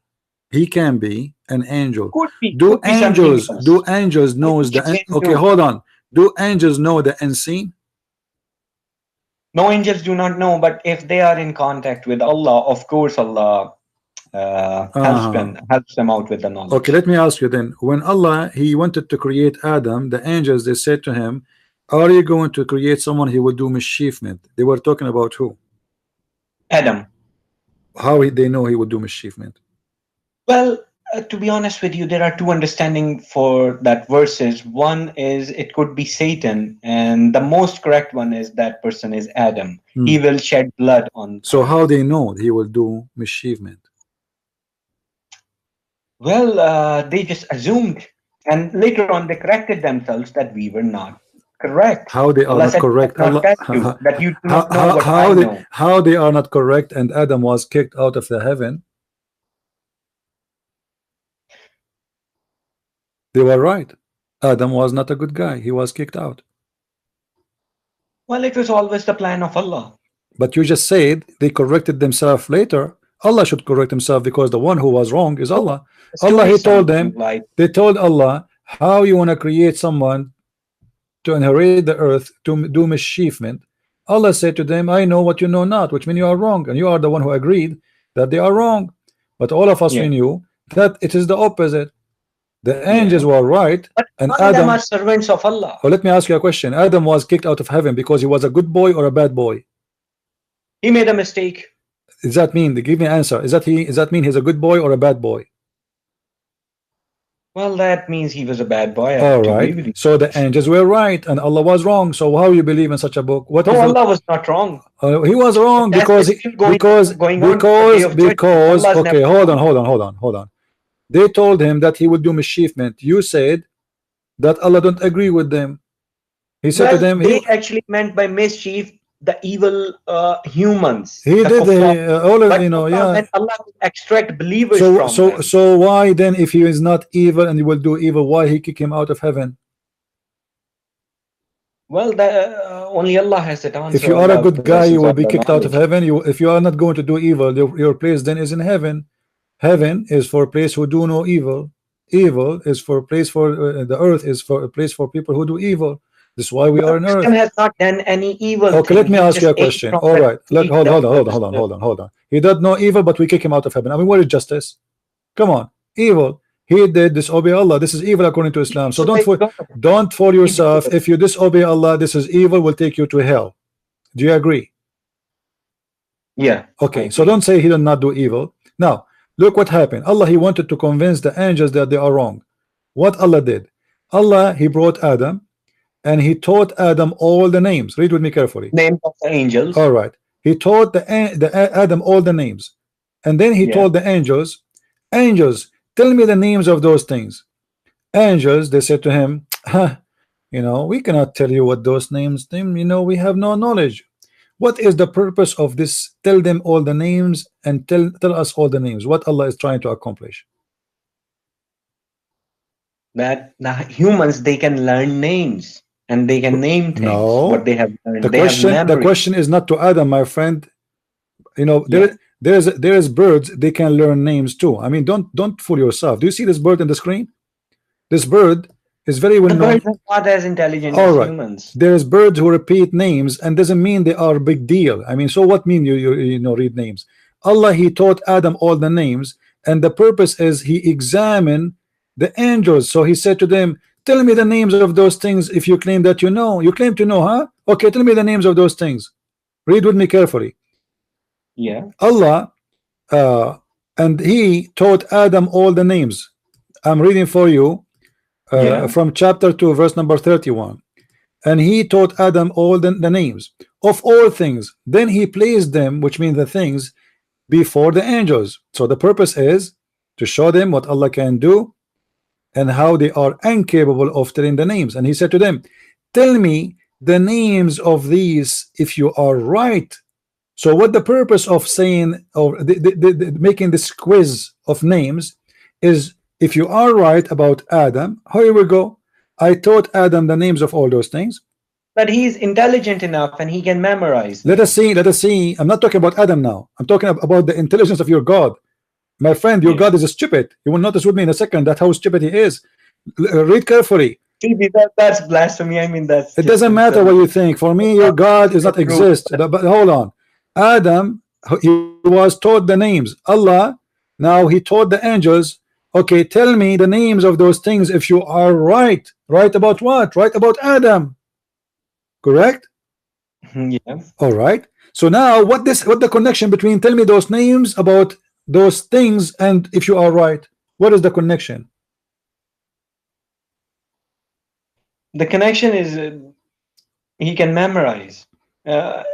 A: He can be an angel.
B: Could be.
A: Do
B: could be something
A: angels
B: else.
A: do angels knows the
B: It's
A: okay?
B: angel.
A: Hold on. Do angels know the unseen?
B: No, angels do not know, but if they are in contact with Allah, of course Allah helps them out with the knowledge.
A: Okay, let me ask you then. When Allah he wanted to create Adam, the angels they said to him, "Are you going to create someone who will do mischievement?" They were talking about who?
B: Adam.
A: How they know he would do mischievement?
B: Well, to be honest with you, there are two understandings for that verses. One is it could be Satan, and the most correct one is that person is Adam. He will shed blood on.
A: So how they know he will do mischievement?
B: Well, they just assumed, and later on they corrected themselves that we were not correct.
A: How they are
B: Allah
A: not
B: said,
A: correct?
B: "I cannot tell you that you do not know what I know."
A: How they are not correct? And Adam was kicked out of the heaven. They were right. Adam was not a good guy. He was kicked out.
B: Well, it was always the plan of Allah.
A: But you just said they corrected themselves later. Allah should correct himself because the one who was wrong is Allah. Allah, he told them, they told Allah, how you want to create someone to inherit the earth to do mischievement. Allah said to them, I know what you know not, which means you are wrong, and you are the one who agreed that they are wrong. But all of us we knew that it is the opposite. The angels were right,
B: but
A: and
B: Adam are servants of Allah.
A: Oh, let me ask you a question. Adam was kicked out of heaven because he was a good boy or a bad boy?
B: He made a mistake.
A: Does that mean? Give me an answer. Does that mean he's a good boy or a bad boy?
B: Well, that means he was a bad boy.
A: All right. So the angels were right and Allah was wrong. So how you believe in such a book? What?
B: No, Allah was not wrong.
A: He was wrong because okay, hold on. They told him that he would do mischievement. You said that Allah don't agree with them. He said to them,
B: they actually meant by mischief the evil humans.
A: He did all of
B: when Allah will extract believers from them.
A: So why then, if he is not evil and he will do evil, why he kick him out of heaven?
B: Well, only Allah has that answer.
A: If you are a good guy, you will be kicked out of heaven. If you are not going to do evil, your place then is in heaven. Heaven is for a place who do no evil. Evil is for a place for the earth is for a place for people who do evil. This is why we are on earth.
B: Adam has not done any evil.
A: Okay, let me ask you a question. All right, hold on. He did no evil, but we kick him out of heaven. I mean, what is justice? Come on, evil. He did disobey Allah. This is evil according to Islam. So don't fool yourself. If you disobey Allah, this is evil. Will take you to hell. Do you agree?
B: Yeah.
A: Okay. So don't say he did not do evil. Now look what happened. Allah, he wanted to convince the angels that they are wrong. What Allah did? Allah, he brought Adam. And he taught Adam all the names. Read with me carefully.
B: Names of the angels.
A: All right. He taught the Adam all the names, and then he told the angels, tell me the names of those things. Angels, they said to him, we cannot tell you what those names mean. We have no knowledge. What is the purpose of this? Tell them all the names and tell us all the names. What Allah is trying to accomplish?
B: That the humans, they can learn names and they can name things.
A: No.
B: What they have learned.
A: The
B: They have
A: question, the
B: memory.
A: question is not to Adam, my friend. You know,
B: Yeah.
A: there's birds, they can learn names too. I mean, don't fool yourself. Do you see this bird in the screen? This bird is very well
B: The
A: known.
B: birds are not as intelligent
A: All
B: as
A: right.
B: humans.
A: There's birds who repeat names and doesn't mean they are a big deal. I mean, so what mean you know read names? Allah, he taught Adam all the names, and the purpose is he examined the angels. So he said to them, tell me the names of those things if you claim that you know. You claim to know, huh? Okay, tell me the names of those things. Read with me carefully.
B: Yeah.
A: Allah and he taught Adam all the names. I'm reading for you from chapter 2 verse number 31. And he taught Adam all the names of all things. Then he placed them, which means the things, before the angels. So the purpose is to show them what Allah can do and how they are incapable of telling the names. And he said to them, tell me the names of these if you are right. So what the purpose of saying or making this quiz of names is, if you are right about Adam, here we go. I taught Adam the names of all those things.
B: But he's intelligent enough and he can memorize.
A: Let us see, let us see. I'm not talking about Adam now. I'm talking about the intelligence of your God. My friend, your God is stupid. You will notice with me in a second that how stupid he is. Read carefully.
B: That's blasphemy. I mean, that's
A: it doesn't matter what you think. For me, your God does not exist. But hold on. Adam, he was taught the names. Allah, now he taught the angels. Okay, tell me the names of those things if you are right. Right about what? Right about Adam. Correct?
B: Yeah.
A: All right. So now what the connection between tell me those names about those things and if you are right? What is the connection?
B: The connection is he can memorize.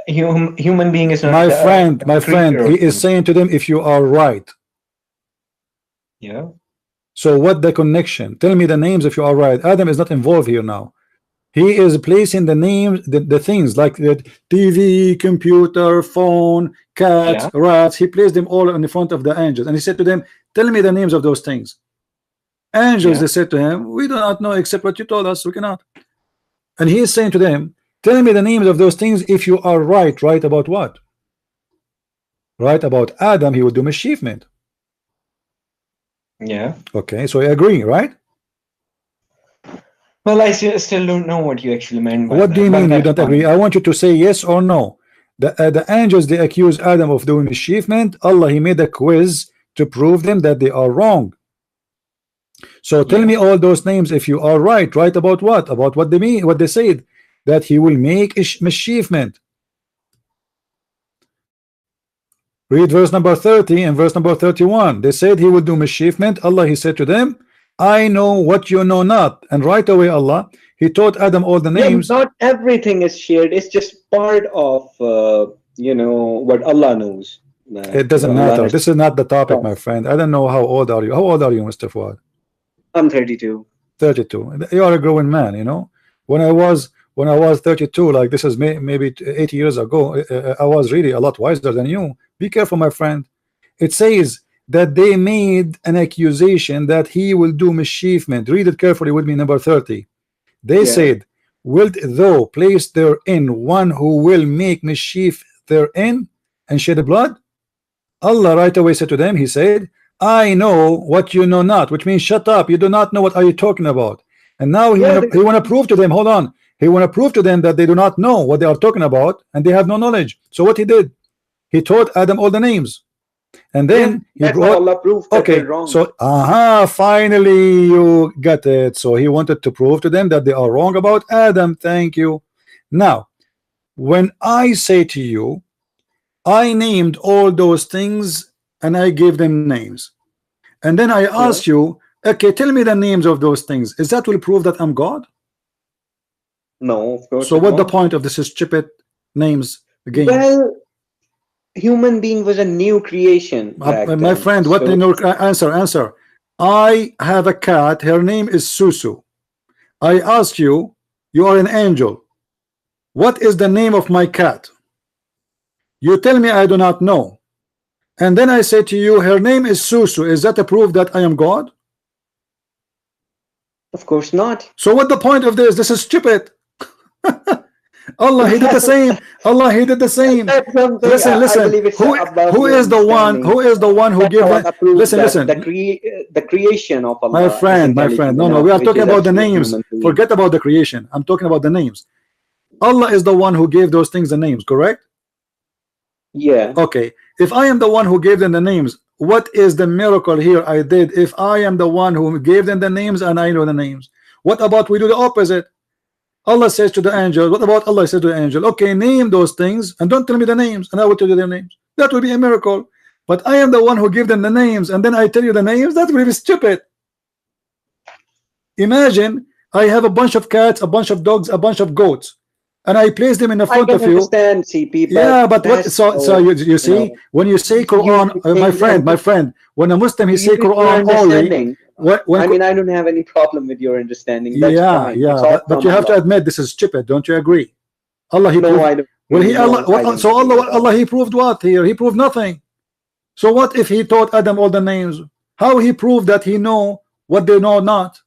B: Human being is not
A: my friend, he is saying to them if you are right.
B: Yeah.
A: So what the connection? Tell me the names if you are right. Adam is not involved here now. He is placing the names, the things like the TV, computer, phone, cats, rats. He placed them all in the front of the angels, and he said to them, tell me the names of those things. Angels, they said to him, we do not know except what you told us. We cannot. And he is saying to them, tell me the names of those things if you are right. Right about what? Right about Adam, he would do mischievement.
B: Yeah.
A: Okay, so I agree, right?
B: Well, I still don't know what you actually meant by
A: what do you mean you don't
B: fine.
A: agree? I want you to say yes or no. The angels, they accuse Adam of doing mischievement. Allah, he made a quiz to prove them that they are wrong. So tell me all those names if you are right. Right about what? About what they mean, what they said, that he will make mischievement. Read verse number 30 and verse number 31. They said he will do mischievement. Allah, he said to them, I know what you know not. And right away, Allah, he taught Adam all the names.
C: Not everything is shared. It's just part of you know what Allah knows.
A: It doesn't matter. This is not the topic, my friend. I don't know how old are you. How old are you, Mr. Fuad?
C: I'm 32.
A: 32. You are a growing man, you know. When I was 32, like this is maybe 80 years ago, I was really a lot wiser than you. Be careful, my friend. It says that they made an accusation that he will do mischievement. Read it carefully with me, number 30. They said, wilt thou place therein one who will make mischief therein and shed blood? Allah right away said to them, he said, I know what you know not, which means shut up, you do not know what are you talking about. And now he want to prove to them, hold on, he want to prove to them that they do not know what they are talking about and they have no knowledge. So what he did, he taught Adam all the names. And then he brought
C: Allah proved that they're wrong.
A: So finally you got it. So he wanted to prove to them that they are wrong about Adam. Thank you. Now when I say to you, I named all those things and I gave them names, and then I ask you, okay, tell me the names of those things, is that will prove that I'm God?
C: No, of course.
A: So what the point of this stupid names game?
C: Well, human being was a new creation.
A: My friend, what answer? I have a cat, her name is Susu. I ask you, you are an angel, what is the name of my cat? You tell me I do not know. And then I say to you, her name is Susu. Is that a proof that I am God?
C: Of course not.
A: So what the point of this? This is stupid. Allah, he did the same. Allah, he did the same. Listen. Who is the one? Who is the one who gave that? Listen.
C: The creation of Allah.
A: My friend. No. We are talking about the names. Forget about the creation. I'm talking about the names. Allah is the one who gave those things the names, correct?
C: Yeah.
A: Okay. If I am the one who gave them the names, what is the miracle here I did if I am the one who gave them the names and I know the names? What about we do the opposite? Allah says to the angel, what about Allah said to the angel, okay, name those things and don't tell me the names and I will tell you their names. That would be a miracle. But I am the one who gave them the names and then I tell you the names. That would be stupid. Imagine I have a bunch of cats, a bunch of dogs, a bunch of goats, and I place them in the front of you.
C: Understand, CP,
A: yeah, but what? So you see, when you say Quran, my friend, when a Muslim he say Quran only.
C: I mean, I don't have any problem with your understanding. That's fine.
A: But you have to admit this is stupid. Don't you agree? Allah, he proved,
C: I don't.
A: Well, he Allah he proved what here? He proved nothing. So what if he taught Adam all the names? How he proved that he know what they know not?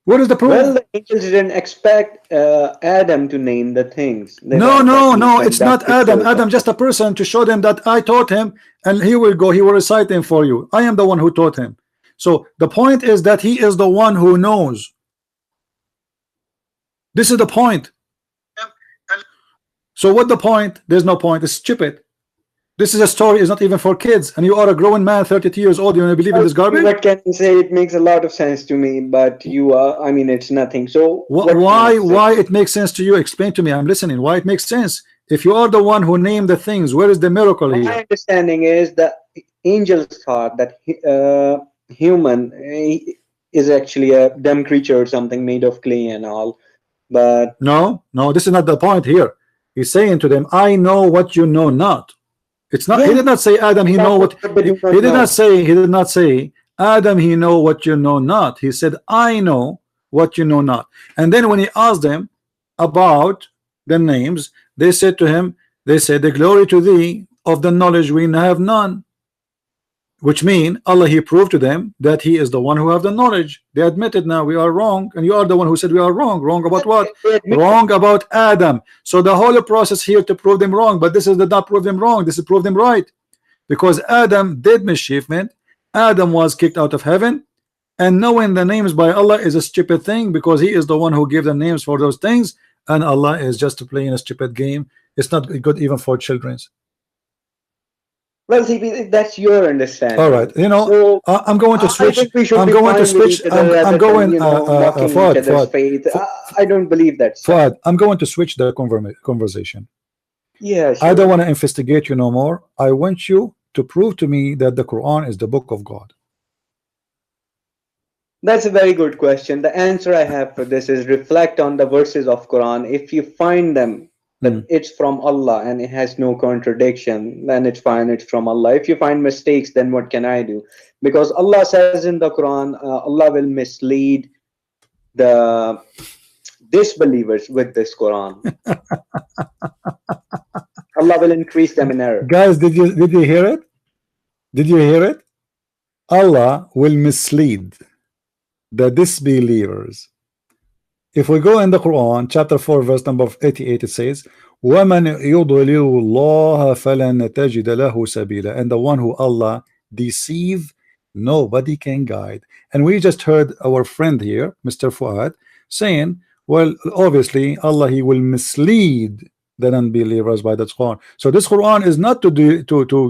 A: What is the proof?
C: Well, the angels didn't expect Adam to name the things.
A: No, it's not Adam. Adam just a person to show them that I taught him, and he will go. He will recite them for you. I am the one who taught him. So the point is that he is the one who knows. This is the point. So what the point? There's no point. It's stupid. This is a story. It's not even for kids, and you are a grown man, 32 years old. You want to believe in this garbage?
C: What can you say? It makes a lot of sense to me, but you are. I mean, it's nothing. So
A: why it makes sense to you? Explain to me. I'm listening. Why it makes sense? If you are the one who named the things, where is the miracle here?
C: My understanding is that angels thought that human is actually a dumb creature or something made of clay and all. But
A: no, this is not the point here. He's saying to them, I know what you know not. It's not. Yeah. He did not say Adam. He know what. He did not say. He did not say Adam. He know what you know not. He said, I know what you know not. And then when he asked them about the names, they said to him, they said, the glory to thee of the knowledge we have none. Which mean Allah, he proved to them that he is the one who have the knowledge. They admitted now we are wrong, and you are the one who said we are wrong. Wrong about what? Wrong about Adam. So the whole process here to prove them wrong, but this is not prove them wrong. This is prove them right, because Adam did mischievement. Adam was kicked out of heaven, and knowing the names by Allah is a stupid thing, because he is the one who gave the names for those things, and Allah is just playing a stupid game. It's not good even for children.
C: Well, CP, that's your understanding.
A: All right, you know, so, I'm going to switch. I'm going to switch. I'm going.
C: Fuad, I don't believe that.
A: Fuad, I'm going to switch the conversation.
C: Yeah, sure.
A: I don't want to investigate you no more. I want you to prove to me that the Quran is the book of God.
C: That's a very good question. The answer I have for this is reflect on the verses of Quran. If you find them that it's from Allah and it has no contradiction, then it's fine, it's from Allah. If you find mistakes, then what can I do? Because Allah says in the Quran, Allah will mislead the disbelievers with this Quran. Allah will increase them in error.
A: Guys, did you hear it? Did you hear it? Allah will mislead the disbelievers. If we go in the Quran, chapter 4, verse number 88, it says, وَمَنْ يُضْلِلُ اللَّهَ فَلَنْ تَجِدَ لَهُ سَبِيلًا. And the one who Allah deceive, nobody can guide. And we just heard our friend here, Mr. Fuad, saying, well, obviously, Allah, he will mislead the unbelievers by the Quran. So this Quran is not to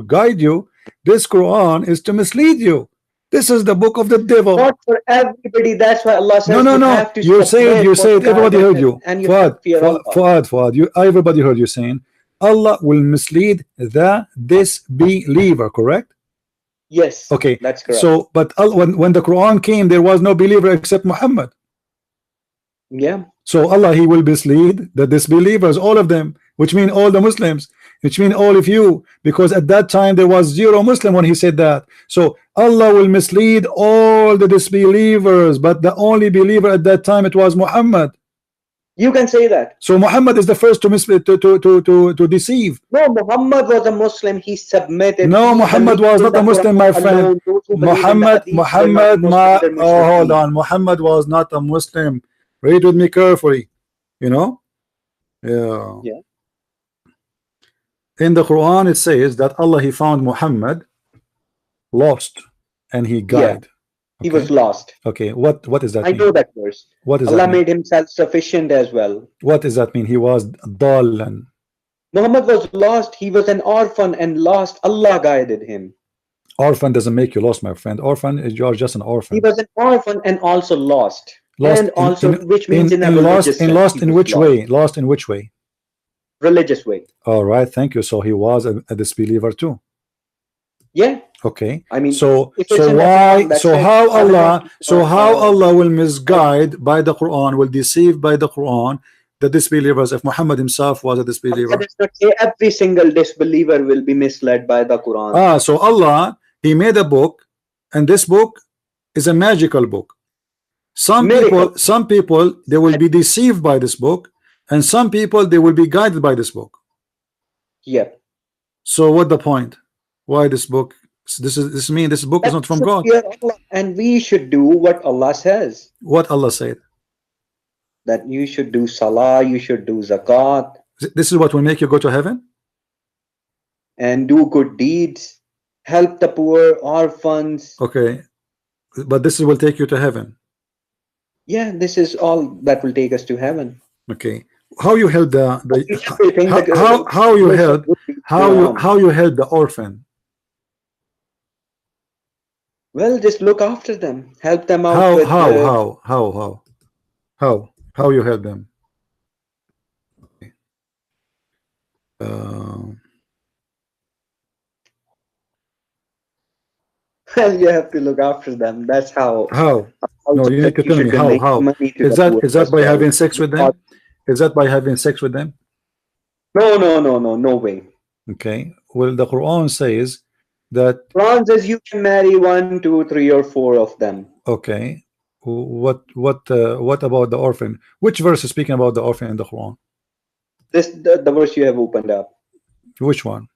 A: guide you. This Quran is to mislead you. This is the book of the devil.
C: Not for everybody. That's why Allah says
A: no. You said everybody heard you. Fuad, everybody heard you saying Allah will mislead the disbeliever, correct?
C: Yes.
A: Okay.
C: That's correct.
A: So, but when the Quran came, there was no believer except Muhammad.
C: Yeah.
A: So Allah, he will mislead the disbelievers, all of them, which mean all the Muslims, which mean all of you, because at that time there was 0 Muslim when he said that. So Allah will mislead all the disbelievers, but the only believer at that time, it was Muhammad.
C: You can say that.
A: So Muhammad is the first to deceive.
C: No, Muhammad was a Muslim. He submitted.
A: No,
C: He
A: Muhammad
C: believed
A: was
C: in
A: not
C: the
A: a Muslim,
C: Quran
A: my friend.
C: alone. Those who believe in the
A: Muhammad,
C: Hadith were not Muslims, they're
A: oh, hold
C: mushrikeen.
A: on. Muhammad was not a Muslim. Read with me carefully. You know? Yeah.
C: Yeah.
A: In the Quran, it says that Allah, he found Muhammad lost and he guided.
C: He was lost.
A: Okay, what does that
C: I
A: mean?
C: know that verse.
A: What does
C: Allah
A: that mean?
C: made him self-sufficient as well.
A: What does that mean? He was dalan.
C: Muhammad was lost. He was an orphan and lost. Allah guided him.
A: Orphan doesn't make you lost, my friend. Orphan is, you are just an orphan.
C: He was an orphan and also lost.
A: Lost
C: and also, which means in a
A: lost
C: religious
A: in
C: sense,
A: lost
C: he
A: in
C: was
A: which
C: lost.
A: way? Lost in which way?
C: Religious way.
A: All right, thank you. So he was a disbeliever too.
C: Yeah.
A: Okay.
C: I mean,
A: So
C: if it's
A: so
C: in the
A: why?
C: Quran, that's
A: So
C: it.
A: how
C: I will
A: Allah?
C: not-
A: So how Allah will misguide by the Quran? Will deceive by the Quran the disbelievers? If Muhammad himself was a disbeliever.
C: Allah does not say every single disbeliever will be misled by the Quran.
A: Ah, so Allah, he made a book, and this book is a magical book. Some people they will be deceived by this book, and some people they will be guided by this book.
C: Yeah.
A: So what the point? Why this book? This book is not from God.
C: Allah, and we should do what Allah says.
A: What Allah said.
C: That you should do salah, you should do zakat,
A: This is what will make you go to heaven.
C: and do good deeds, help the poor, orphans.
A: Okay, but this will take you to heaven.
C: Yeah, this is all that will take us to heaven.
A: Okay, how you help
C: Everything that-
A: how you help how you help the orphan?
C: Well, just look after them, help them out.
A: How
C: with,
A: how you help them?
C: Well, you have to look after them. That's how.
A: How? No, you need to tell me
C: should
A: how.
C: donate
A: How
C: money to
A: is
C: the
A: that?
C: poor
A: Is that
C: as
A: by
C: well.
A: having sex with them? Is that by having sex with them?
C: No way.
A: Okay. Well, the Quran says that.
C: Quran says you can marry 1, 2, 3, or 4 of them.
A: Okay. What about the orphan? Which verse is speaking about the orphan in the Quran?
C: The verse you have opened up.
A: Which one?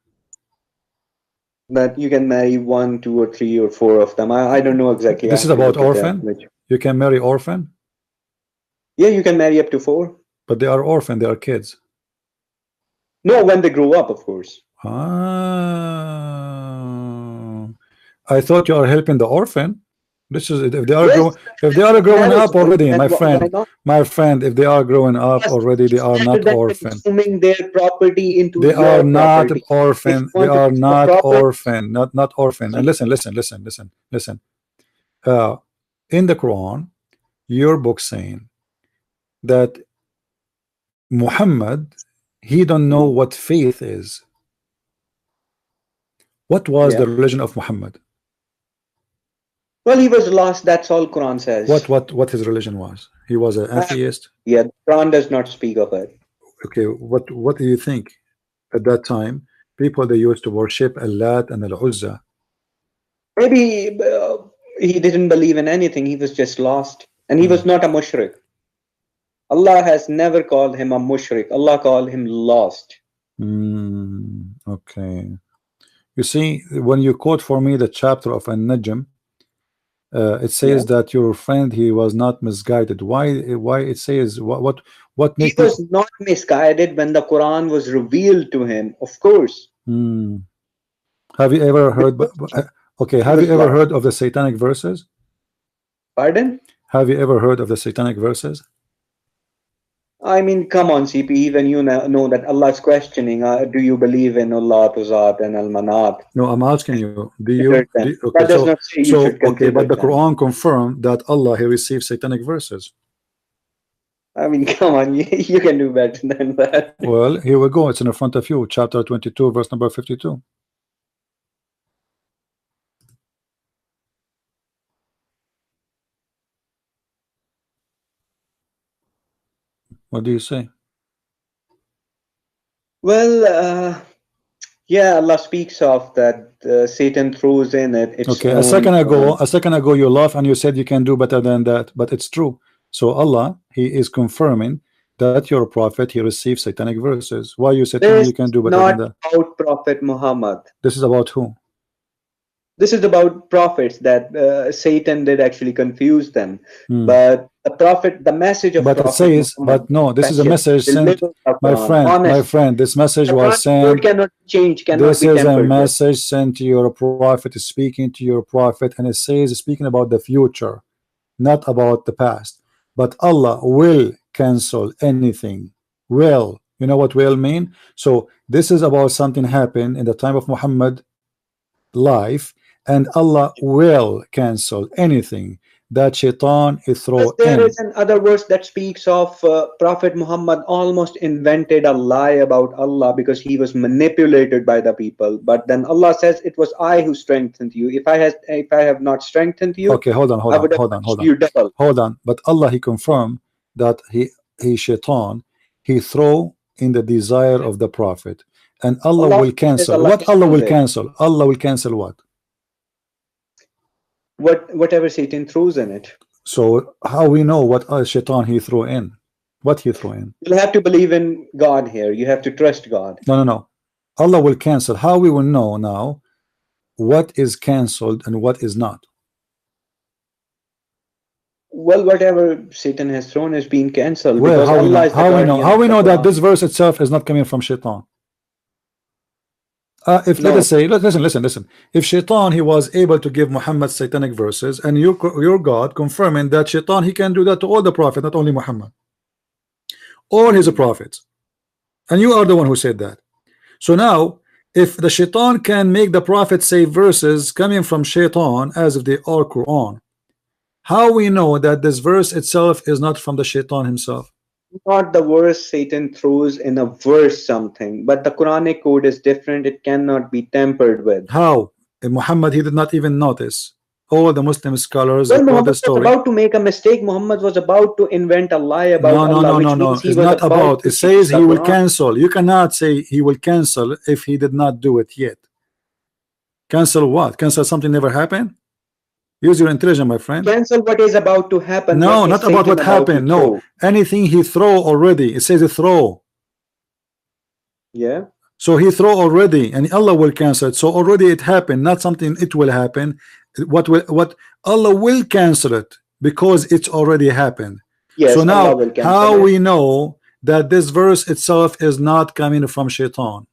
C: That you can marry 1, 2, or 3, or 4 of them. I don't know exactly.
A: This is about orphan? You can marry orphan?
C: Yeah, you can marry up to 4.
A: But they are orphan, they are kids.
C: No, when they grow up, of course.
A: Ah, I thought you are helping the orphan. This is if they are growing up already, my friend. If they are growing up already, they are not orphan.
C: Consuming their property into
A: they are not
C: property.
A: orphan. They are not orphan. Not orphan. And listen. In the Quran, your book saying that Muhammad, he don't know what faith is. What was the religion of Muhammad?
C: Well, he was lost. That's all Quran says.
A: What his religion was? He was an atheist.
C: Yeah, Quran does not speak of it.
A: Okay, what do you think? At that time, people they used to worship Al-Lat and Al-Uzza.
C: Maybe he didn't believe in anything. He was just lost, and he was not a mushrik. Allah has never called him a mushrik. Allah called him lost.
A: Okay. You see, when you quote for me the chapter of An-Najm, it says that your friend, he was not misguided. Why it says what
C: he was not misguided when the Quran was revealed to him, of course.
A: Have you ever heard have you ever heard of the satanic verses?
C: Pardon?
A: Have you ever heard of the satanic verses?
C: I mean, come on, CP, even you know that Allah is questioning, do you believe in Allah, Tuzat, and Al-Manat?
A: No, I'm asking you, do you?
C: That does not say you should
A: okay, but the
C: them.
A: Quran confirmed that Allah, he received satanic verses.
C: I mean, come on, you can do better than that.
A: Well, here we go. It's in front of you, chapter 22, verse number 52. What do you say?
C: Well, yeah, Allah speaks of that Satan throws in it.
A: Okay, a second ago you laughed and you said you can do better than that, but it's true. So Allah, he is confirming that your prophet he receives satanic verses. Why you say to me
C: This
A: you can do
C: is
A: better than
C: not
A: that?
C: about Prophet Muhammad.
A: This is about who?
C: This is about prophets that Satan did actually confuse them.
A: Hmm.
C: But the prophet, the message of
A: But it
C: Prophet
A: says,
C: Muhammad,
A: but no, this is a
C: special,
A: message sent,
C: delivered the
A: my
C: Quran,
A: friend, this message
C: The
A: was
C: Quran word
A: sent.
C: cannot change, cannot
A: This
C: be
A: is a
C: tampered with.
A: message sent to your prophet, speaking to your prophet, and it says speaking about the future, not about the past. But Allah will cancel anything. Will, you know what will mean? So this is about something happened in the time of Muhammad life, and Allah will cancel anything that shaitan is throw
C: Because there
A: in.
C: is an other verse that speaks of Prophet Muhammad almost invented a lie about Allah because he was manipulated by the people. But then Allah says, "It was I who strengthened you. If I have not strengthened you,
A: Okay, hold on,
C: I would have punished you double."
A: hold on. But Allah he confirmed that he shaitan he throw in the desire of the prophet, and Allah
C: Allah
A: will
C: says
A: cancel.
C: Allah
A: What Allah will
C: cancels it.
A: cancel? Allah will cancel what?
C: Whatever Satan throws in it.
A: So how we know what shaitan he throw in? What he throw in?
C: You'll have to believe in God here. You have to trust God.
A: No. Allah will cancel. How we will know now what is cancelled and what is not?
C: Well, whatever Satan has thrown is being cancelled.
A: Well,
C: because
A: how we
C: Allah
A: know?
C: is the
A: How we know?
C: guardian
A: How
C: of
A: we
C: the
A: know that
C: Quran.
A: this verse itself is not coming from shaitan? If let
C: No.
A: us say, listen. If shaitan he was able to give Muhammad satanic verses, and your God confirming that shaitan he can do that to all the prophets, not only Muhammad, all his prophets, and you are the one who said that. So now, if the shaitan can make the prophet say verses coming from shaitan as if they are Quran, how we know that this verse itself is not from the shaitan himself?
C: Not the verse Satan throws in a verse something, but the Quranic code is different. It cannot be tampered with.
A: How? Muhammad he did not even notice. All the Muslim scholars
C: Well,
A: report
C: Muhammad
A: the
C: was
A: story.
C: about to make a mistake. Muhammad was about to invent a lie about Allah, which means he
A: It's
C: was
A: not about.
C: to
A: It says
C: change the
A: he will
C: Quran.
A: cancel. You cannot say he will cancel if he did not do it yet. Cancel what? Cancel something never happened? Use your intelligence, my friend.
C: Cancel what is about to happen.
A: No,
C: what
A: not
C: is
A: about
C: Satan
A: what happened.
C: to
A: No,
C: throw.
A: anything he throw already. It says throw.
C: Yeah.
A: So he throw already, and Allah will cancel it. So already it happened, not something it will happen. What Allah will cancel it because it's already happened.
C: Yes,
A: So
C: Allah
A: now
C: will cancel
A: how
C: it.
A: we know that this verse itself is not coming from shaitan?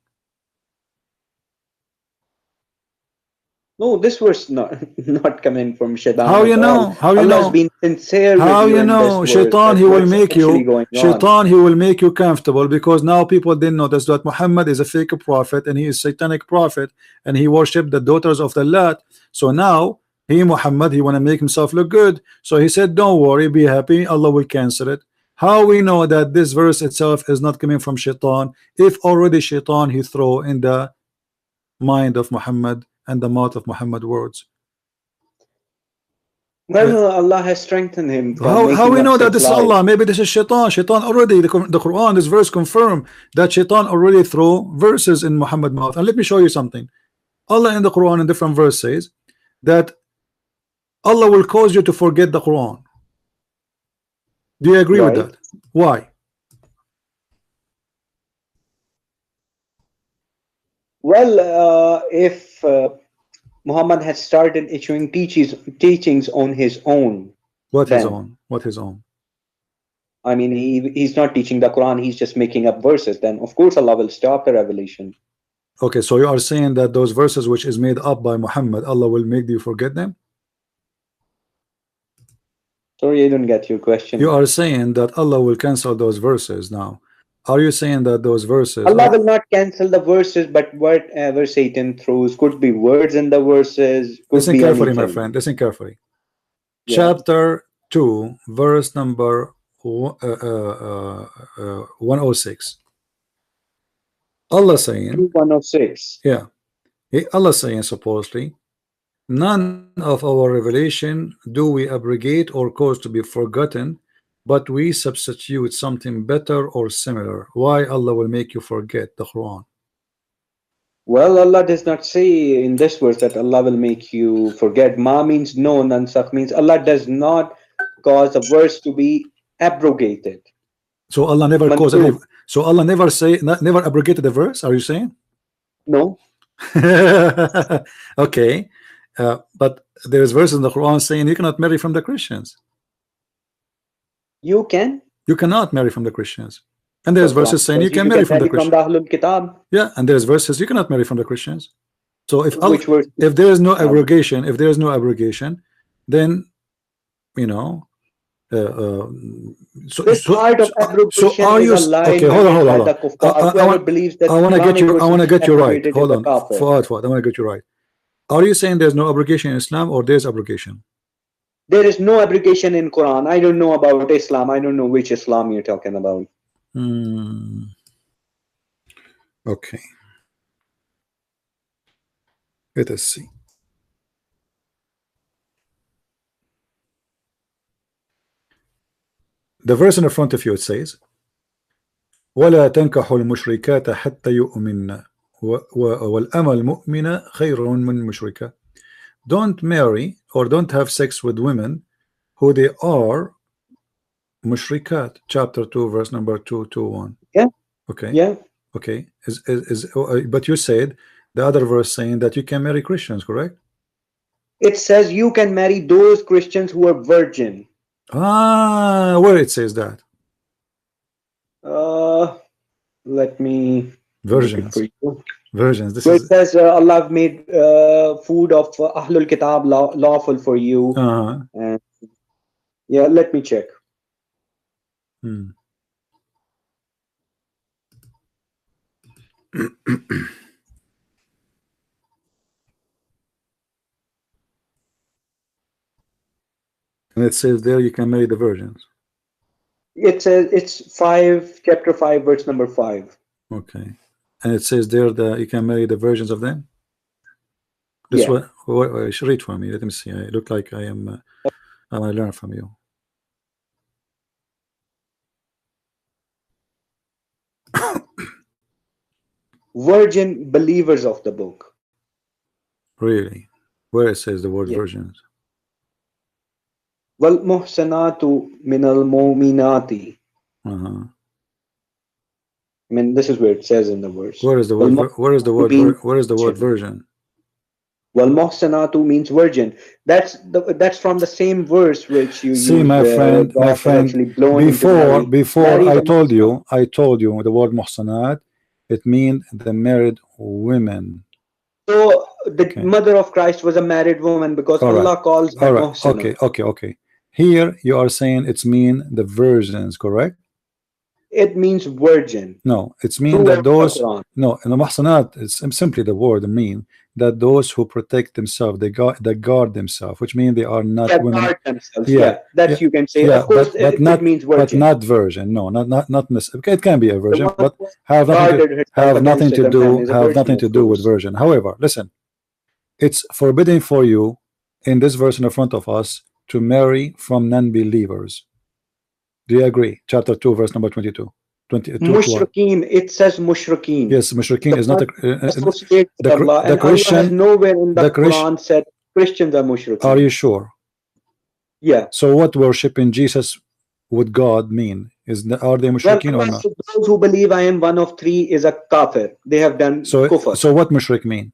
C: No, this was not coming from Shaitan.
A: How you
C: at
A: know?
C: all.
A: How you
C: Allah has
A: know?
C: been sincere with
A: How
C: you
A: you
C: in
A: know?
C: this
A: Shaitan
C: verse,
A: he
C: that
A: will
C: what's
A: make
C: actually
A: you.
C: going on.
A: Shaitan he will make you comfortable because now people didn't notice that Muhammad is a fake prophet and he is satanic prophet and he worshipped the daughters of the Lat. So now he Muhammad he want to make himself look good. So he said, "Don't worry, be happy. Allah will cancel it." How we know that this verse itself is not coming from shaitan if already shaitan he throw in the mind of Muhammad and the mouth of Muhammad words?
C: Well, Allah has strengthened him from
A: How
C: making
A: we
C: up
A: know that
C: such
A: this is
C: lies.
A: Allah? Maybe this is shaitan. Shaitan already the Quran, this verse confirm that shaitan already throw verses in Muhammad mouth. And let me show you something. Allah in the Quran in different verse says that Allah will cause you to forget the Quran. Do you agree with
C: Right.
A: that? Why?
C: Well, if Muhammad had started issuing teachings on his own,
A: What his
C: then,
A: own? What his own?
C: I mean, he's not teaching the Quran, he's just making up verses, then of course Allah will stop the revelation.
A: Okay, so you are saying that those verses which is made up by Muhammad, Allah will make you forget them?
C: Sorry, I don't get your question.
A: You are saying that Allah will cancel those verses now. Are you saying that those verses
C: Allah will not cancel the verses, but whatever Satan throws could be words in the verses, could
A: listen
C: be
A: carefully,
C: anything.
A: my friend, listen carefully.
C: Yeah.
A: Chapter 2 verse number 106. Allah saying,
C: 106.
A: yeah, Allah saying supposedly, none of our revelation do we abrogate or cause to be forgotten, but we substitute something better or similar. Why Allah will make you forget the Quran?
C: Well, Allah does not say in this verse that Allah will make you forget. Ma means no, nansakh means Allah does not cause a verse to be abrogated.
A: So Allah never caused
C: Mansukh.
A: so Allah never abrogated the verse, are you saying?
C: No.
A: Okay, but there is verses in the Quran saying you cannot marry from the Christians.
C: You can.
A: You cannot marry from the Christians, and there's
C: The Quran
A: verses saying you
C: says
A: can marry from the
C: from
A: Christians.
C: the Ahlul Kitab.
A: Yeah, and there's verses you cannot marry from the Christians. So if
C: Which verse?
A: if there is no abrogation, then you know. So
C: This part of abrogation
A: are you
C: is a lie
A: okay? Hold on.
C: by the kuffar. Whoever believes that
A: I want to get you. I want to get you right.
C: abrogated
A: Hold
C: is a
A: on,
C: kafir.
A: Fuad. I want to get you right. Are you saying there's no abrogation in Islam, or there's abrogation?
C: There is no abrogation in Quran. I don't know about Islam. I don't know which Islam you're talking about.
A: Okay. Let us see. The verse in the front of you, it says, وَلَا تَنْكَحُوا الْمُشْرِكَاتَ حَتَّى يُؤْمِنَّ وَالْأَمَى الْمُؤْمِنَ خَيْرٌ مِنْ مُشْرِكَةٍ. Don't marry or don't have sex with women who they are mushrikat. Chapter 2, verse number 221.
C: Yeah.
A: Okay.
C: Yeah.
A: Okay. But you said the other verse saying that you can marry Christians, correct?
C: It says you can marry those Christians who are virgin.
A: Where it says that?
C: Let me
A: Virgins.
C: look it for you.
A: Virgins. This
C: Where
A: is
C: it says Allah have made food of Ahlul Kitab lawful for you. And yeah, let me check.
A: And it says there you can marry the virgins.
C: It says it's chapter 5, verse number 5.
A: Okay. And it says there that you can marry the virgins of them. This
C: Yeah.
A: what should read for me. Let me see. I look like I am. I want to learn from you.
C: Virgin believers of the book.
A: Really? Where it says the word
C: Yeah.
A: virgins?
C: Wal muhsanatu minal mu'minati.
A: Uh-huh.
C: I mean, this is where it says in the verse.
A: Where is the word? Where is the word? Where is the word virgin?
C: Wal muhsanatu means virgin. That's from the same verse which you
A: see,
C: used,
A: my friend. My friend. Before I told you the word muhsanat. It means the married women.
C: So the mother of Christ was a married woman because Allah calls her muhsanat.
A: Okay. Here you are saying it's mean the virgins, correct?
C: It means virgin.
A: No, it's mean that those no, in the muhsanat, it's simply the word mean that those who protect themselves, they guard themselves, which means they are not women.
C: Guard themselves. That you can say.
A: Yeah,
C: of course,
A: but not
C: means virgin.
A: But not virgin. No, not it can be a virgin, but have nothing to do with virgin. However, listen, it's forbidden for you in this verse in the front of us to marry from non-believers. Do you agree? Chapter 2, verse number 22.
C: Mushrikeen, it says mushrikeen.
A: Yes, mushrikeen is not
C: the Christian. Allah has nowhere in the Quran said Christians are mushrikeen.
A: Are you sure?
C: Yeah.
A: So what worshiping Jesus with God mean? Are they mushrikeen or not?
C: Those who believe I am one of three is a kafir. They have done kufr.
A: So what mushrik mean?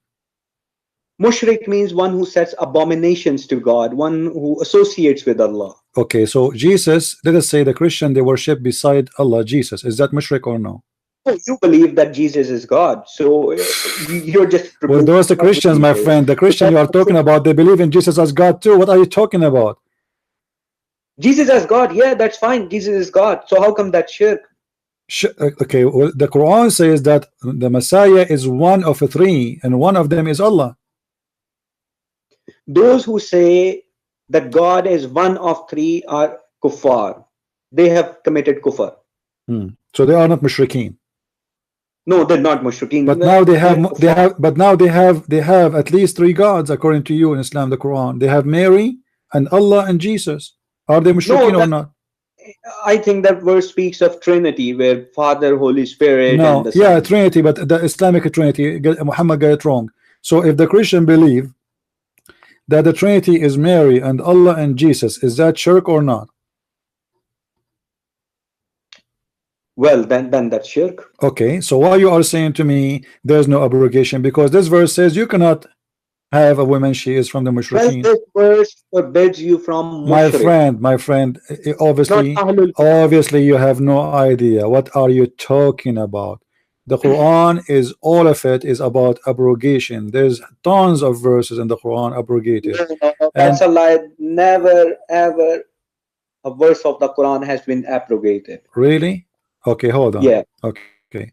C: Mushrik means one who sets abominations to God, one who associates with Allah.
A: Okay, so Jesus, let us say the Christian, they worship beside Allah, Jesus. Is that mushrik or no?
C: Oh, you believe that Jesus is God, so you're just...
A: Well, those the Christians, my friend. The Christian you are talking about, they believe in Jesus as God too. What are you talking about?
C: Jesus as God, yeah, that's fine. Jesus is God. So how come that's shirk?
A: Okay, well, the Quran says that the Messiah is one of three, and one of them is Allah.
C: Those who say that God is one of three are kuffar. They have committed kufr.
A: So they are not mushrikeen.
C: No, they're not mushrikeen.
A: But now they have at least three gods according to you in Islam, the Quran. They have Mary and Allah and Jesus. Are they mushrikeen or not?
C: I think that verse speaks of Trinity, where Father, Holy Spirit.
A: No,
C: and the Son.
A: yeah, Trinity, but the Islamic Trinity, Muhammad got it wrong. So if the Christian believe that the Trinity is Mary and Allah and Jesus, is that shirk or not?
C: Well, then that's shirk.
A: Okay, so why you are saying to me there's no abrogation? Because this verse says you cannot have a woman, she is from the
C: Well,
A: mushrikeen.
C: this verse forbids you from
A: My
C: mushrik.
A: friend,
C: Not
A: obviously,
C: Ahlul.
A: obviously you have no idea. What are you talking about? The Quran is, all of it is about abrogation. There's tons of verses in the Quran abrogated.
C: No, that's a lie. Never ever a verse of the Quran has been abrogated.
A: Really? Okay, hold on.
C: Yeah.
A: Okay.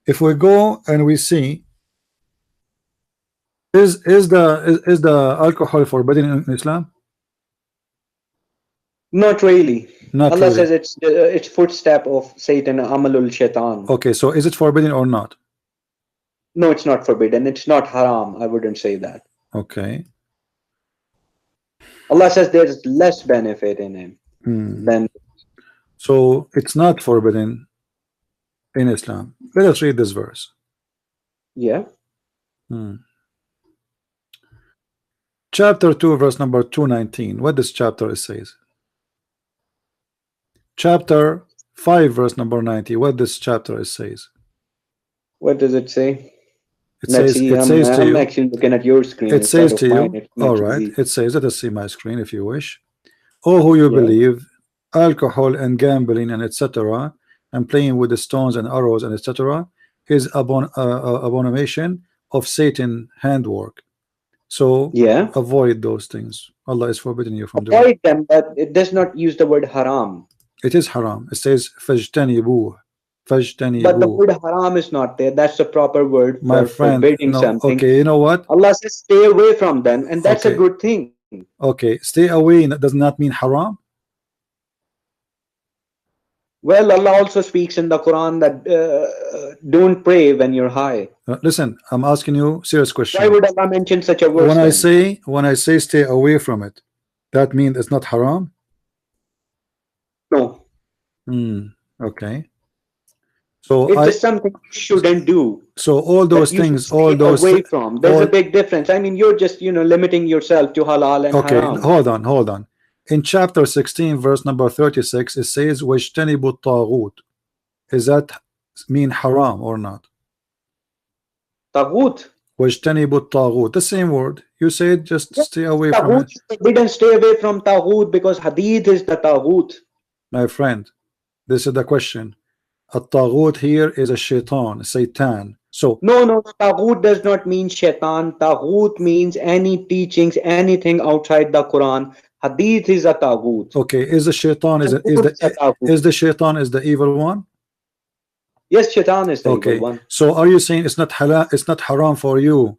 A: If we go and we see, is the alcohol forbidden in Islam?
C: Not really.
A: Not
C: Allah
A: really.
C: says it's footstep of Satan, Amalul Shaitan.
A: Okay, so is it forbidden or not?
C: No, it's not forbidden. It's not haram. I wouldn't say that.
A: Okay.
C: Allah says there's less benefit in him than.
A: So it's not forbidden in Islam. Let us read this verse.
C: Yeah.
A: Chapter 2, verse number 219. What this chapter says? Chapter 5, verse number 90. What this chapter says?
C: What does it say?
A: It says to
C: I'm
A: you.
C: actually looking at your screen.
A: It says to you.
C: Mine.
A: All right. It says, let us see my screen if you wish. Oh, who you believe, alcohol and gambling and etc. and playing with the stones and arrows and etc. is abomination of Satan handwork. So avoid those things. Allah is forbidding you from doing.
C: Avoid them, but it does not use the word haram.
A: It is haram. It says fajtanibuh.
C: But the word haram is not there. That's the proper word
A: my
C: for
A: friend.
C: forbidding
A: No,
C: something.
A: okay, you know what?
C: Allah says stay away from them, and that's a good thing.
A: Okay, stay away does not mean haram.
C: Well, Allah also speaks in the Quran that don't pray when you're high.
A: Listen, I'm asking you a serious question.
C: Why would Allah mention such a verse?
A: When I say stay away from it, that means it's not haram?
C: No.
A: Okay. So
C: it's just something you shouldn't do.
A: So all those things, all those
C: away from. There's a big difference. I mean, you're just limiting yourself to halal and haram.
A: Okay, hold on. In chapter 16, verse number 36, it says wajtanibu taghut. Is that mean haram or not?
C: Taghut.
A: Wajtanibu taghut. The same word. You said just stay away from it.
C: We didn't stay away from taghut because hadith is the taghut.
A: My friend, this is the question. A taghut here is a shaitan, Satan. So
C: no, taghut does not mean shaitan. Taghut means any teachings, anything outside the Quran. Hadith is a taghut.
A: Okay, is the shaitan is the shaitan is the evil one?
C: Yes, shaitan is the evil one.
A: So are you saying it's not halal, it's not haram for you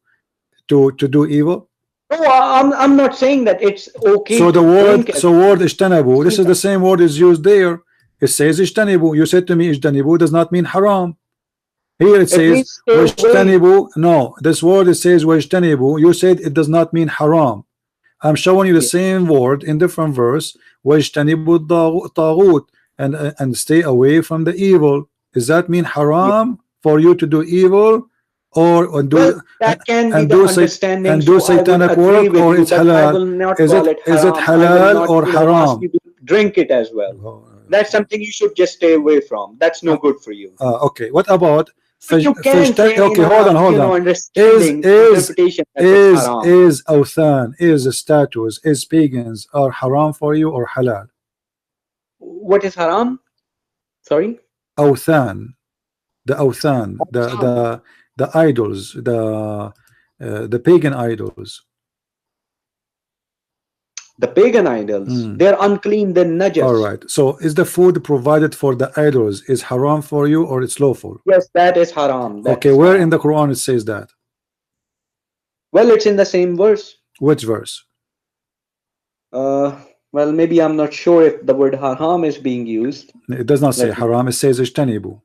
A: to do evil?
C: No, I'm not saying that it's okay.
A: So the word ijtanabu, this is the same word is used there. It says ijtanibu. You said to me ijtanibu does not mean haram. Here it says wajtanibu. No, this word it says wajtanibu. You said it does not mean haram. I'm showing you the same word in different verse. Wajtanibu taghut, and stay away from the evil. Does that mean haram for you to do evil, or do
C: that can
A: and
C: be
A: do
C: the understanding?
A: and do satanic work, or it's halal? Is it halal or haram?
C: Drink it as well. That's something you should just stay away from. That's no good for you.
A: Okay, what about
C: okay,
A: hold on. Is awthan, is statues, is pagans are haram for you or halal?
C: What is haram? Sorry?
A: Awthan. The awthan, the idols, the pagan idols.
C: The pagan idols, they're unclean, they're najas.
A: All right. So is the food provided for the idols is haram for you or it's lawful?
C: Yes, that is haram.
A: Okay, where in the Quran it says that?
C: Well, it's in the same verse.
A: Which verse?
C: Well, maybe I'm not sure if the word haram is being used.
A: It does not say haram, it says ijtanibu.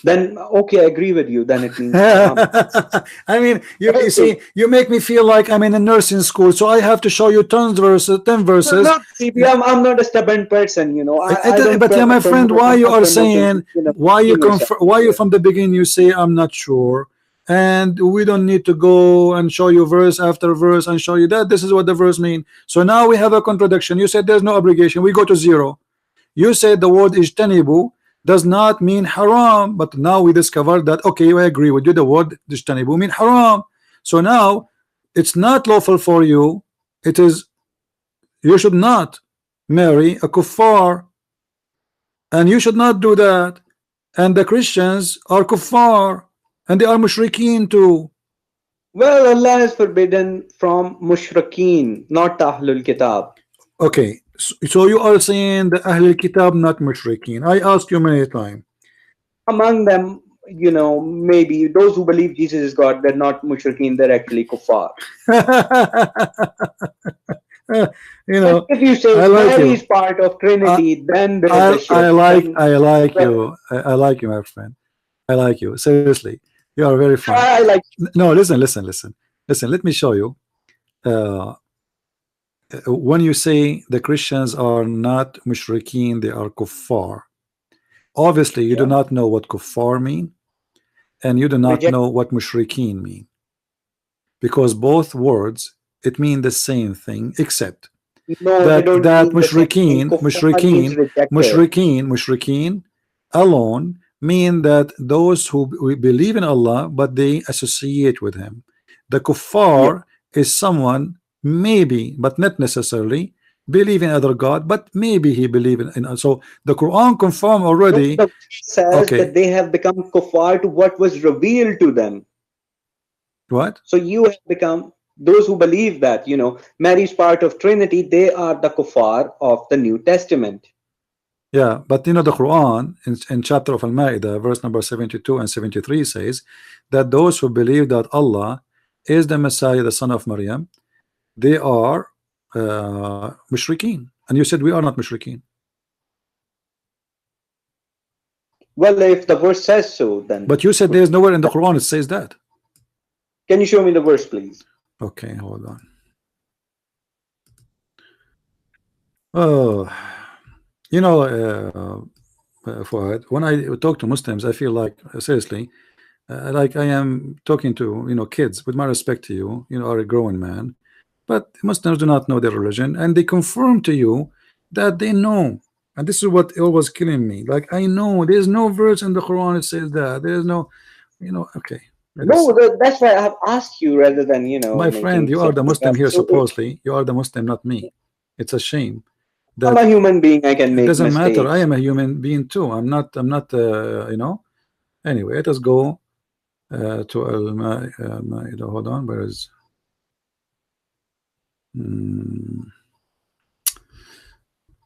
C: Then okay, I agree with you. Then it means
A: I mean, you see, you make me feel like I'm in a nursing school, so I have to show you 10 verses.
C: No, I'm not a stubborn person,
A: but yeah, my friend, why you are saying, why you from the beginning you say I'm not sure, and we don't need to go and show you verse after verse and show you that this is what the verse mean. So now we have a contradiction. You said there's no obligation. We go to zero. You said the word ijtanibu does not mean haram. But now we discovered that, okay, I agree with you, the word dijtanibu mean haram. So now it's not lawful for you. It is, you should not marry a kuffar, and you should not do that. And the Christians are kuffar, and they are mushrikeen too.
C: Well, Allah has forbidden from mushrikeen, not Ahlul Kitab.
A: Okay, so you are saying the Ahlul Kitab not mushrikeen. I asked you many times.
C: Among them, you know, maybe those who believe Jesus is God, they're not mushrikeen, they're actually kuffar.
A: You know,
C: If you say
A: I like
C: Mary
A: you.
C: is part of Trinity, then there is a shirk.
A: I like
C: Then-
A: you. I like you, my friend. I like you. Seriously, you are very fun.
C: I like.
A: No, listen. Let me show you. When you say the Christians are not mushrikeen, they are kuffar. Obviously, you do
C: Yeah.
A: not know what kuffar mean, and you do not
C: Reject-
A: know what mushrikeen mean, because both words it mean the same thing, except
C: No, they
A: that
C: don't
A: that
C: mean the same thing. Kuffar means rejected.
A: mushrikeen alone mean that those who believe in Allah but they associate with him. The kuffar is someone maybe but not necessarily believe in other God, but maybe he believe in so the Quran confirm already.
C: The verse says
A: Okay,
C: that they have become kuffar to what was revealed to them.
A: what?
C: So you have become those who believe that, you know, Mary is part of Trinity, they are the kuffar of the New Testament.
A: Yeah, but you know the Quran in chapter of Al-Ma'idah, verse number 72 and 73 says that those who believe that Allah is the Messiah, the son of Maryam, they are mushrikeen. And you said we are not mushrikeen.
C: Well, if the verse says so, then.
A: But you said there is nowhere in the Quran it says that.
C: Can you show me the verse, please?
A: Okay, hold on. Oh, you know, Fuad, when I talk to Muslims, I feel like seriously, like I am talking to kids. With my respect to you, you are a growing man, but Muslims do not know their religion, and they confirm to you that they know. And this is what always killing me. Like I know there's no verse in the Quran that says that. There is no, okay.
C: No, that's why I have asked you rather than, you know,
A: My friend,
C: making
A: you are the Muslim here.
C: So
A: Supposedly, you are the Muslim, not me. It's a shame
C: I'm
A: that
C: a human being. I can
A: it
C: make
A: doesn't
C: mistakes.
A: matter. I am a human being too. I'm not. Anyway, let us go to Al-Ma'idah. Hold on. Where is?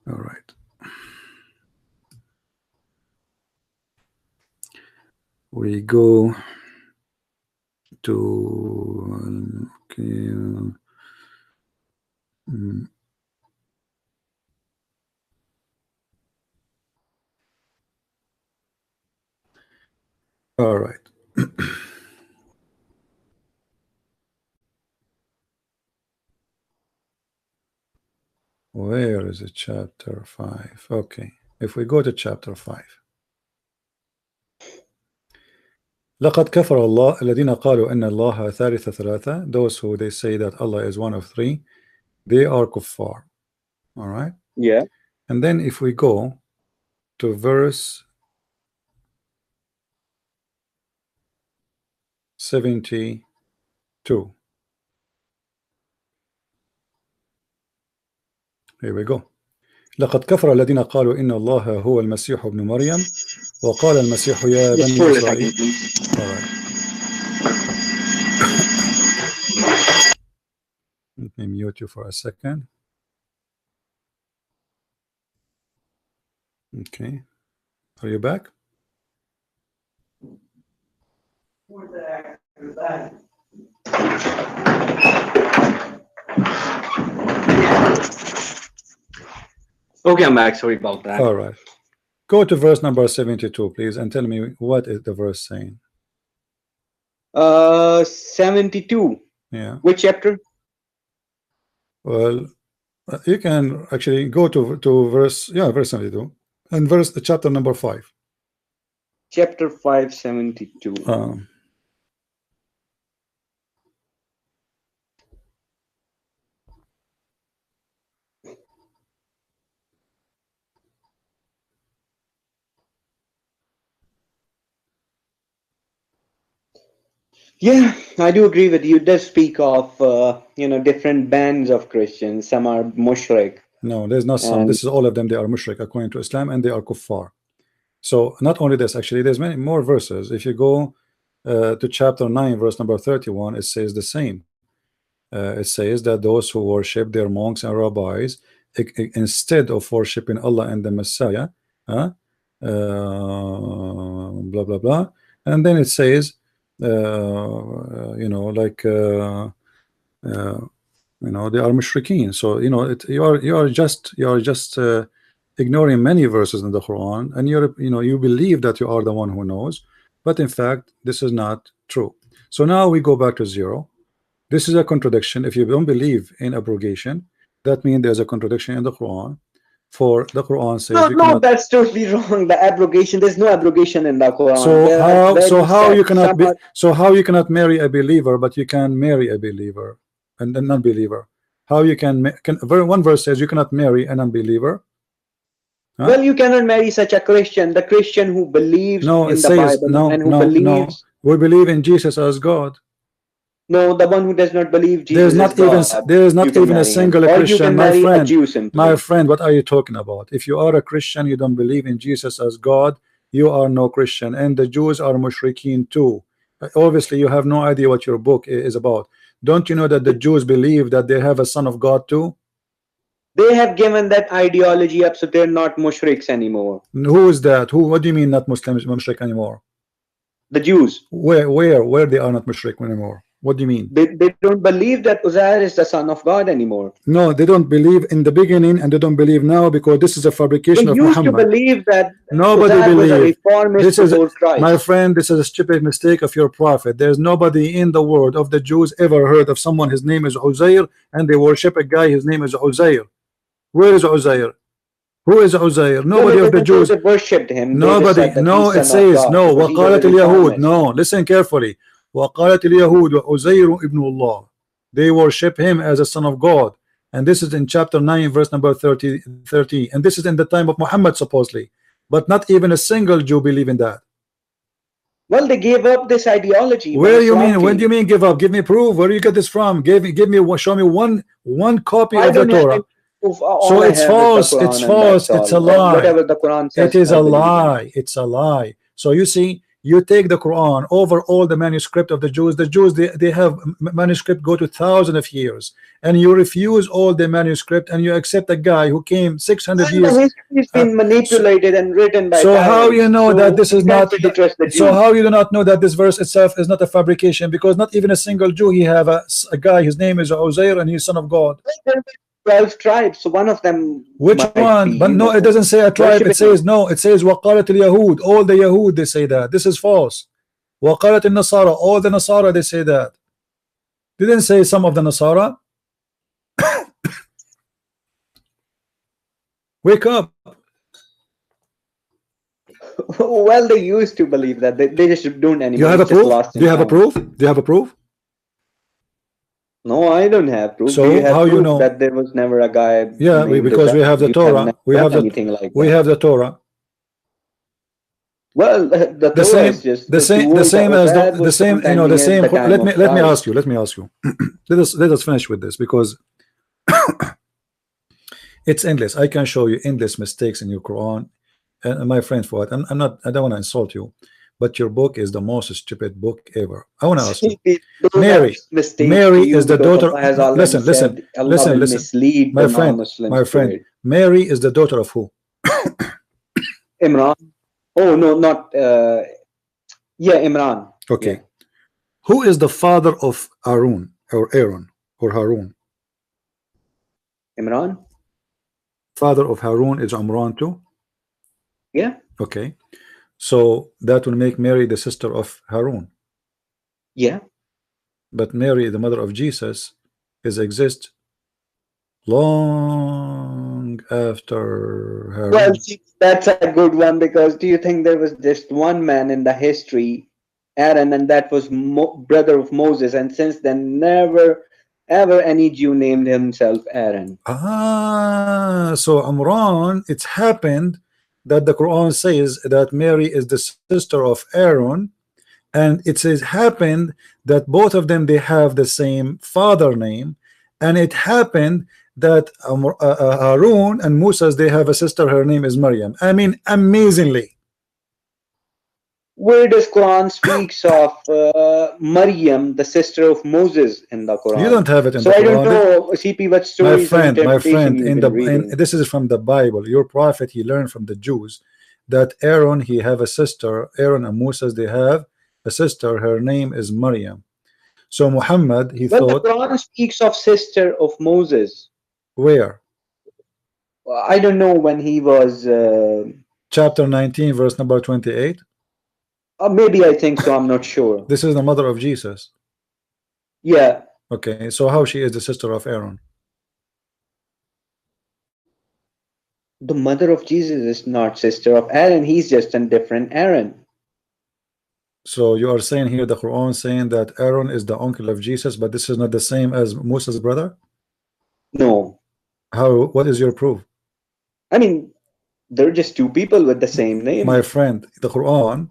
A: All right. We go to okay. All right. Where is it? Chapter 5. Okay. If we go to chapter 5. لقد كفر الله الذين قالوا إن الله ثالث ثلاثة. Those who they say that Allah is one of three, they are kuffar. All right.
C: Yeah.
A: And then if we go to verse 72. Here we go. لقد كفر الذين قالوا إن الله هو المسيح ابن مريم وقال المسيح يا
C: Just
A: بني
C: hold a
A: إسرائيل.
C: second, please.
A: All right. Let me mute you for a second. Okay. Are you back?
C: Okay, I'm back. Sorry about that.
A: All right. Go to verse number 72, please, and tell me what is the verse saying.
C: 72.
A: Yeah.
C: Which chapter?
A: Well, you can actually go to verse, verse 72, and chapter number 5.
C: Chapter 5, 72. Yeah, I do agree with you. It does speak of different bands of Christians. Some are mushrik.
A: No, there's not some.
C: And
A: This is all of them. They are mushrik according to Islam, and they are kuffar. So not only this, actually, there's many more verses. If you go to chapter 9, verse number 31, it says the same. It says that those who worship their monks and rabbis instead of worshiping Allah and the Messiah, blah blah blah, and then it says, they are mushrikeen. So you are just ignoring many verses in the Quran, and you believe that you are the one who knows, but in fact this is not true. So now we go back to zero. This is a contradiction. If you don't believe in abrogation, that means there's a contradiction in the Quran. For the Quran says
C: no, that's totally wrong. The abrogation, there's no abrogation in the Quran.
A: So how you cannot marry a believer, but you can marry a believer and a non-believer? How you can one verse says you cannot marry a non-believer? Huh?
C: Well, you cannot marry such a Christian. The Christian who believes in the Bible and who believes.
A: We believe in Jesus as God.
C: No, the one who does not believe Jesus.
A: There is not even a single Christian, my friend. What are you talking about? If you are a Christian, you don't believe in Jesus as God, you are no Christian. And the Jews are mushrikeen too. Obviously, you have no idea what your book is about. Don't you know that the Jews believe that they have a son of God too?
C: They have given that ideology up, so they're not mushriks anymore.
A: Who is that? What do you mean not Muslims mushrik anymore?
C: The Jews.
A: Where they are not mushrik anymore? What do you mean?
C: They don't believe that Uzair is the son of God anymore.
A: No, they don't believe in the beginning, and they don't believe now, because this is a fabrication of Muhammad.
C: They used to believe that
A: nobody believes.
C: This is
A: my friend, this is a stupid mistake of your prophet. There's nobody in the world of the Jews ever heard of someone his name is Uzair, and they worship a guy his name is Uzair. Where is Uzair? Who is Uzair? Nobody of the Jews
C: worshipped him.
A: Nobody. No, it says no. وقالت اليهود. No, listen carefully. وقالت اليهود وعزير ابن الله. They worship him as a son of God, and this is in chapter 9, verse number 30, and this is in the time of Muhammad supposedly, but not even a single Jew believe in that.
C: Well, they gave up this ideology.
A: Where you mean? When do you mean give up? Give me proof. Where do you get this from? Show me one copy of the Torah. So it's false. It's false. It's a lie.
C: Whatever the Quran says,
A: it is a lie. It's a lie. So you see, you take the Quran over all the manuscript of the Jews. The Jews, they have manuscript go to thousands of years, and you refuse all the manuscript, and you accept a guy who came 600 years.
C: History's been manipulated and written by.
A: So how you know that this is not? So how you do not know that this verse itself is not a fabrication? Because not even a single Jew. He have a guy. His name is Uzair, and he's son of God.
C: 12 tribes, so one of them.
A: Which one? But no, it doesn't say a tribe. It says no. It says وقالت اليهود. All the Yahud they say that. This is false. وقالت النصارى. All the Nasara they say that. Didn't say some of the Nasara. Wake up.
C: Well, they used to believe that. They just don't anymore.
A: You have a proof? Do you have a proof? Do you have a proof?
C: No, I don't have proof.
A: So how you know
C: that there was never a guy?
A: Yeah, because we have the Torah. We have the Torah.
C: Well, the
A: same
C: is just
A: the same as the same. You know, the same. Let me ask you. Let me ask you. let us finish with this, because it's endless. I can show you endless mistakes in your Quran. And my friend Fuad, I don't want to insult you, but your book is the most stupid book ever. I want to ask you, Mary is the daughter. Listen, my friend. Mary is the daughter of who?
C: Imran. Oh no, not. Yeah, Imran.
A: Okay.
C: Yeah.
A: Who is the father of Aaron or Aaron or Harun?
C: Imran.
A: Father of Harun is Imran too.
C: Yeah.
A: Okay. So that will make Mary the sister of Harun.
C: Yeah.
A: But Mary, the mother of Jesus, exist long after Harun.
C: Well, that's a good one, because do you think there was just one man in the history, Aaron, and that was brother of Moses, and since then never ever any Jew named himself Aaron.
A: So Imran, it's happened that the Quran says that Mary is the sister of Aaron, and it says happened that both of them they have the same father name, and it happened that Harun and Musa's they have a sister, her name is Maryam. I mean, amazingly.
C: Where does Quran speaks of Maryam, the sister of Moses, in the Quran?
A: You don't have it in
C: So
A: the
C: I
A: Quran.
C: don't know, CP, what
A: My
C: stories
A: friend,
C: in
A: this is from the Bible. Your prophet, he learned from the Jews that Aaron, he have a sister. Aaron and Moses, they have a sister. Her name is Maryam. So Muhammad, he
C: Well,
A: thought.
C: the Quran speaks of sister of Moses.
A: Where?
C: I don't know when he was.
A: Chapter 19, verse number 28.
C: Maybe I think so. I'm not sure.
A: This is the mother of Jesus.
C: Yeah.
A: Okay, so how she is the sister of Aaron?
C: The mother of Jesus is not sister of Aaron. He's just a different Aaron.
A: So you are saying here the Quran saying that Aaron is the uncle of Jesus, but this is not the same as Moses' brother?
C: No.
A: How? What is your proof?
C: I mean, they're just two people with the same name.
A: My friend, the Quran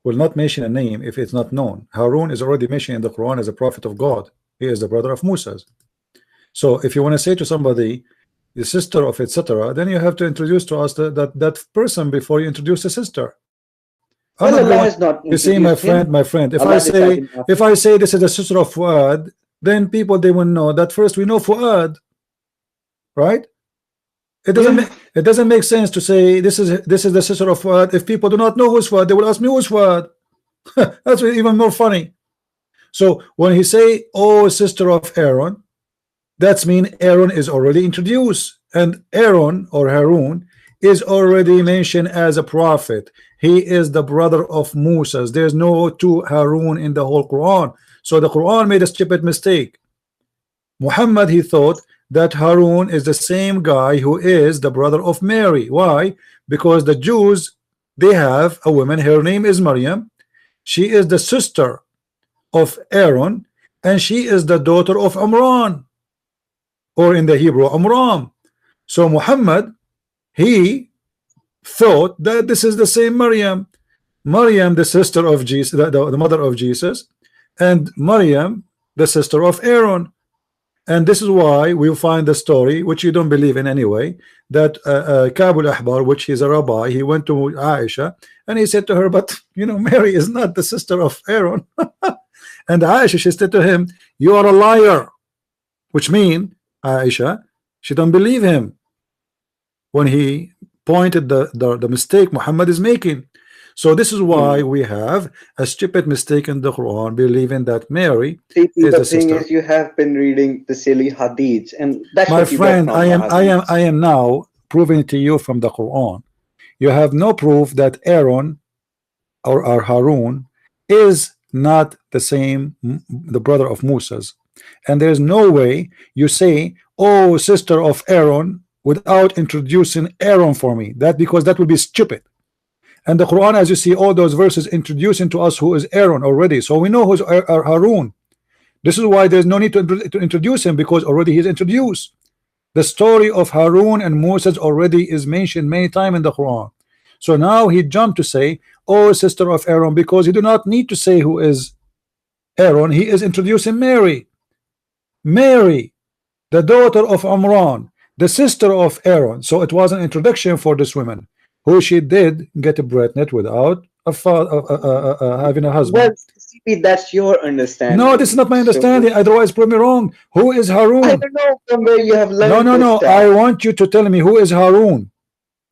A: will not mention a name if it's not known. Harun is already mentioned in the Quran as a prophet of God. He is the brother of Moses. So if you want to say to somebody the sister of etc., then you have to introduce to us that person before you introduce the sister.
C: Well, Allah has not.
A: You see, my friend, if I say this is the sister of Fuad, then people they will know that first we know Fuad, right? It doesn't make sense to say this is the sister of Fuad. If people do not know who's Fuad, they will ask me who's Fuad. That's even more funny. So when he say, oh, sister of Aaron, that's mean Aaron is already introduced, and Aaron or Harun is already mentioned as a prophet. He is the brother of Moses. There's no two Harun in the whole Quran. So the Quran made a stupid mistake. Muhammad, he thought that Harun is the same guy who is the brother of Mary. Why? Because the Jews, they have a woman, her name is Maryam. She is the sister of Aaron, and she is the daughter of Amran, or in the Hebrew Amram. So Muhammad, he thought that this is the same Maryam, the sister of Jesus, the mother of Jesus, and Maryam, the sister of Aaron. And this is why we find the story, which you don't believe in anyway, that Kabul Ahbar, which is a rabbi, he went to Aisha and he said to her, but you know, Mary is not the sister of Aaron. And Aisha, she said to him, you are a liar, which means Aisha, she don't believe him when he pointed the mistake Muhammad is making. So this is why we have a stupid mistake in the Quran, believing that Mary is the sister.
C: Thing is, you have been reading the silly hadiths, and that's
A: my
C: what
A: friend.
C: You
A: I am now proving to you from the Quran. You have no proof that Aaron or Harun is not the same, the brother of Moses, and there's no way you say, oh, sister of Aaron, without introducing Aaron for me. Because that would be stupid. And the Quran, as you see, all those verses introducing to us who is Aaron already, so we know who's Harun. This is why there's no need to introduce him, because already he's introduced. The story of Harun and Moses already is mentioned many times in the Quran. So now he jumped to say, oh, sister of Aaron, because he do not need to say who is Aaron. He is introducing Mary, the daughter of Amran, the sister of Aaron. So it was an introduction for this woman, who she did get pregnant without having a husband.
C: Well, that's your understanding.
A: No, this is not my understanding. Otherwise, prove me wrong. Who is Harun?
C: I don't know from where you have learned.
A: No. I want you to tell me who is Harun.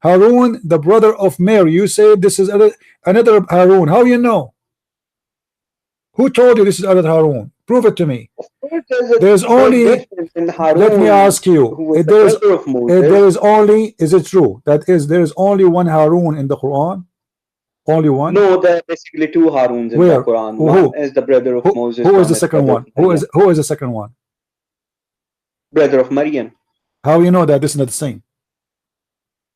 A: Harun, the brother of Mary. You say this is another Harun. How you know? Who told you this is another Harun? Prove it to me. There's only. Let me ask you. There is only. Is it true that there is only one Harun in the Quran? Only one?
C: No, there are basically two Haruns in the Quran. One is the brother of Moses.
A: Who is the second one? Who is the second one?
C: Brother of Maryam.
A: How you know that this is not the same?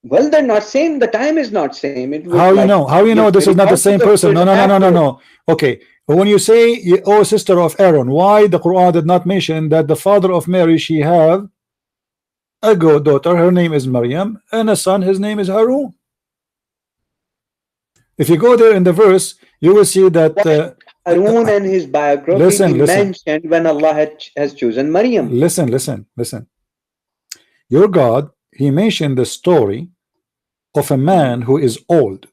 C: Well, they're not same. The time is not same.
A: How you know? How you know this is not the same person? No. Okay. When you say, oh, sister of Aaron, why the Quran did not mention that the father of Mary, she have a daughter, her name is Maryam, and a son, his name is Harun? If you go there in the verse, you will see that
C: Harun and his biography
A: Listen,
C: be
A: listen.
C: mentioned when Allah has chosen Maryam.
A: Listen, listen, listen. Your God, he mentioned the story of a man who is old.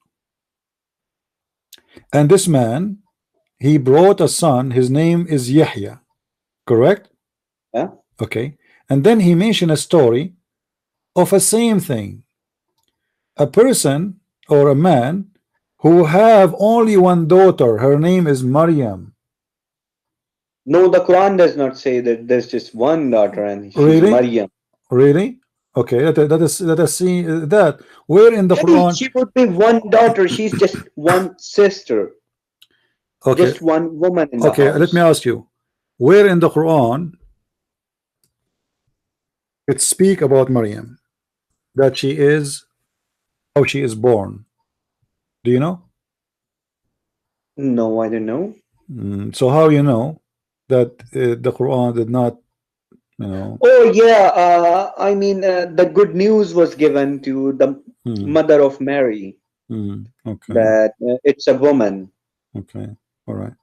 A: And this man, he brought a son, his name is Yahya. Correct?
C: Yeah.
A: Okay. And then he mentioned a story of a same thing. A person or a man who have only one daughter, her name is Maryam.
C: No, the Quran does not say that there's just one daughter and she's
A: Really?
C: Maryam.
A: Really? Okay, let us see that. Where in the
C: Hey,
A: Quran?
C: she would be one daughter. She's just one sister.
A: Okay.
C: Just one woman in the
A: Okay,
C: house.
A: let me ask you. Where in the Quran it speak about Maryam? That she is, how she is born? Do you know?
C: No, I don't know.
A: So how you know that the Quran did not, you know?
C: Oh yeah, I mean the good news was given to the mother of Mary
A: Okay.
C: that it's a woman
A: Okay. All right.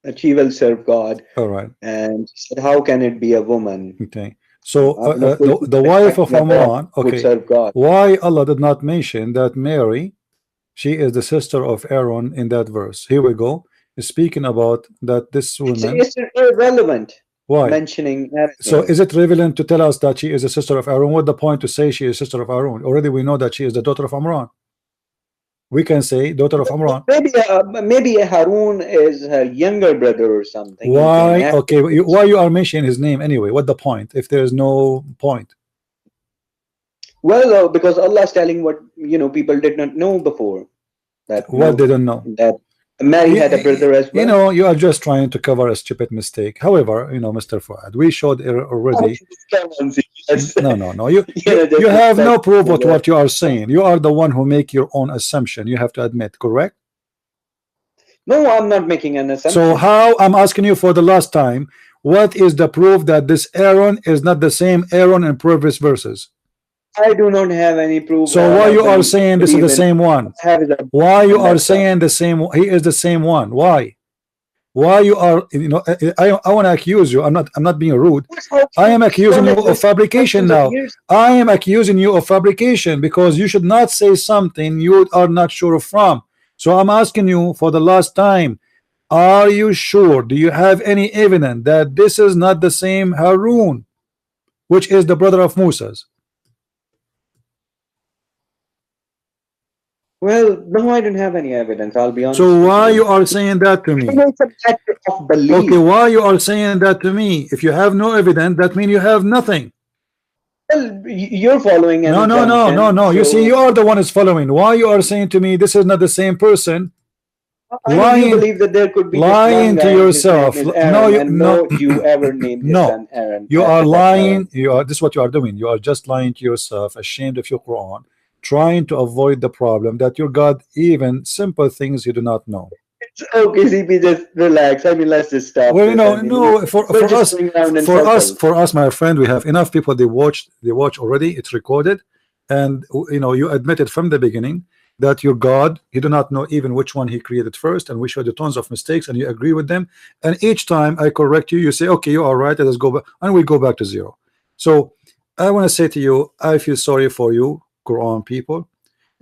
C: that she will serve God.
A: All right.
C: And she said, how can it be a woman?
A: Okay. So
C: I mean, of course,
A: the wife of
C: the prophet
A: Amran,
C: would
A: okay,
C: serve God.
A: why Allah did not mention that Mary, she is the sister of Aaron in that verse? Here we go. Speaking about that this woman.
C: It's irrelevant.
A: Why?
C: Mentioning Aaron
A: So
C: here.
A: is it relevant to tell us that she is a sister of Aaron? What's the point to say she is sister of Aaron? Already we know that she is the daughter of Amran. We can say daughter of Amran.
C: Maybe Harun is her younger brother or something.
A: Why? Okay, why you are mentioning his name anyway? What the point if there is no point?
C: Well, because Allah is telling what people did not know before. That
A: What they don't know.
C: That Mary had a brother as well.
A: You know, you are just trying to cover a stupid mistake. However, you know, Mr. Fuad, we showed already. No. You have no proof of what you are saying. You are the one who make your own assumption. You have to admit, correct?
C: No, I'm not making an assumption.
A: So how, I'm asking you for the last time, what is the proof that this Aaron is not the same Aaron in previous verses?
C: I do not have any proof.
A: So why you are saying this is the same one? Why you are saying the same? He is the same one. Why? Why you are? You know, I want to accuse you. I'm not being rude. I am accusing you of fabrication now. I am accusing you of fabrication because you should not say something you are not sure from. So I'm asking you for the last time. Are you sure? Do you have any evidence that this is not the same Harun, which is the brother of Moses?
C: Well, no, I don't have any evidence. I'll be honest.
A: So why you are saying that to me?
C: It's a matter of belief.
A: Okay, why you are saying that to me? If you have no evidence, that means you have nothing.
C: Well, you're following.
A: No. So you see, you are the one is following. Why you are saying to me this is not the same person?
C: I believe that there could be
A: lying to yourself.
C: No, you ever named his son Aaron.
A: You are lying. You are. This is what you are doing. You are just lying to yourself, ashamed of your Quran, trying to avoid the problem that your God even simple things you do not know.
C: It's okay, CP, just relax. I mean, let's just stop.
A: Well, for us, my friend, we have enough people. They watch already. It's recorded, and you admitted from the beginning that your God, he do not know even which one he created first, and we showed you tons of mistakes, and you agree with them. And each time I correct you, you say, okay, you are right. Let us go back, and we go back to zero. So I want to say to you, I feel sorry for you, Quran people,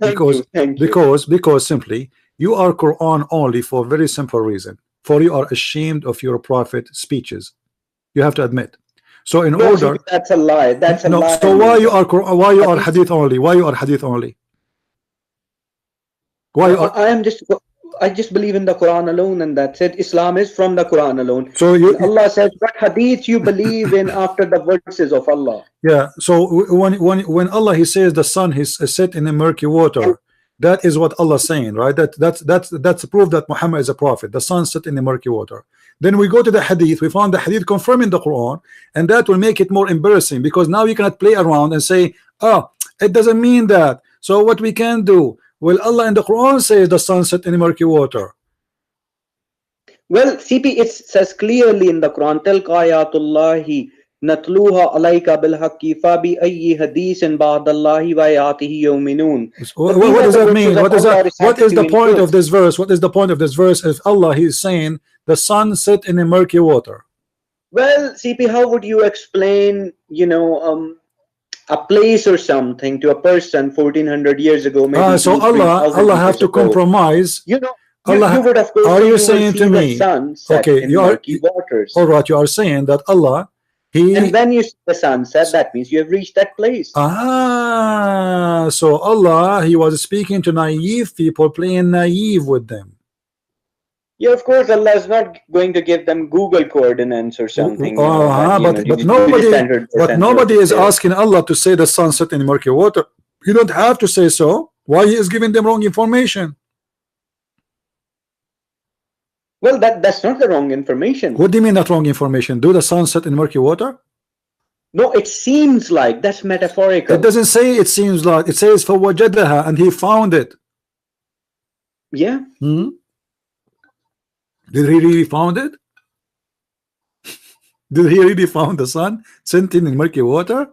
A: because simply you are Quran only for a very simple reason. For you are ashamed of your prophet speeches. You have to admit. So in order,
C: that's a lie. That's a lie.
A: So why you are hadith only? Why you are hadith only? Why you are?
C: I just believe in the Quran alone, and that's it. Islam is from the Quran alone.
A: So
C: Allah says, what hadith you believe in after the verses of Allah?
A: Yeah. So when Allah he says the sun is set in the murky water, that is what Allah is saying, right? That's proof that Muhammad is a prophet. The sun set in the murky water. Then we go to the hadith. We found the hadith confirming the Quran, and that will make it more embarrassing because now you cannot play around and say, oh, it doesn't mean that. So what we can do? Well, Allah in the Quran says the sun set in the murky water.
C: Well, CP, it says clearly in the Quran, Tilka ayatullahi نتلوها عليك بالحق فبأي حديث بعد الله وآياته يؤمنون.
A: What does that mean? What is that? What is the
C: recited
A: point
C: in
A: of this verse? What is the point of this verse? If Allah, He is saying the sun set in a murky water.
C: Well, CP, how would you explain, you know, a place or something to a person 1400 years ago? Maybe
A: So
C: 2,000,
A: Allah
C: 3,000
A: have
C: years
A: to
C: ago?
A: compromise.
C: You know,
A: Allah,
C: you would of course
A: are you
C: will
A: saying
C: see
A: to
C: the
A: me?
C: sun set
A: Okay,
C: in
A: you are.
C: murky waters.
A: All right, you are saying that Allah, He.
C: And when you see the sunset, that means you have reached that place.
A: So Allah, He was speaking to naive people, playing naive with them.
C: Yeah, of course, Allah is not going to give them Google coordinates or something.
A: But nobody is asking Allah to say the sun set in murky water. You don't have to say so. Why He is giving them wrong information?
C: Well, that's not the wrong information.
A: What do you mean that wrong information? Do the sun set in murky water?
C: No, it seems like. That's metaphorical.
A: It doesn't say it seems like. It says فَوَجَدَهَا, and he found it.
C: Yeah.
A: Hmm? Did he really found it? Did he really found the sun setting in murky water?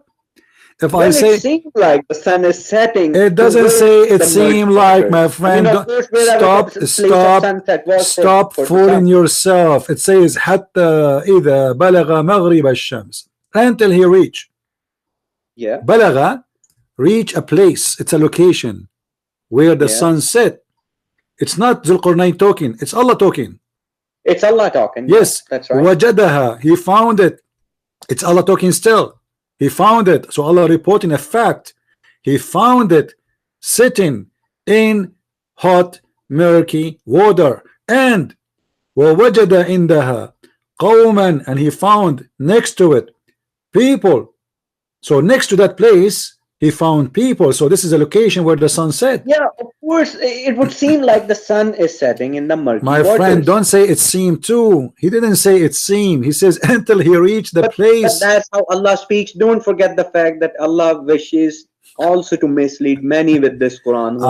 A: If I say
C: it seems like the sun is setting.
A: it doesn't say it seemed like, my friend. Stop fooling yourself. It says حتى إذا بلغ مغرب الشمس, until he reach.
C: Yeah.
A: بلغ, reach a place. It's a location where the sun set. It's not Zulqarnain talking. It's Allah talking.
C: It's Allah talking.
A: Yes,
C: that's right.
A: وجدها, he found it. It's Allah talking still. He found it. So Allah reporting a fact. He found it sitting in hot murky water. And ووجد عندها قوما, and he found next to it people. So next to that place he found people. So this is a location where the sun set.
C: Yeah, of course. It would seem like the sun is setting in the murky waters.
A: Friend, don't say it seemed too. He didn't say it seemed. He says until he reached the place.
C: But that's how Allah speaks. Don't forget the fact that Allah wishes also to mislead many with this Quran.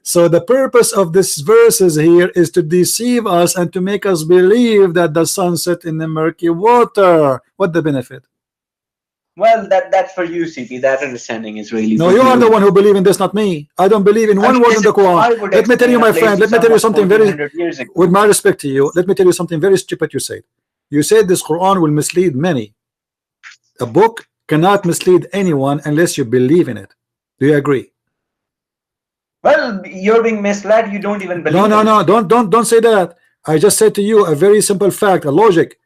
A: So the purpose of this verses here is to deceive us and to make us believe that the sun set in the murky water. What the benefit?
B: Well, that's for you, CP. That understanding is really.
A: No, you are the one who believe in this, not me. I don't believe in one word in the Quran. Let me tell you, my friend. Let me tell you something very. With my respect to you, let me tell you something very stupid. You said. You said this Quran will mislead many. A book cannot mislead anyone unless you believe in it. Do you agree?
B: Well, you're being misled. You don't even believe.
A: No. Don't say that. I just said to you a very simple fact, a logic.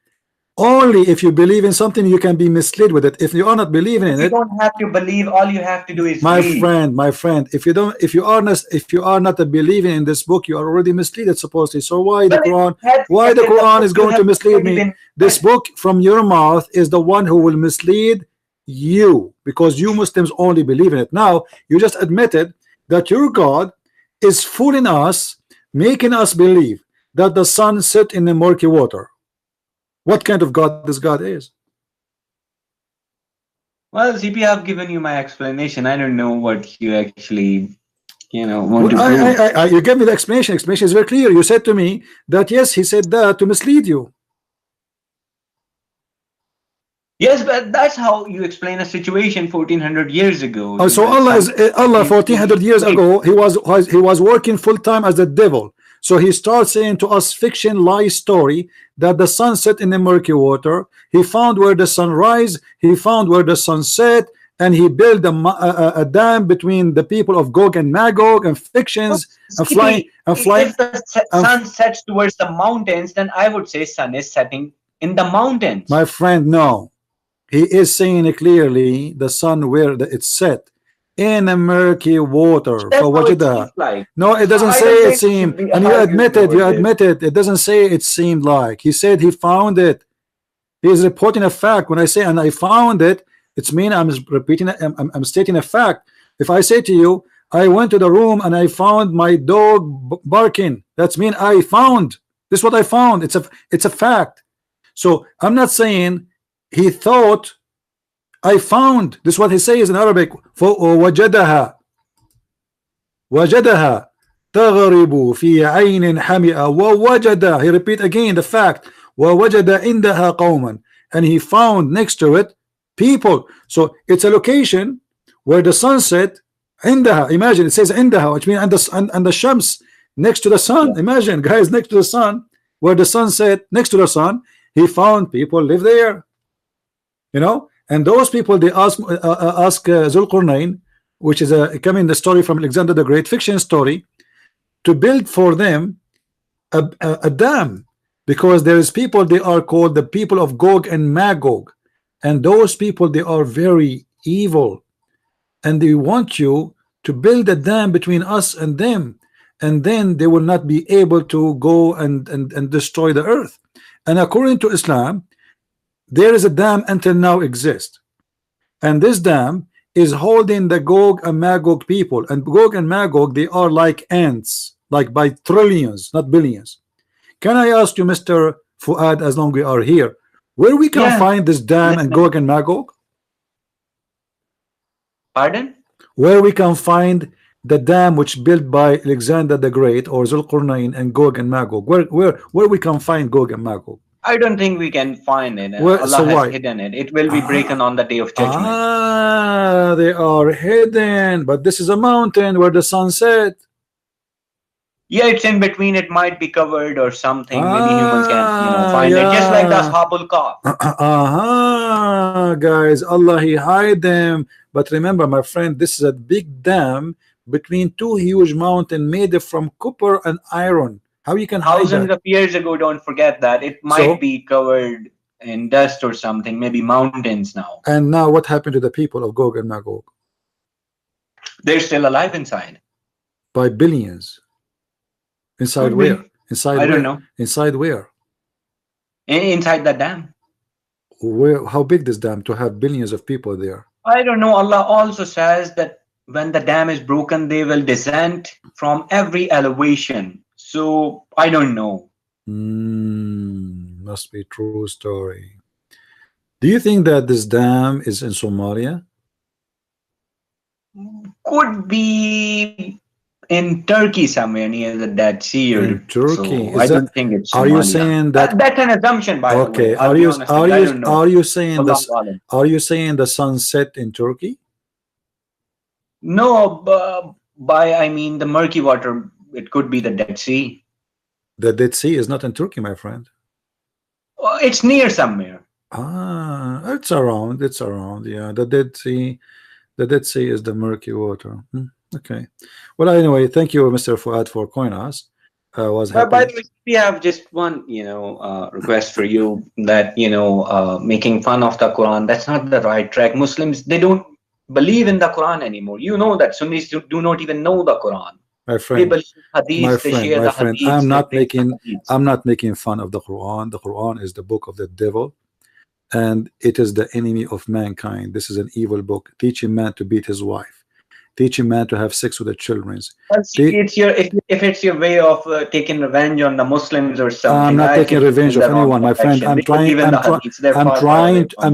A: Only if you believe in something you can be misled with it. If you are not believing in it,
B: you don't have to believe. All you have to do is believe.
A: My friend, if you are not believing in this book, you are already misled supposedly. So why the Quran is going to mislead me? This book from your mouth is the one who will mislead you, because you Muslims only believe in it. Now you just admitted that your God is fooling us, making us believe that the sun set in the murky water. What kind of God this God is?
B: Well, CP, I've given you my explanation. I don't know what you actually, want to prove.
A: You gave me the explanation. Explanation is very clear. You said to me that yes, he said that to mislead you.
B: Yes, but that's how you explain a situation 1400 years ago.
A: So Allah 1400 years ago, he was working full time as the devil. So he starts saying to us fiction lie story that the sun set in the murky water. He found where the sun rise, he found where the sun set, and he built a dam between the people of Gog and Magog, and fictions and flying.
B: If the sun sets towards the mountains, then I would say sun is setting in the mountains.
A: My friend, no. He is saying it clearly, the sun where it's set. In a murky water.
B: Like.
A: No, it doesn't say it seemed, and you admitted it doesn't say it seemed like. He said he found it. He is reporting a fact. When I say and I found it, it's mean I'm repeating. I'm stating a fact. If I say to you, I went to the room and I found my dog barking, that's mean I found. This is what I found. It's a fact. So I'm not saying he thought. I found. This is what he says in Arabic. وجدها تغرب في عين حمئة ووجد. He repeat again the fact. ووجد عندها قوما, and he found next to it people. So it's a location where the sun set. Indaha, imagine it says Indaha, which means and the Shams next to the sun. Imagine, guys, next to the sun, where the sun set next to the sun, he found people live there. You know, and those people, they ask Zulqarnain, which is coming the story from Alexander the Great, fiction story, to build for them a dam, because there is people, they are called the people of Gog and Magog, and those people, they are very evil, and they want you to build a dam between us and them, and then they will not be able to go and destroy the earth. And according to Islam, there is a dam until now exists, and this dam is holding the Gog and Magog people, and Gog and Magog, they are like ants, like by trillions, not billions. Can I ask you, Mr. Fuad, as long we are here, where we can find this dam and Gog and Magog?
B: Pardon?
A: Where we can find the dam which built by Alexander the Great or Zulqarnain and Gog and Magog? Where we can find Gog and Magog?
B: I don't think we can find it.
A: Well,
B: Allah
A: so
B: has
A: why?
B: hidden it. It will be broken on the day of judgment.
A: Ah, they are hidden, but this is a mountain where the sun set.
B: Yeah, it's in between. It might be covered or something. Maybe humans can, find it. Just like the Ashabul Kahf.
A: Guys, Allah, he hide them. But remember, my friend, this is a big dam between two huge mountains made from copper and iron. How you can hide
B: Thousands
A: that?
B: of years ago, don't forget that. It might be covered in dust or something, maybe mountains now.
A: And now what happened to the people of Gog and Magog?
B: They're still alive inside.
A: By billions. Inside
B: Could be.
A: where? Inside
B: I
A: where?
B: don't know.
A: Inside where?
B: Inside the dam.
A: Where? How big this dam to have billions of people there?
B: I don't know. Allah also says that when the dam is broken, they will descend from every elevation. So I don't know.
A: Must be true story. Do you think that this dam is in Somalia?
B: Could be in Turkey somewhere near the Dead Sea. Or
A: In Turkey?
B: So I don't think it's.
A: Are you
B: Somalia.
A: saying that?
B: That's an assumption, by the way.
A: Okay.
B: I'll
A: Are
B: be
A: you
B: honest with you, I don't know.
A: are you saying this?
B: Allahu Alam.
A: Are you saying the sun set in Turkey?
B: No, I mean the murky water. It could be the Dead Sea.
A: The Dead Sea is not in Turkey, my friend.
B: It's near somewhere.
A: It's around. It's around. Yeah, the Dead Sea. The Dead Sea is the murky water. Okay. Well, anyway, thank you, Mr. Fuad, for calling us. Was happy.
B: By the way, we have just one, request for you that making fun of the Quran. That's not the right track. Muslims, they don't believe in the Quran anymore. You know that Sunnis do not even know the Quran.
A: My friend,
B: hadith,
A: I'm not making fun of the Quran. The Quran is the book of the devil, and it is the enemy of mankind. This is an evil book, teaching man to beat his wife, teaching man to have sex with the children.
B: If it's your way of taking revenge on the Muslims or something.
A: I'm not taking revenge of anyone, my friend. I'm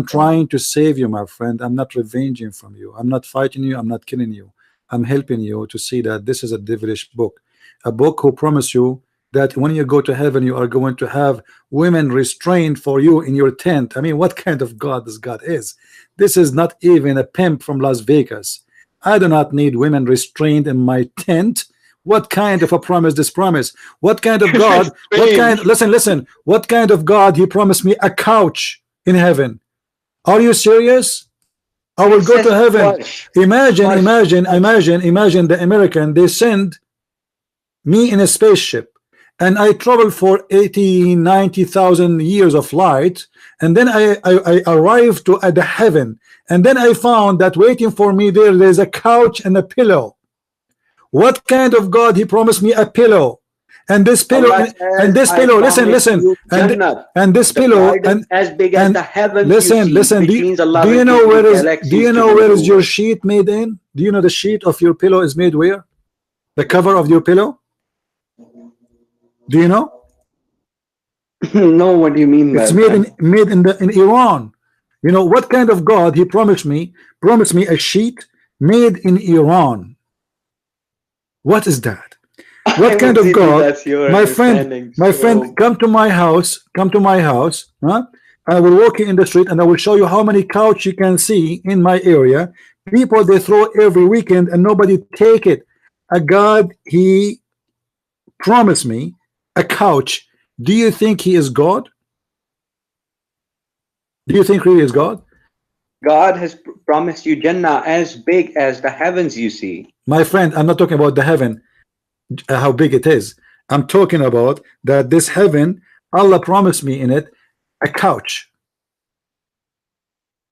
A: trying to save you, my friend. I'm not revenging from you. I'm not fighting you. I'm not killing you. I'm helping you to see that this is a devilish book, a book who promise you that when you go to heaven, you are going to have women restrained for you in your tent. I mean, what kind of God this God is? This is not even a pimp from Las Vegas. I do not need women restrained in my tent. What kind of a promise this promise? What kind of God? Listen, what kind of God he promised me a couch in heaven? Are you serious? I will go to heaven. Imagine the American, they send me in a spaceship and I travel for 80,000-90,000 years of flight, and then I arrive to the heaven, and then I found that waiting for me there's a couch and a pillow. What kind of God he promised me a pillow? And this pillow, and this pillow, listen, and this pillow, and
C: as big as the heavens.
A: Listen. Do you know where is your sheet made in? Do you know the sheet of your pillow is made where? The cover of your pillow. Do you know?
C: No, what do you mean?
A: It's made in Iran. You know what kind of God he promised me? Promised me a sheet made in Iran. What is that? What kind of God? My friend, come to my house, huh? I will walk in the street and I will show you how many couch you can see in my area. People they throw every weekend and nobody take it. A God, he promised me a couch. Do you think he is God? Do you think really is God?
C: God has promised you Jannah as big as the heavens you see.
A: My friend, I'm not talking about the heaven, how big it is. I'm talking about that this heaven, Allah promised me in it a couch.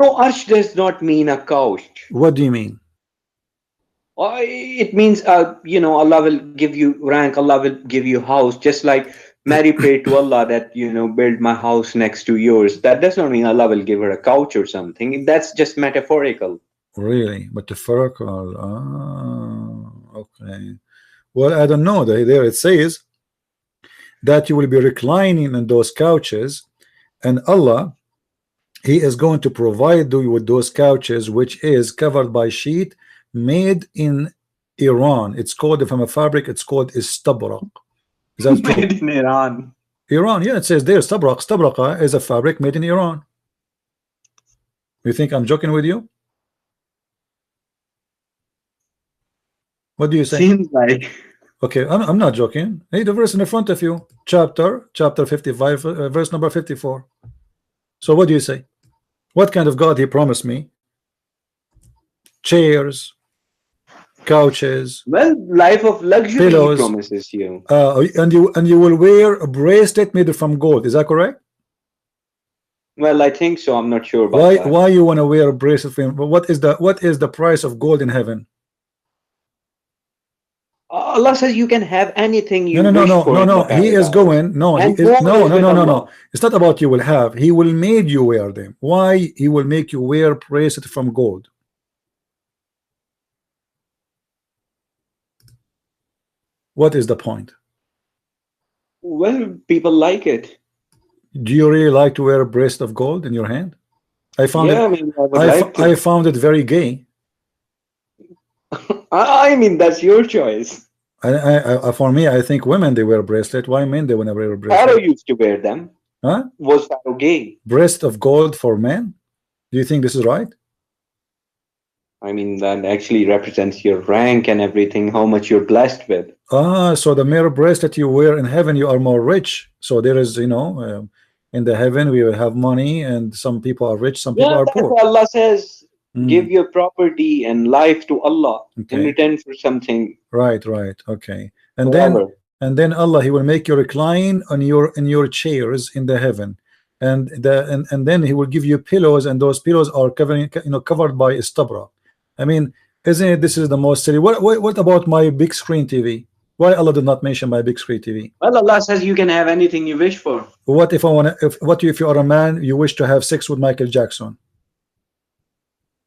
C: No, arsh does not mean a couch.
A: What do you mean?
C: It means, you know, Allah will give you rank, Allah will give you house, just like Mary prayed to Allah that, you know, build my house next to yours. That does not mean Allah will give her a couch or something. That's just metaphorical.
A: Really? Metaphorical? Ah, okay. Well, I don't know. There it says that you will be reclining in those couches, and Allah, he is going to provide you with those couches, which is covered by sheet made in Iran. It's called, from a fabric, it's called istabraq. Is that true?
C: Made in Iran.
A: Iran, yeah, it says there istabraq. Istabraq is a fabric made in Iran. You think I'm joking with you? What do you say?
C: Seems like.
A: Okay, I'm not joking. Hey, the verse in the front of you, chapter 55, verse number 54. So what do you say? What kind of God he promised me? Chairs, couches,
C: Well, life of luxury
A: pillows,
C: he promises you.
A: and you will wear a bracelet made from gold. Is that correct?
C: Well, I think so. I'm not sure about that.
A: Why you want to wear a bracelet? What is the price of gold in heaven?
C: Allah says you can have anything you wish for.
A: No. He is going. No, he is, no. It's not about you will have. He will make you wear them. Why he will make you wear bracelet from gold? What is the point?
C: Well, people like it.
A: Do you really like to wear a bracelet of gold in your hand? I found
C: Yeah,
A: it.
C: I mean, I would like to.
A: I found it very gay.
C: I mean, that's your choice.
A: For me, I think women they wear bracelet. Why men they want to wear a
C: Pharaoh
A: bracelet?
C: used to wear them.
A: Huh?
C: Was Pharaoh gay?
A: Breast of gold for men? Do you think this is right?
C: I mean, that actually represents your rank and everything, how much you're blessed with.
A: Ah, so the mere bracelet you wear in heaven, you are more rich. So there is, you know, in the heaven we will have money, and some people are rich, some people
C: Yeah,
A: are
C: that's
A: poor.
C: what Allah says.
A: Mm.
C: Give your property and life to Allah in
A: Okay.
C: return for something.
A: Right, okay. And
C: Whatever.
A: then Allah, he will make you recline on your chairs in the heaven, and then he will give you pillows, and those pillows are covered by istabra. I mean, isn't it, this is the most silly. What about my big screen TV? Why Allah did not mention my big screen TV?
C: Well, Allah says you can have anything you wish for.
A: What if I want to? If you are a man, you wish to have sex with Michael Jackson?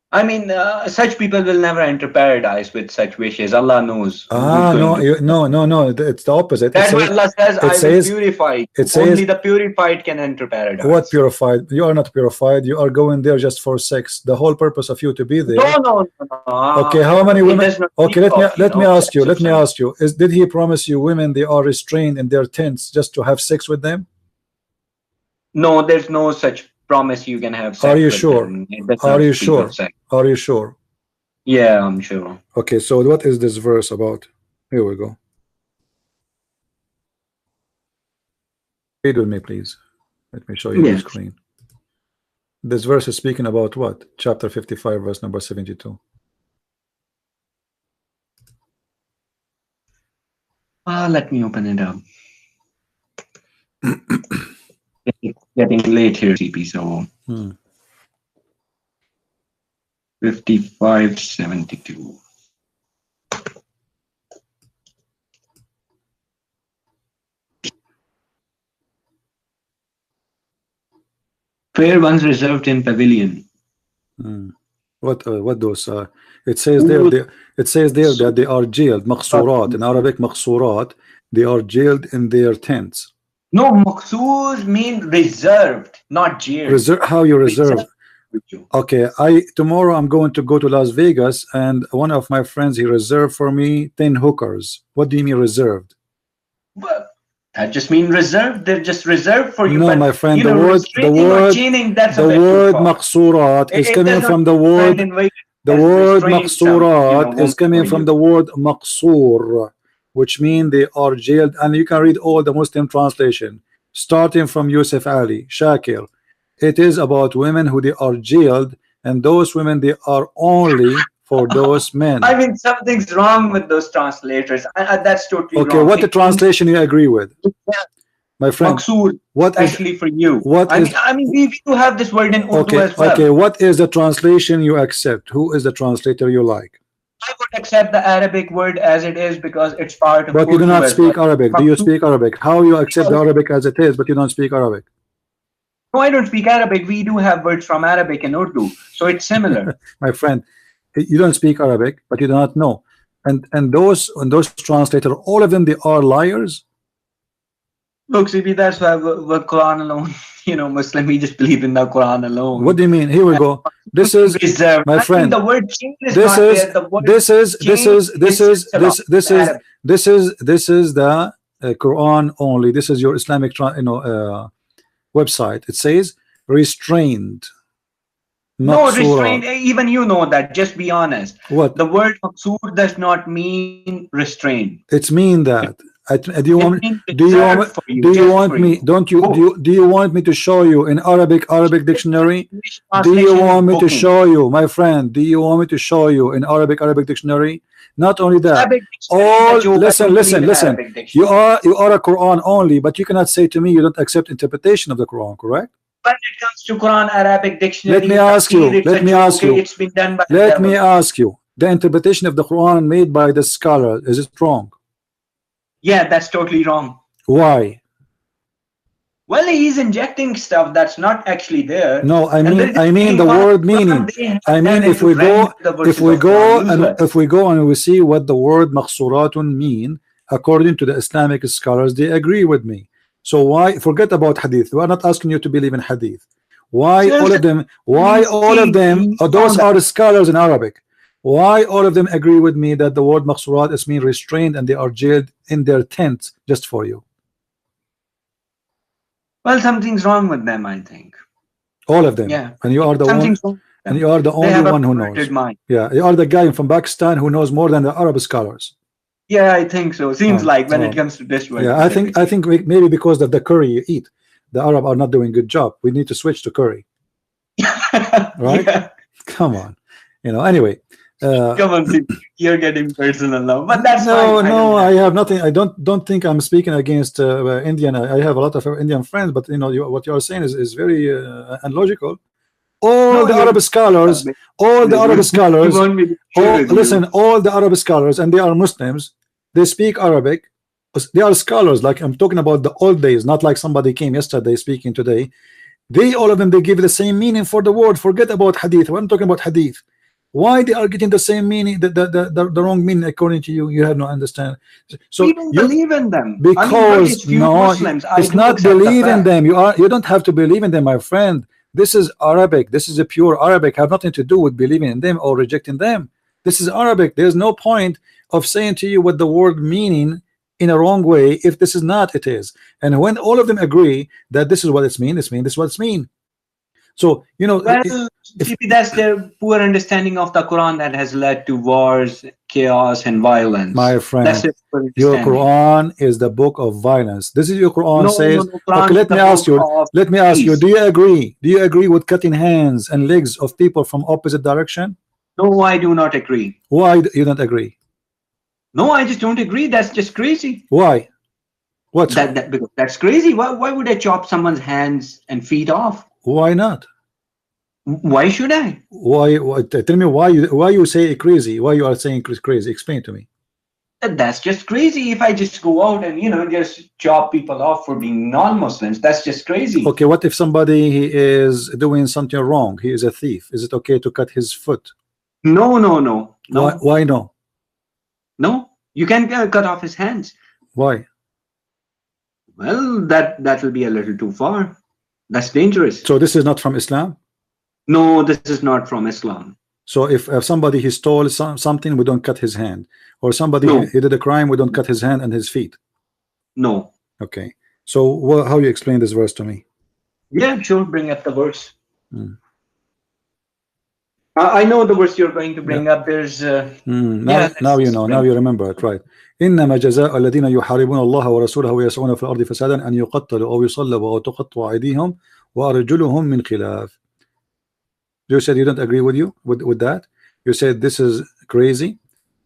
B: I mean, such people will never enter paradise with such wishes. Allah knows.
A: Ah, no, it's the opposite.
B: That's why Allah says, I will purify.
A: It says,
B: only the purified can enter paradise.
A: What purified? You are not purified. You are going there just for sex. The whole purpose of you to be there.
B: No.
A: Okay, how many women? Okay, let me ask you. Did he promise you women they are restrained in their tents just to have sex with them?
B: No, there's no such promise you can have sex.
A: Are you
B: with
A: sure?
B: them.
A: Are you sure? Are you sure?
B: Yeah, I'm sure.
A: Okay, so what is this verse about? Here we go. Read with me, please. Let me show you the screen. This verse is speaking about what? Chapter 55, verse number 72.
B: Let me open it up. Getting late here, CP, so 55:72. Fair ones reserved in pavilion.
A: What those? It says there that they are jailed. Maqsurat in Arabic, maqsurat. They are jailed in their tents.
B: No, maqsoor mean reserved, not jailed.
A: Reserve? How you reserve? Okay, tomorrow I'm going to go to Las Vegas, and one of my friends he reserved for me 10 hookers. What do you mean reserved?
B: But That just mean reserved. They're just reserved for you.
A: No,
B: but,
A: my friend,
B: you
A: the
B: know,
A: word,
B: restraining or chaining, that's a
A: the
B: bit too
A: word
B: far.
A: maqsurat is
B: It
A: coming
B: doesn't
A: from the
B: find
A: word.
B: in way
A: The
B: as
A: word
B: restraint some, you know,
A: maqsurat is
B: woman
A: coming
B: for
A: from
B: you.
A: the word maqsur, which means they are jailed. And you can read all the Muslim translation, starting from Yusuf Ali, Shakir. It is about women who they are jailed, and those women, they are only for those men.
B: I mean, something's wrong with those translators. That's totally
A: Okay,
B: wrong.
A: what the
B: It means
A: translation you agree with, my friend?
B: Maqsoor,
A: What is
B: especially for you.
A: what is
B: I mean, we do have this word in Urdu
A: okay?
B: as well.
A: Okay, what is the translation you accept? Who is the translator you like?
B: I would accept the Arabic word as it is because it's part of
A: But you do
B: Urdu
A: not
B: as
A: speak
B: well.
A: Arabic. Do you speak Arabic? How you accept the Arabic as it is, but you don't speak Arabic?
B: No, I don't speak Arabic. We do have words from Arabic in Urdu, so it's similar.
A: My friend, you don't speak Arabic, but you do not know. And those translators, all of them, they are liars.
B: Look, CB, that's why we're Quran alone. You know, Muslim, we just believe in the Quran alone.
A: What do you mean? Here we go. This is
B: Reserved.
A: my
B: I
A: friend.
B: think the word change is
A: This
B: not
A: is
B: there. The word
A: this is
B: Arabic.
A: this is the Quran only. This is your Islamic website. It says restrained.
B: No,
A: Maqsura.
B: restraint. Even you know that. Just be honest.
A: What?
B: The word maqsoor does not mean restraint.
A: It's mean that. Do you want?
B: It means
A: Do you want?
B: reserved for you,
A: Do you
B: just
A: want
B: for
A: me?
B: you.
A: Don't you? Do you want me to show you in Arabic dictionary?
B: English
A: Do you
B: translation
A: want me to
B: booking.
A: show you, my friend? Do you want me to show you in Arabic dictionary? Not only that.
B: Arabic dictionary
A: All
B: that you
A: listen,
B: don't
A: listen,
B: believe in
A: listen.
B: Arabic dictionary.
A: You are a Quran only, but you cannot say to me you don't accept interpretation of the Quran, correct?
B: When it comes to Quran Arabic dictionary,
A: Let me ask you.
B: it's
A: Let
B: a
A: me
B: joke.
A: ask you.
B: It's been done by the
A: Let
B: devil.
A: me ask you. The interpretation of the Quran made by the scholar, is it wrong?
B: Yeah, that's totally wrong.
A: Why?
B: Well, he's injecting stuff that's not actually there.
A: No, I
B: And
A: mean
B: then
A: the
B: Quran-
A: word meaning.
B: they have
A: I mean
B: turned
A: if we
B: into
A: go
B: random the verses of Quran,
A: if we go and we see what the word maqsuratun mean according to the Islamic scholars, they agree with me. So why forget about hadith? We are not asking you to believe in hadith. Why all of them? Why all of them? Those are the scholars in Arabic. Why all of them agree with me that the word maqsurat is mean restrained and they are jailed in their tents just for you?
B: Well, something's wrong with them, I think.
A: All of them.
B: Yeah.
A: And you are the one.
B: Something's wrong with them.
A: And you are the
B: They
A: only
B: have a
A: one who knows.
B: perverted mind.
A: Yeah, you are the guy from Pakistan who knows more than the Arab scholars.
B: Yeah, I think so. Seems like when
A: oh.
B: it comes to this word.
A: Yeah, I think maybe because of the curry you eat, the Arab are not doing good job. We need to switch to curry, right?
B: Yeah.
A: Come on, Anyway,
B: Come on, you're getting personal now, but that's
A: no,
B: fine.
A: no, I have nothing. I don't think I'm speaking against Indian. I have a lot of Indian friends, but what you are saying is very unlogical. All the Arab scholars, all the Arab scholars, listen, all the Arab scholars, and they are Muslims, they speak Arabic. They are scholars, like I'm talking about the old days, not like somebody came yesterday speaking today. All of them, they give the same meaning for the word. Forget about hadith. I'm talking about hadith. Why they are getting the same meaning, the wrong meaning according to you? You have no understanding. So
B: we don't believe in them
A: because
B: Muslims,
A: it's not believe in them. You don't have to believe in them, my friend. This is Arabic. This is a pure Arabic. Have nothing to do with believing in them or rejecting them. This is Arabic. There's no point of saying to you what the word meaning in a wrong way if this is not it is. And when all of them agree that this is what it's mean, this is what it's mean. So
B: well, that's their poor understanding of the Quran that has led to wars, chaos, and violence.
A: My friend,
B: that's
A: your Quran is the book of violence. This is your Quran says.
B: Quran
A: okay, let me ask you. Do you agree? Do you agree with cutting hands and legs of people from opposite direction?
B: No, I do not agree.
A: Why do you not agree?
B: No, I just don't agree. That's just crazy.
A: Why? What's
B: because that's crazy. Why would I chop someone's hands and feet off?
A: Why not?
B: Why should I?
A: Why? Tell me why you say crazy. Why you are saying crazy? Explain to me.
B: That's just crazy. If I just go out and just chop people off for being non-Muslims, that's just crazy.
A: Okay, what if somebody is doing something wrong? He is a thief. Is it okay to cut his foot?
B: No.
A: Why no?
B: No, you can cut off his hands.
A: Why?
B: Well, that will be a little too far. That's dangerous.
A: So this is not from Islam?
B: No, this is not from Islam.
A: So if somebody he stole something, we don't cut his hand, or somebody he did a crime, we don't cut his hand and his feet.
B: No.
A: Okay. So how you explain this verse to me?
B: Yeah, sure. Bring up the verse.
A: Hmm.
B: I know the verse you're going to bring up. There's
A: now you know. Now you remember it, right? إنما جزاء الذين يحاربون الله ورسوله ويسعون في الأرض فسادا أن يقتلوا أو يصلبوا أو تقطع أيديهم وأرجلهم من خلاف. You said you don't agree with that. You said this is crazy.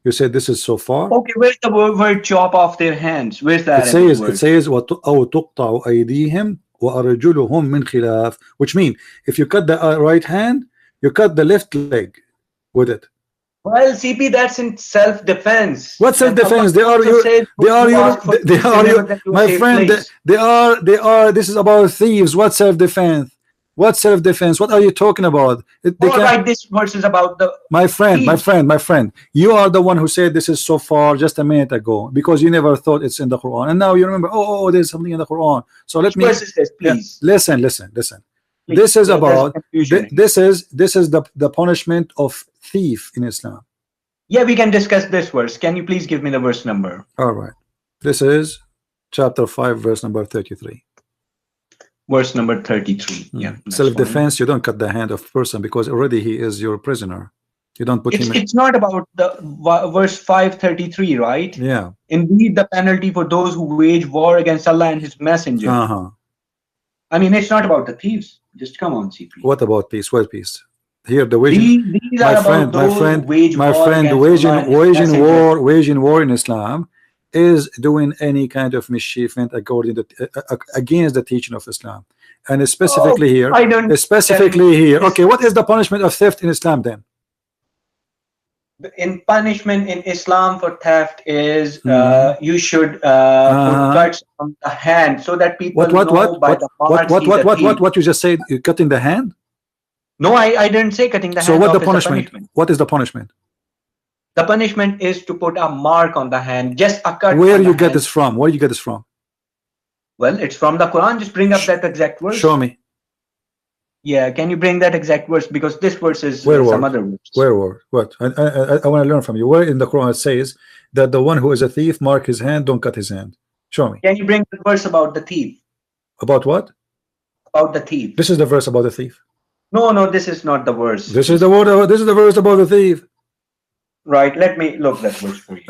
A: You said this is so far.
B: Okay, where's the word chop off their hands? Where's that?
A: It says أو تقطع أيديهم وأرجلهم من خلاف, which means if you cut the right hand, you cut the left leg with it.
B: Well, CP, that's in self-defense.
A: What self-defense? They are my friend. They are. This is about thieves. What self-defense? What self-defense? What are you talking about?
B: Right, this verse is about the.
A: My friend. You are the one who said this is so far just a minute ago because you never thought it's in the Quran, and now you remember. Oh, there's something in the Quran. So let me.
B: Verse is this, please.
A: Listen. Please. This is about. This is the punishment of thief in Islam.
B: Yeah, we can discuss this verse. Can you please give me the verse number?
A: All right. This is chapter 5, verse number 33.
B: Verse number 33. Yeah.
A: Self-defense, you don't cut the hand of person because already he is your prisoner. You don't put him in.
B: It's not about the verse 533, right?
A: Yeah.
B: Indeed, the penalty for those who wage war against Allah and His Messenger. I mean, it's not about the thieves. Just come on, CP.
A: What about peace? What peace? Here the waging. My friend, waging war in Islam is doing any kind of mischief according to against the teaching of Islam, and specifically here. Okay, what is the punishment of theft in Islam then?
B: In punishment in Islam for theft is you should put cuts on the hand so that people know by the marks.
A: What you just said? You cutting the hand?
B: No, I didn't say cutting the hand.
A: So what the punishment? What is the punishment?
B: The punishment is to put a mark on the hand, just a cut.
A: Where you get this from? Where you get this from?
B: Well, it's from the Quran. Just bring up that exact verse.
A: Show me.
B: Yeah, can you bring that exact verse? Because this verse is some other verse.
A: Where word? What? I want to learn from you. Where in the Quran it says that the one who is a thief mark his hand, don't cut his hand? Show me.
B: Can you bring the verse about the thief?
A: About what?
B: About the thief.
A: This is the verse about the thief.
B: No, this is not the verse.
A: This is the word. This is the verse about the thief.
B: Right. Let me look that verse for you.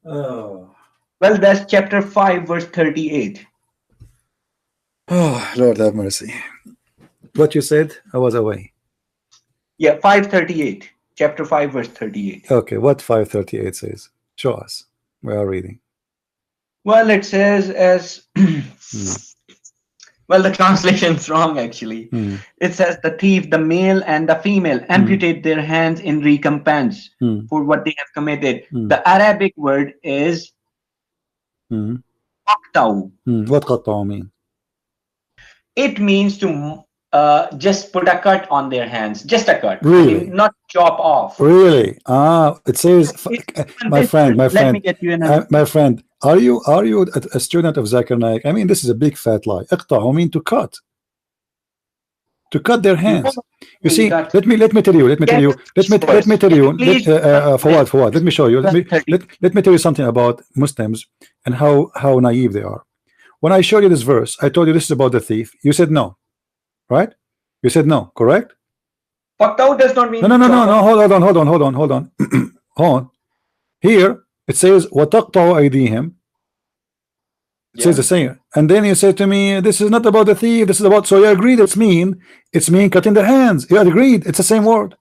A: Oh.
B: Well, that's chapter 5, verse 38.
A: Oh, Lord have mercy. What you said, I was away.
B: Yeah, 538. Chapter 5, verse 38.
A: Okay, what 538 says? Show us. We are reading.
B: Well, it says as well, the translation's wrong actually. It says the thief, the male and the female, amputate their hands in recompense for what they have committed. The Arabic word is qat'u.
A: What qat'u mean?
B: It means to just put a cut on their hands, just a cut.
A: Really?
B: I mean, not chop off.
A: Really? It says, my friend,
B: let me get you another.
A: my friend, are you a student of Zakir Naik? I mean, this is a big fat lie. Iqta'u mean to cut their hands. You see, let me tell you. For what? Let me show you. Let me tell you something about Muslims and how naive they are. When I showed you this verse, I told you this is about the thief. You said no, right? You said no, correct?
B: Qat'u does not mean
A: no. Hold on. Here it says وَتَقْطَعُ أَيْدِيهِمْ. It says the same, and then you say to me, "This is not about the thief. This is about." So you agreed. It's mean cutting their hands. You agreed. It's the same word.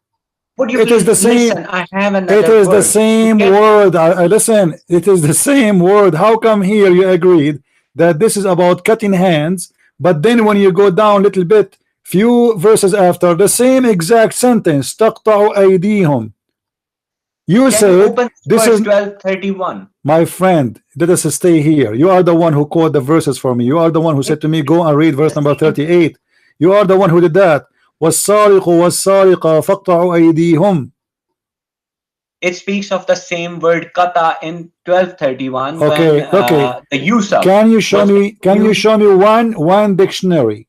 B: It is the same. Listen, I have another
A: it is word. The same word. I listen. It is the same word. How come here you agreed that this is about cutting hands, but then when you go down a little bit, few verses after, the same exact sentence, تَقْطَعُ أَيْدِيهِمْ. You said this is
B: 12:31.
A: My friend, let us stay here. You are the one who quoted the verses for me. You are the one who said to me, go and read verse number 38. You are the one who did that. وَالسَّارِقُ وَالسَّارِقَ فَاقْطَعُوا أَيْدِيهِمْ.
B: It speaks of the same word kata in 12:31.
A: Okay,
B: when, the use of.
A: Can you show me one dictionary?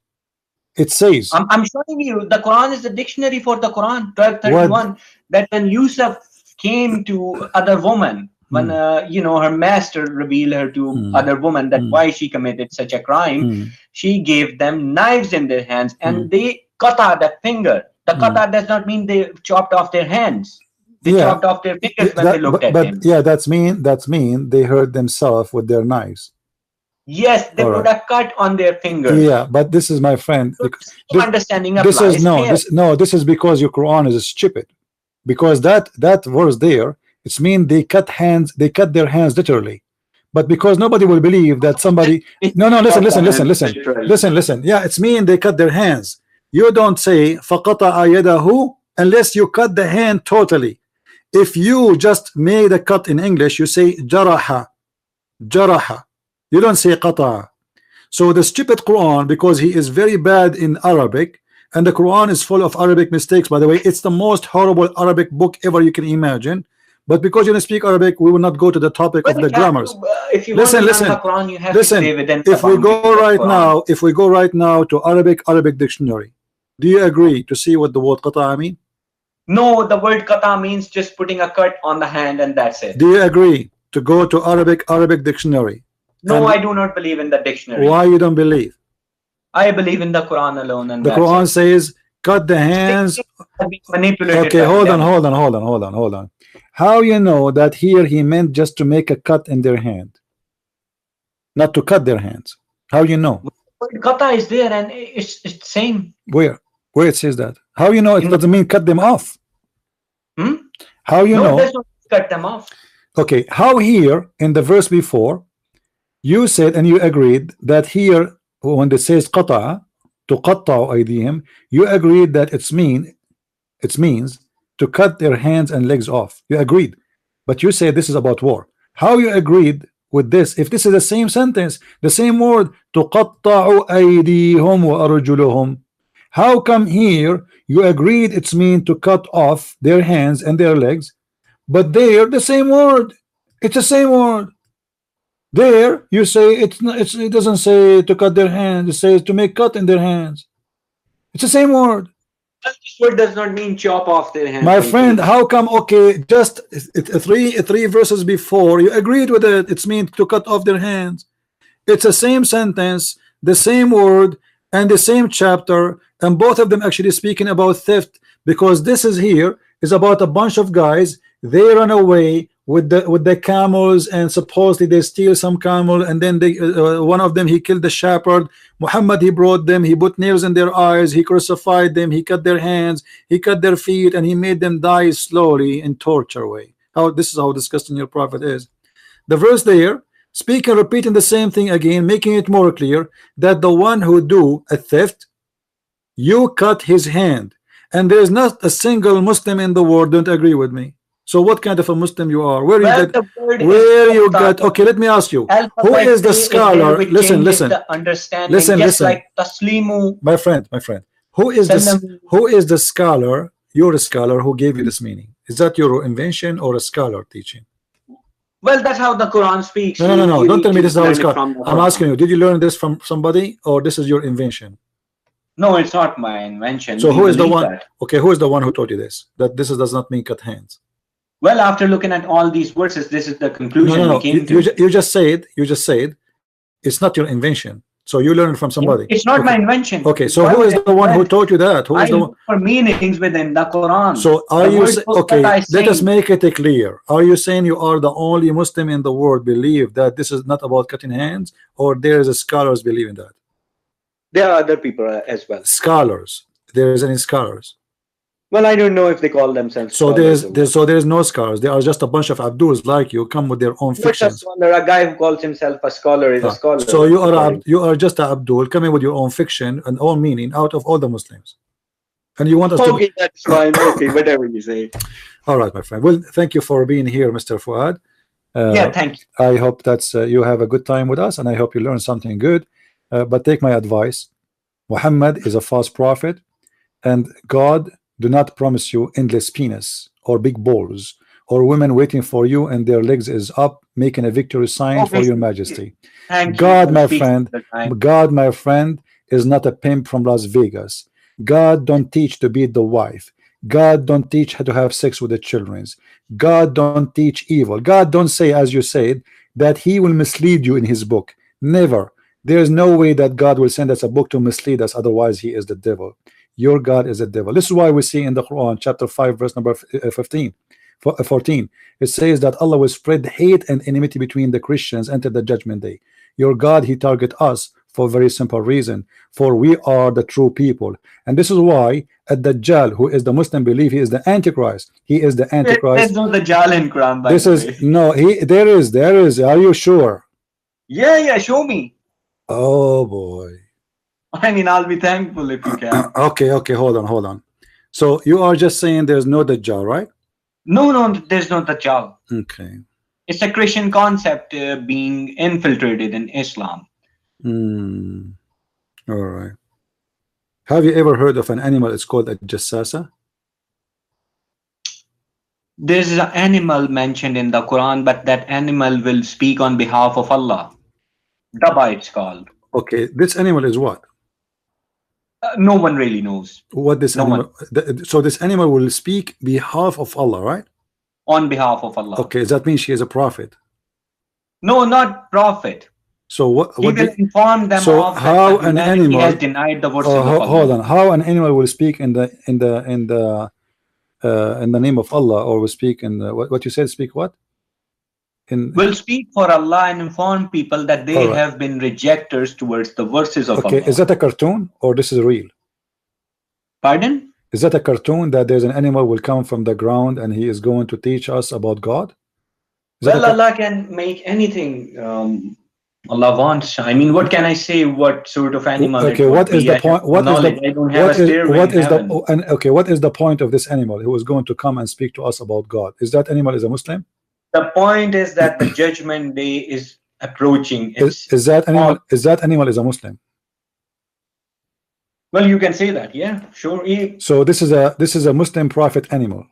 A: It says.
B: I'm showing you. The Quran is the dictionary for the Quran. 12:31. that when Yusuf came to other woman, when her master revealed her to other woman that why she committed such a crime, she gave them knives in their hands and they cut out the finger. The cut out does not mean they chopped off their hands. They chopped off their fingers when they looked at him.
A: Yeah, that's mean they hurt themselves with their knives.
B: Yes, they put a cut on their fingers.
A: Yeah, but this is, my friend,
B: So understanding
A: this is this is because your Quran is stupid. Because that verse there, it's mean they cut their hands literally. But because nobody will believe that somebody listen. Yeah, it's mean they cut their hands. You don't say فَقَطَعَ يَدَهُ unless you cut the hand totally. If you just made a cut in English, you say jaraha. You don't say qata. So the stupid Quran, because he is very bad in Arabic, and the Quran is full of Arabic mistakes, by the way, it's the most horrible Arabic book ever you can imagine. But because you don't speak Arabic, we will not go to the topic of the grammars.
B: If you listen. The Quran, you have to stay within
A: if we go right now to Arabic dictionary, do you agree to see what the word qata mean?
B: No, the word qata means just putting a cut on the hand and that's it.
A: Do you agree to go to Arabic dictionary?
B: No, I do not believe in the dictionary.
A: Why you don't believe?
B: I believe in the Quran alone. And
A: the Quran says cut the hands. Okay, hold on. How you know that here he meant just to make a cut in their hand, not to cut their hands? How you know?
B: Qata is there and it's same.
A: Where it says that? How you know it doesn't mean cut them off? How you know?
B: It doesn't cut them off.
A: Okay, how here in the verse before you said and you agreed that here when it says qata tuqatta'u aydihim, you agreed that it means to cut their hands and legs off. You agreed, but you said this is about war. How you agreed with this if this is the same sentence, the same word tuqatta'u aydihum wa arjuluhum? How come here you agreed it's mean to cut off their hands and their legs, but there the same word, it's the same word. There you say it doesn't say to cut their hands, it says to make cut in their hands. It's the same word.
B: This word does not mean chop off their hands.
A: My friend, how come? Okay, just three verses before you agreed with it, it's mean to cut off their hands. It's the same sentence, the same word, and the same chapter, and both of them actually speaking about theft, because this is here is about a bunch of guys. They run away with the camels, and supposedly they steal some camel, and then they one of them he killed the shepherd. Muhammad, he brought them, he put nails in their eyes, he crucified them, he cut their hands, he cut their feet, and he made them die slowly in torture way. This is how disgusting your prophet is. The verse there speaking, repeating the same thing again, making it more clear that the one who do a theft, you cut his hand, and there is not a single Muslim in the world don't agree with me. So what kind of a Muslim you are? Where you get? Okay, let me ask you. Who is the scholar? Listen.
B: Like Taslimu.
A: My friend. Who is the scholar? You're a scholar who gave you this meaning. Is that your invention or a scholar teaching?
B: Well, that's how the Quran speaks.
A: No. Don't tell me this is how it's called. I'm asking you, did you learn this from somebody or this is your invention?
B: No, it's not my invention.
A: So who is the one? Okay, who is the one who taught you this? That this does not mean cut hands.
B: Well, after looking at all these verses, this is the conclusion we came to.
A: You just said it's not your invention. So you learned from somebody.
B: It's not my invention.
A: Okay, so who is the one who taught you that? Who is the one?
B: For meanings within the Quran.
A: So are you okay? Let us make it clear. Are you saying you are the only Muslim in the world believe that this is not about cutting hands, or there is a scholars believe in that?
C: There are other people as well.
A: Scholars. There is any scholars?
C: Well, I don't know if they call themselves.
A: So there's no scholars. There are just a bunch of Abduls like you come with their own fictions.
C: A guy who calls himself a scholar is a scholar.
A: So you are just an Abdul coming with your own fiction and own meaning out of all the Muslims, and you want us
C: to. That's fine. Okay, whatever you say.
A: All right, my friend. Well, thank you for being here, Mr. Fuad.
B: Yeah, thank you.
A: I hope that's you have a good time with us, and I hope you learn something good. But take my advice. Muhammad is a false prophet, and God do not promise you endless penis or big balls or women waiting for you and their legs is up making a victory sign for your majesty. God, my friend, is not a pimp from Las Vegas. God don't teach to beat the wife. God don't teach how to have sex with the children. God don't teach evil. God don't say, as you said, that he will mislead you in his book. Never. There is no way that God will send us a book to mislead us, otherwise he is the devil. Your God is the devil. This is why we see in the Quran chapter 5 verse number 14, it says that Allah will spread hate and enmity between the Christians until the judgment day. Your God, he target us for a very simple reason, for we are the true people. And this is why Ad-Dajjal, who is the Muslim belief, he is the Antichrist. He is the Antichrist.
B: There's no Dajjal in Quran, by
A: This
B: the
A: is
B: way.
A: no, there is. Are you sure?
B: Yeah, show me.
A: Oh boy.
B: I mean, I'll be thankful if you can.
A: Okay, hold on. So you are just saying there's no Dajjal, right?
B: No, there's no Dajjal.
A: Okay.
B: It's a Christian concept being infiltrated in Islam.
A: All right. Have you ever heard of an animal? It's called a jassasa.
B: There's an animal mentioned in the Quran, but that animal will speak on behalf of Allah. Daba, it's called.
A: Okay, this animal is what?
B: No one really knows.
A: What this animal? So this animal will speak behalf of Allah, right?
B: On behalf of Allah.
A: Okay, that means she is a prophet.
B: No, not prophet.
A: So what?
B: He will inform them
A: so
B: of
A: how
B: that
A: an animal
B: has denied the verses of Allah.
A: Hold on. How an animal will speak in the name of Allah, or will speak in what you said? Speak what?
B: Will speak for Allah and inform people that they have been rejectors towards the verses of Allah.
A: Okay, is that a cartoon or this is real?
B: Pardon?
A: Is that a cartoon that there's an animal will come from the ground and he is going to teach us about God?
B: Well, Allah can make anything Allah wants. I mean, what can I say? What sort of animal?
A: Okay, what is the point? What is the point of this animal who is going to come and speak to us about God? Is that animal is a Muslim?
B: The point is that the judgment day is approaching.
A: Is that animal is a Muslim?
B: Well, you can say that, yeah, sure.
A: So this is a Muslim prophet animal.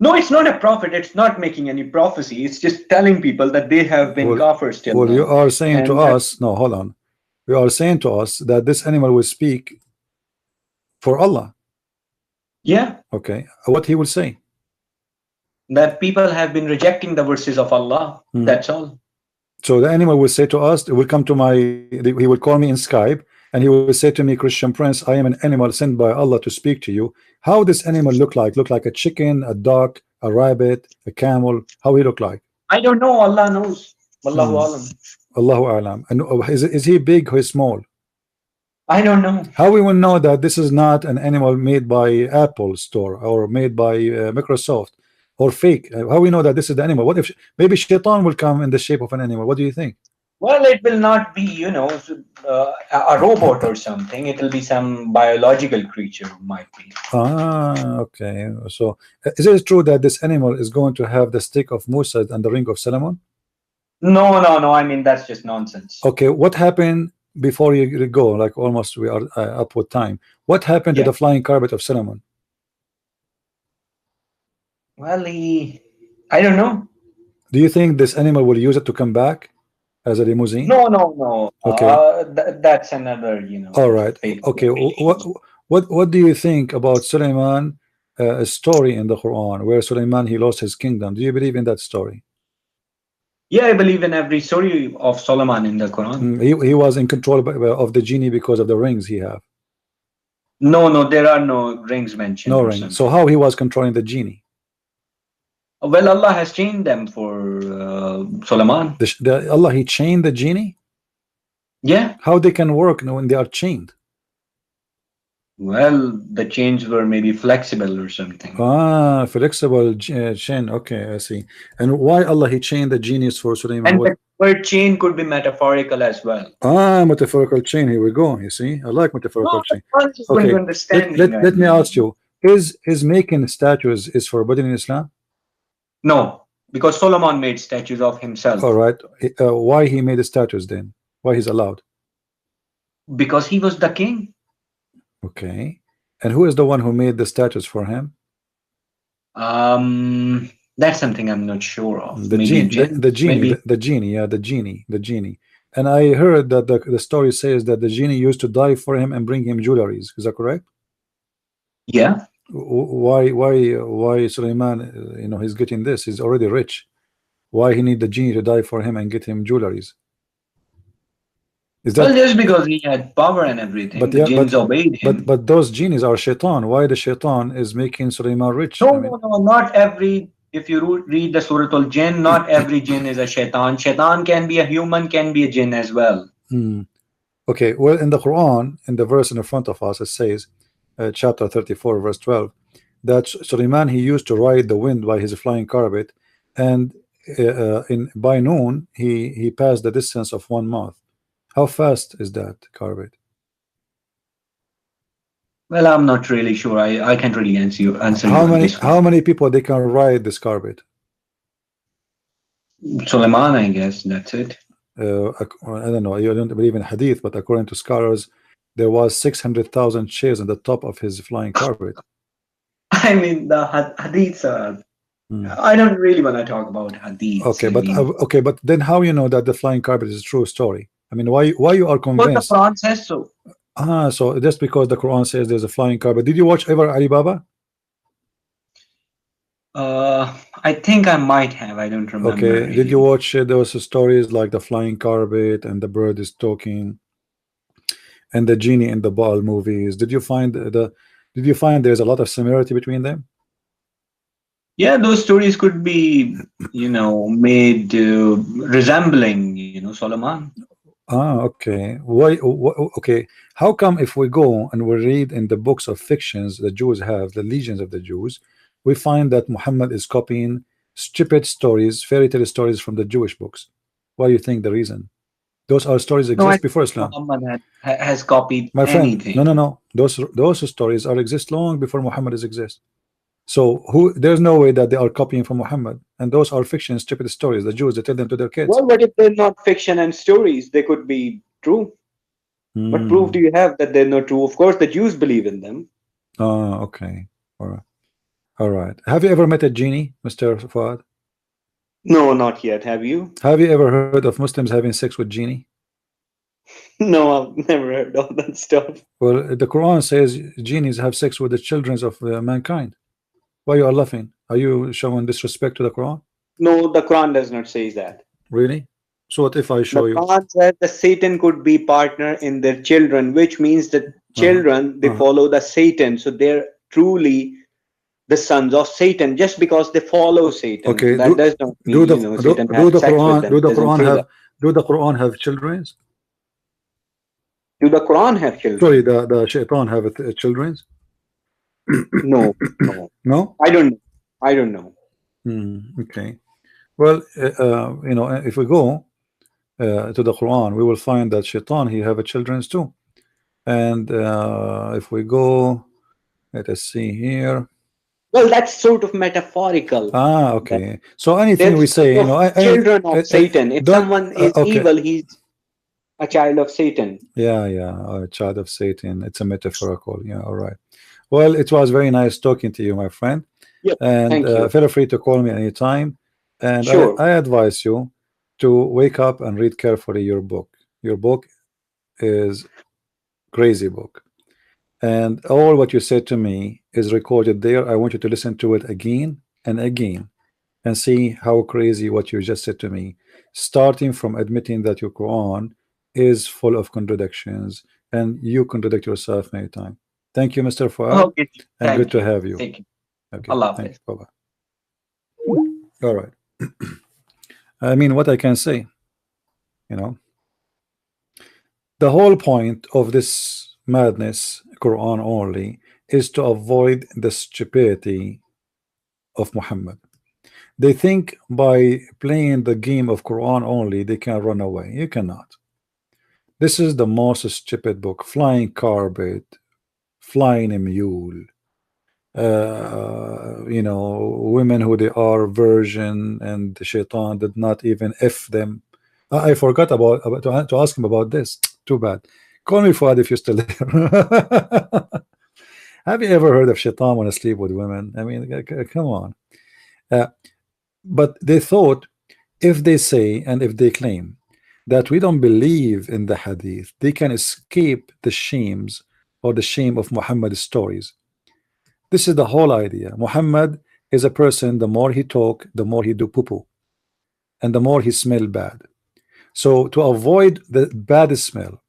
B: No, it's not a prophet. It's not making any prophecy. It's just telling people that they have been kafirs till now.
A: You are saying to us, no, hold on. You are saying to us that this animal will speak for Allah.
B: Yeah.
A: Okay. What he will say?
B: That people have been rejecting the verses of Allah. That's all.
A: So the animal will say to us, it will come to he will call me in Skype and he will say to me, Christian Prince, I am an animal sent by Allah to speak to you. How this animal look like? Look like a chicken, a duck, a rabbit, a camel? How he look like?
B: I don't know. Allah knows. Allahu alam.
A: Allahu alam. And is he big or small?
B: I don't know.
A: How we will know that this is not an animal made by Apple store or made by Microsoft or fake? How we know that this is the animal? What if maybe Shaitan will come in the shape of an animal? What do you think?
B: Well, it will not be, you know, a robot or something. It will be some biological creature, might be.
A: Okay. So, is it true that this animal is going to have the stick of Musa and the ring of Solomon?
B: No. I mean, that's just nonsense.
A: Okay. What happened before you go? Like almost we are up with time. What happened to the flying carpet of Solomon?
B: Well, I don't know.
A: Do you think this animal will use it to come back as a limousine?
B: No.
A: Okay.
B: That's another, you know.
A: All right. Okay. What do you think about Sulaiman, a story in the Quran where Sulaiman he lost his kingdom? Do you believe in that story?
B: Yeah, I believe in every story of Solomon in the Quran.
A: He was in control of the genie because of the rings he have.
B: No, there are no rings mentioned.
A: No rings. So how he was controlling the genie?
B: Well, Allah has chained them for Solomon.
A: Allah, he chained the genie?
B: Yeah.
A: How they can work when they are chained?
B: Well, the chains were maybe flexible or something.
A: Flexible chain. Okay, I see. And why Allah he chained the genies for Sulaiman?
B: And the word chain could be metaphorical as well.
A: Metaphorical chain. Here we go. You see, I like metaphorical chain.
B: Okay.
A: Let me ask you: Is making statues is forbidden in Islam?
B: No, because Solomon made statues of himself.
A: All right. Why he made the statues then? Why he's allowed?
B: Because he was the king.
A: Okay. And who is the one who made the statues for him?
B: That's something I'm not sure of.
A: The genie. And I heard that the story says that the genie used to die for him and bring him jewelries. Is that correct?
B: Yeah.
A: Why Suleiman, you know, he's getting this? He's already rich. Why he need the genie to die for him and get him jewelries? Is
B: Well,
A: that?
B: just because he had power and everything,
A: But
B: the
A: yeah,
B: jinns obeyed him.
A: but those genies are shaitan. Why the shaitan is making Suleiman rich?
B: No,
A: I mean,
B: no, not every. If you read the Surah Al-Jinn, not every jinn is a shaitan. Shaitan can be a human, can be a jinn as well.
A: okay. Well, in the Quran, in the verse in front of us, it says, chapter 34, verse 12, that Suleiman, he used to ride the wind by his flying carpet, and by noon he passed the distance of 1 month. How fast is that carpet?
B: Well, I'm not really sure. I can't really answer you on this one.
A: How many people they can ride this carpet?
B: Suleiman, I guess that's it.
A: I don't know. You don't believe in hadith, but according to scholars, there was 600,000 chairs on the top of his flying carpet.
B: I mean, the hadiths are. I don't really want to talk about hadiths.
A: Okay, but then how you know that the flying carpet is a true story? I mean, why you are convinced?
B: But the Quran says so.
A: So just because the Quran says there's a flying carpet. Did you watch ever Alibaba?
B: I think I might have. I don't remember.
A: Okay.
B: Really.
A: Did you watch those stories like the flying carpet and the bird is talking, and the genie in the ball movies? Did you find there's a lot of similarity between them?
B: Yeah, those stories could be, made resembling, Solomon.
A: Okay. Why? Okay. How come if we go and we read in the books of fictions the Jews have, the legions of the Jews, we find that Muhammad is copying stupid stories, fairy tale stories from the Jewish books? What do you think the reason? Those are stories exist before Islam.
B: Muhammad has copied
A: My friend,
B: anything.
A: no. Those stories exist long before Muhammad exists. So there's no way that they are copying from Muhammad, and those are fiction, stupid stories. The Jews, they tell them to their kids.
C: Well, what if they're not fiction and stories? They could be true. What proof do you have that they're not true? Of course, the Jews believe in them.
A: Oh, okay. All right. Have you ever met a genie, Mr. Fuad?
C: No, not yet. Have you?
A: Have you ever heard of Muslims having sex with genie?
C: No, I've never heard all that stuff.
A: Well, the Quran says genies have sex with the children of mankind. Why you are laughing? Are you showing disrespect to the Quran?
C: No, the Quran does not say that.
A: Really? So what if I show you?
C: The Quran said that Satan could be partner in their children, which means that children, they follow the Satan. So they're truly the sons of Satan just because they follow Satan.
A: Okay.
C: That does not mean, Satan has sex with them.
A: Do the Quran have children?
C: Do the Quran have children?
A: Sorry, the Shaitan have children?
C: No.
A: No?
C: I don't know.
A: Okay. Well, if we go to the Quran, we will find that Shaitan, he have children too. And if we go, let us see here.
C: Well, that's sort of metaphorical.
A: Okay. So anything we say,
C: children of Satan. If someone is evil, he's a child of Satan.
A: Yeah, a child of Satan. It's a metaphorical. Yeah, all right. Well, it was very nice talking to you, my friend.
C: Yep,
A: and
C: thank you.
A: Feel free to call me anytime. And
C: sure.
A: I advise you to wake up and read carefully your book. Your book is crazy book. And all what you said to me is recorded there. I want you to listen to it again and again and see how crazy what you just said to me, starting from admitting that your Quran is full of contradictions and you contradict yourself many times. Thank you, Mr. Fuad.
B: Okay.
A: And good to have you.
B: Thank you.
A: Okay.
B: Allah
A: Thanks. Bye-bye. All right. I mean, what I can say, the whole point of this madness, Quran only, is to avoid the stupidity of Muhammad. They think by playing the game of Quran only, they can run away. You cannot. This is the most stupid book. Flying carpet, flying a mule, women who they are virgin, and the Shaitan did not even F them. I forgot to ask him about this. Too bad. Call me Fuad if you're still there. Have you ever heard of Shaitan want to sleep with women? I mean, come on. But they thought if they say and if they claim that we don't believe in the hadith, they can escape the shames or the shame of Muhammad's stories. This is the whole idea. Muhammad is a person, the more he talk, the more he do poo-poo, and the more he smell bad. So to avoid the bad smell,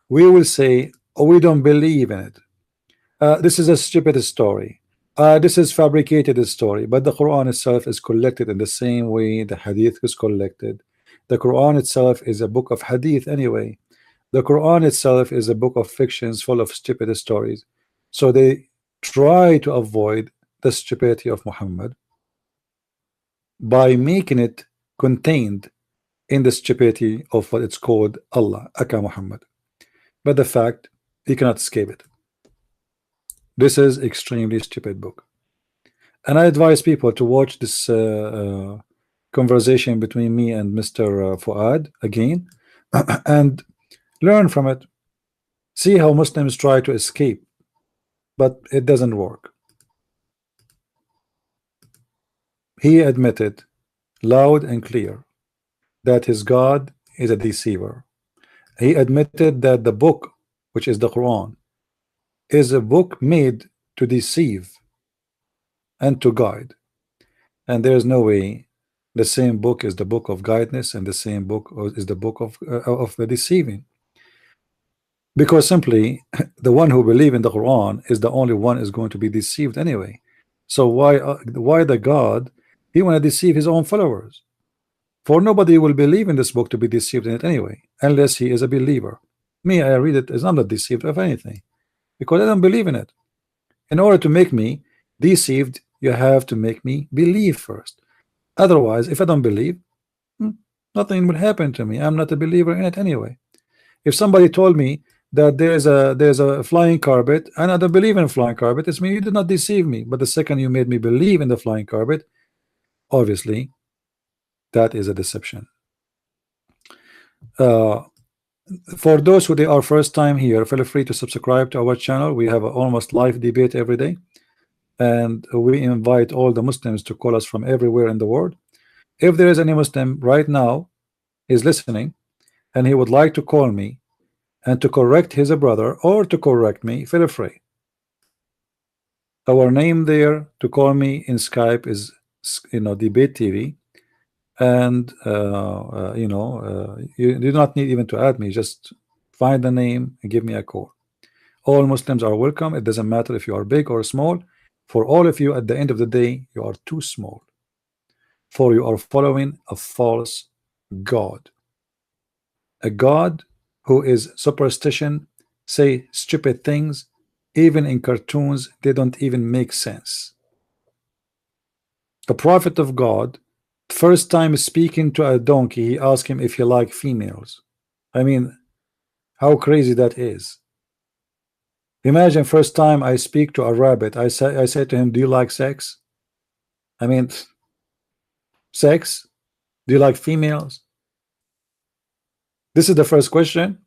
A: we will say, oh, we don't believe in it. This is a stupid story. This is fabricated story. But the Quran itself is collected in the same way the Hadith is collected. The Quran itself is a book of Hadith anyway. The Quran itself is a book of fictions full of stupid stories. So they try to avoid the stupidity of Muhammad by making it contained in the stupidity of what it's called Allah, Aka Muhammad. But the fact, he cannot escape it. This is extremely stupid book. And I advise people to watch this conversation between me and Mr. Fuad again and learn from it. See how Muslims try to escape, but it doesn't work. He admitted loud and clear that his God is a deceiver. He admitted that the book, which is the Quran, is a book made to deceive and to guide. And there is no way the same book is the book of guidance and the same book is the book of the deceiving. Because simply the one who believes in the Quran is the only one is going to be deceived anyway. So why the God, he want to deceive his own followers? For nobody will believe in this book to be deceived in it anyway, unless he is a believer. Me, I read it as I'm not deceived of anything, because I don't believe in it. In order to make me deceived, you have to make me believe first. Otherwise, if I don't believe, nothing will happen to me. I'm not a believer in it anyway. If somebody told me that there's a flying carpet and I don't believe in flying carpet, it's me, you did not deceive me. But the second you made me believe in the flying carpet, obviously that is a deception. For those who they are first time here, feel free to subscribe to our channel. We have almost live debate every day, and we invite all the Muslims to call us from everywhere in the world. If there is any Muslim right now is listening and he would like to call me and to correct his brother or to correct me, feel free. Our name there to call me in Skype is Debate TV, and you do not need even to add me. Just find the name and give me a call. All Muslims are welcome. It doesn't matter if you are big or small. For all of you, at the end of the day, you are too small, for you are following a false God, a God who is superstition, say stupid things. Even in cartoons, they don't even make sense. The prophet of God, first time speaking to a donkey, he asked him if he liked females. I mean, how crazy that is. Imagine first time I speak to a rabbit, I say to him, do you like sex? I mean, sex? Do you like females? This is the first question.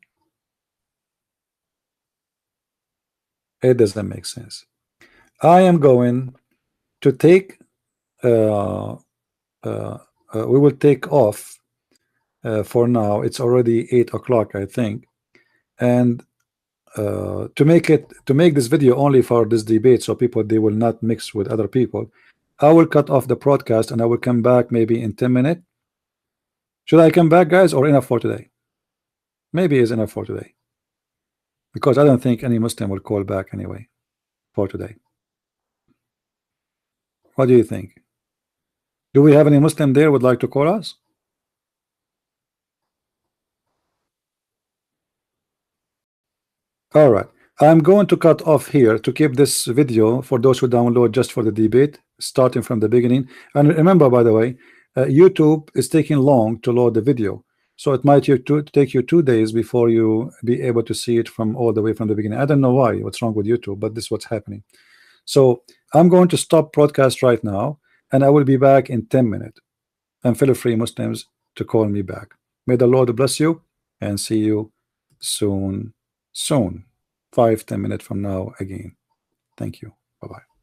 A: It doesn't make sense. I am going to take we will take off for now. It's already 8 o'clock, I think, and to make this video only for this debate, so people they will not mix with other people, I will cut off the broadcast and I will come back maybe in 10 minutes. Should I come back, guys, or enough for today? Maybe it's enough for today, because I don't think any Muslim will call back anyway for today. What do you think? Do we have any Muslim there would like to call us? All right, I'm going to cut off here to keep this video for those who download just for the debate, starting from the beginning. And remember, by the way, YouTube is taking long to load the video, so it might take you 2 days before you be able to see it from all the way from the beginning. I don't know why, what's wrong with YouTube, but this is what's happening. So I'm going to stop broadcast right now, and I will be back in 10 minutes. And feel free, Muslims, to call me back. May the Lord bless you, and see you soon, 5-10 minutes from now again. Thank you. Bye-bye.